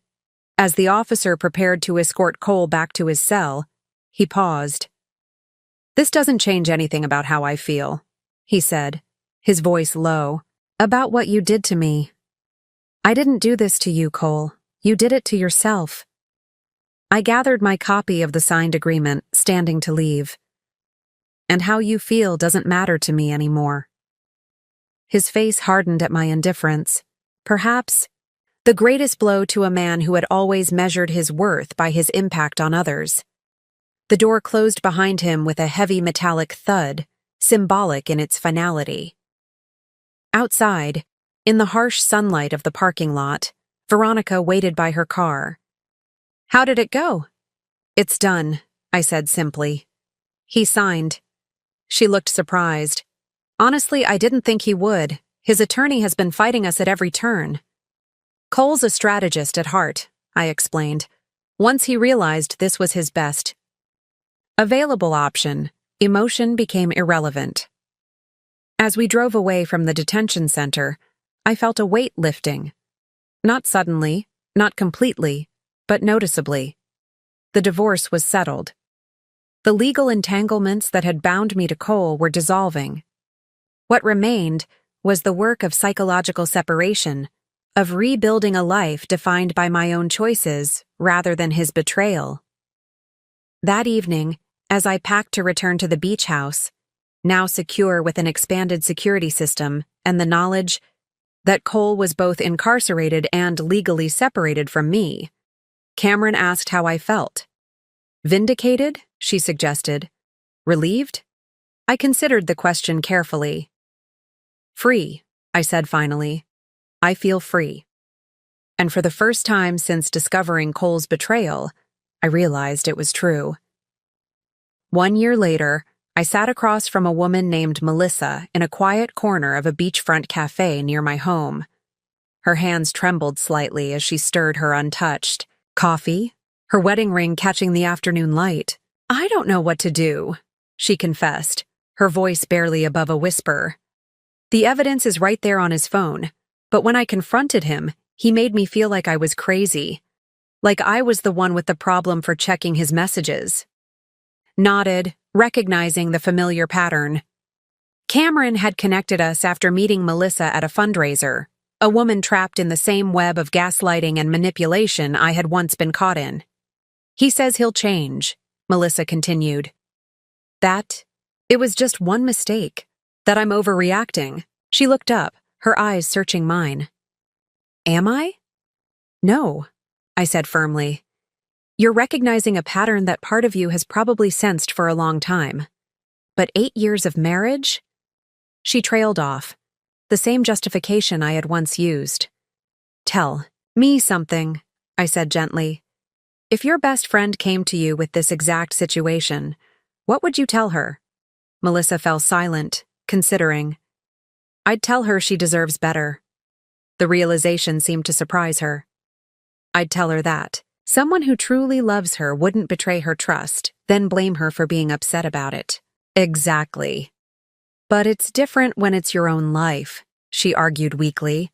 As the officer prepared to escort Cole back to his cell, he paused. "This doesn't change anything about how I feel," he said, his voice low. "About what you did to me. I didn't do this to you, Cole. You did it to yourself." I gathered my copy of the signed agreement, standing to leave. "And how you feel doesn't matter to me anymore." His face hardened at my indifference. Perhaps the greatest blow to a man who had always measured his worth by his impact on others. The door closed behind him with a heavy metallic thud, symbolic in its finality. Outside, in the harsh sunlight of the parking lot, Veronica waited by her car. "How did it go?" "It's done," I said simply. "He signed." She looked surprised. "Honestly, I didn't think he would. His attorney has been fighting us at every turn." "Cole's a strategist at heart," I explained. Once he realized this was his best available option, emotion became irrelevant. As we drove away from the detention center, I felt a weight lifting. Not suddenly, not completely, but noticeably. The divorce was settled. The legal entanglements that had bound me to Cole were dissolving. What remained was the work of psychological separation, of rebuilding a life defined by my own choices rather than his betrayal. That evening, as I packed to return to the beach house, now secure with an expanded security system and the knowledge that Cole was both incarcerated and legally separated from me, Cameron asked how I felt. "Vindicated?" she suggested. "Relieved?" I considered the question carefully. "Free," I said finally. "I feel free." And for the first time since discovering Cole's betrayal, I realized it was true. 1 year later, I sat across from a woman named Melissa in a quiet corner of a beachfront cafe near my home. Her hands trembled slightly as she stirred her untouched coffee, her wedding ring catching the afternoon light. "I don't know what to do," she confessed, her voice barely above a whisper. "The evidence is right there on his phone, but when I confronted him, he made me feel like I was crazy, like I was the one with the problem for checking his messages." Nodded, recognizing the familiar pattern. Cameron had connected us after meeting Melissa at a fundraiser, a woman trapped in the same web of gaslighting and manipulation I had once been caught in. "He says he'll change," Melissa continued. It was just one mistake, that I'm overreacting." She looked up, her eyes searching mine. "Am I?" "No," I said firmly. "You're recognizing a pattern that part of you has probably sensed for a long time. But 8 years of marriage?" She trailed off, the same justification I had once used. "Tell me something," I said gently. "If your best friend came to you with this exact situation, what would you tell her?" Melissa fell silent, considering. "I'd tell her she deserves better." The realization seemed to surprise her. "I'd tell her that someone who truly loves her wouldn't betray her trust, then blame her for being upset about it." "Exactly. But it's different when it's your own life," she argued weakly.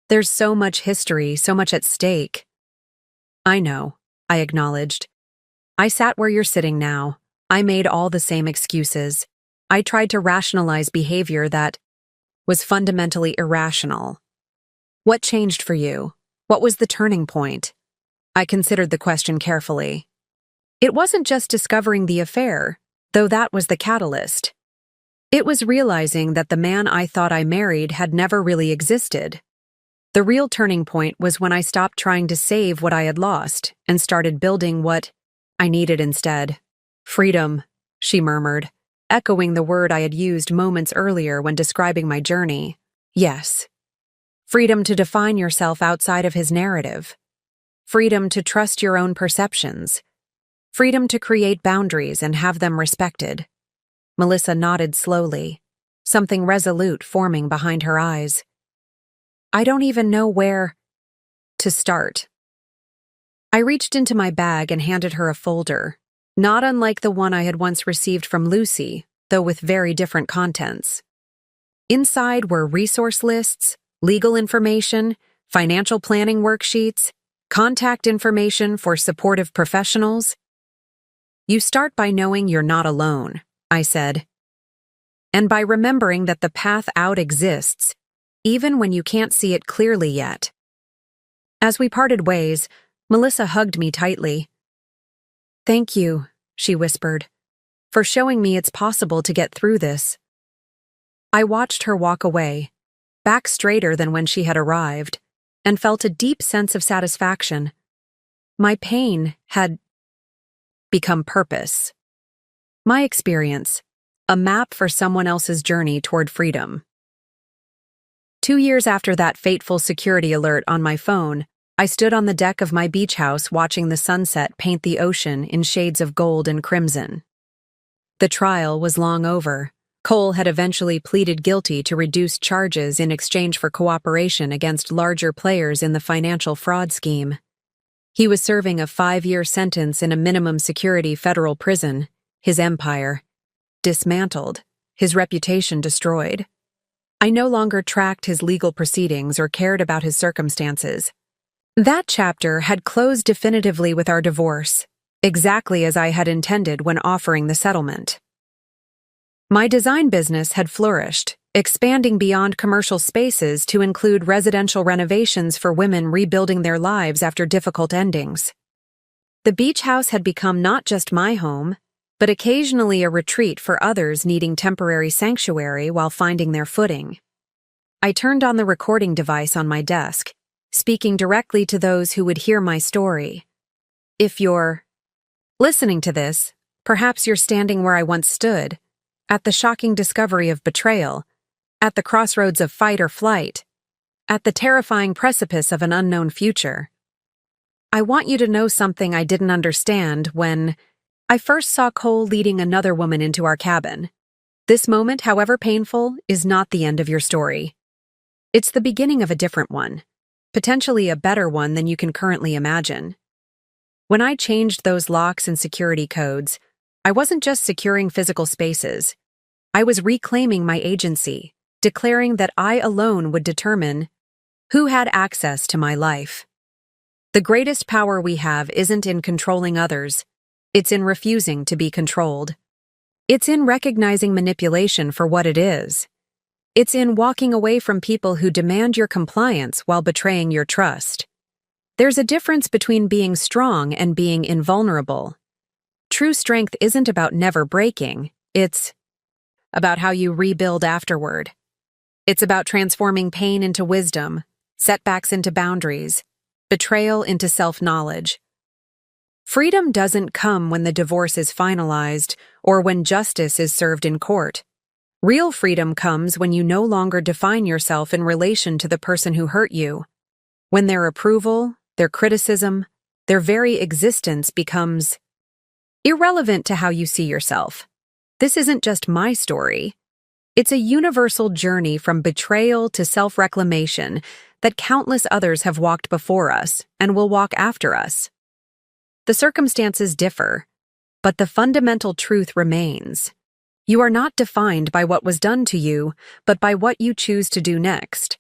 "There's so much history, so much at stake." "I know," I acknowledged. "I sat where you're sitting now. I made all the same excuses. I tried to rationalize behavior that was fundamentally irrational." "What changed for you? What was the turning point?" I considered the question carefully. It wasn't just discovering the affair, though that was the catalyst. It was realizing that the man I thought I married had never really existed. The real turning point was when I stopped trying to save what I had lost and started building what I needed instead. "Freedom," she murmured, echoing the word I had used moments earlier when describing my journey. "Yes. Freedom to define yourself outside of his narrative. Freedom to trust your own perceptions. Freedom to create boundaries and have them respected." Melissa nodded slowly, something resolute forming behind her eyes. "I don't even know where to start." I reached into my bag and handed her a folder, not unlike the one I had once received from Lucy, though with very different contents. Inside were resource lists, legal information, financial planning worksheets, contact information for supportive professionals. You start by knowing you're not alone, I said, and by remembering that the path out exists, even when you can't see it clearly yet. As we parted ways, Melissa hugged me tightly. "Thank you," she whispered, "for showing me it's possible to get through this." I watched her walk away, back straighter than when she had arrived, and felt a deep sense of satisfaction. My pain had become purpose. My experience, a map for someone else's journey toward freedom. 2 years after that fateful security alert on my phone, I stood on the deck of my beach house watching the sunset paint the ocean in shades of gold and crimson. The trial was long over. Cole had eventually pleaded guilty to reduced charges in exchange for cooperation against larger players in the financial fraud scheme. He was serving a 5-year sentence in a minimum security federal prison, his empire dismantled, his reputation destroyed. I no longer tracked his legal proceedings or cared about his circumstances. That chapter had closed definitively with our divorce, exactly as I had intended when offering the settlement. My design business had flourished, expanding beyond commercial spaces to include residential renovations for women rebuilding their lives after difficult endings. The beach house had become not just my home, but occasionally a retreat for others needing temporary sanctuary while finding their footing. I turned on the recording device on my desk, speaking directly to those who would hear my story. If you're listening to this, perhaps you're standing where I once stood, at the shocking discovery of betrayal, at the crossroads of fight or flight, at the terrifying precipice of an unknown future. I want you to know something I didn't understand when I first saw Cole leading another woman into our cabin. This moment, however painful, is not the end of your story. It's the beginning of a different one, potentially a better one than you can currently imagine. When I changed those locks and security codes, I wasn't just securing physical spaces. I was reclaiming my agency, declaring that I alone would determine who had access to my life. The greatest power we have isn't in controlling others. It's in refusing to be controlled. It's in recognizing manipulation for what it is. It's in walking away from people who demand your compliance while betraying your trust. There's a difference between being strong and being invulnerable. True strength isn't about never breaking, it's about how you rebuild afterward. It's about transforming pain into wisdom, setbacks into boundaries, betrayal into self-knowledge. Freedom doesn't come when the divorce is finalized or when justice is served in court. Real freedom comes when you no longer define yourself in relation to the person who hurt you. When their approval, their criticism, their very existence becomes irrelevant to how you see yourself. This isn't just my story. It's a universal journey from betrayal to self-reclamation that countless others have walked before us and will walk after us. The circumstances differ, but the fundamental truth remains. You are not defined by what was done to you, but by what you choose to do next.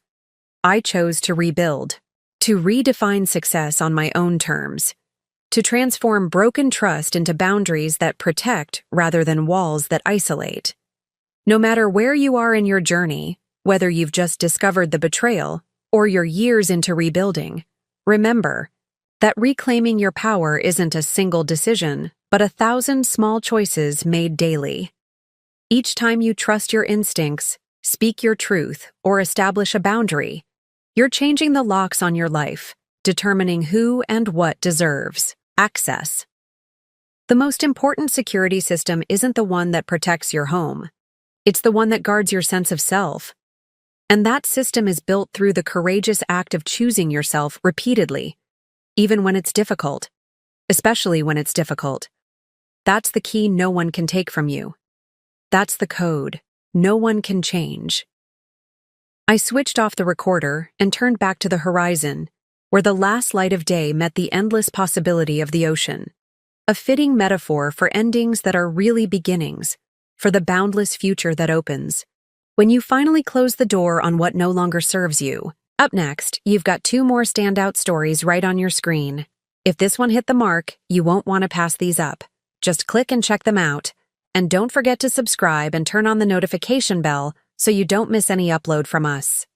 I chose to rebuild, to redefine success on my own terms, to transform broken trust into boundaries that protect rather than walls that isolate. No matter where you are in your journey, whether you've just discovered the betrayal or you're years into rebuilding, remember that reclaiming your power isn't a single decision, but 1,000 small choices made daily. Each time you trust your instincts, speak your truth, or establish a boundary, you're changing the locks on your life, determining who and what deserves access. The most important security system isn't the one that protects your home. It's the one that guards your sense of self. And that system is built through the courageous act of choosing yourself repeatedly, even when it's difficult, especially when it's difficult. That's the key no one can take from you. That's the code no one can change. I switched off the recorder and turned back to the horizon, where the last light of day met the endless possibility of the ocean. A fitting metaphor for endings that are really beginnings, for the boundless future that opens. when you finally close the door on what no longer serves you. Up next, you've got 2 more standout stories right on your screen. If this one hit the mark, you won't want to pass these up. Just click and check them out. And don't forget to subscribe and turn on the notification bell so you don't miss any upload from us.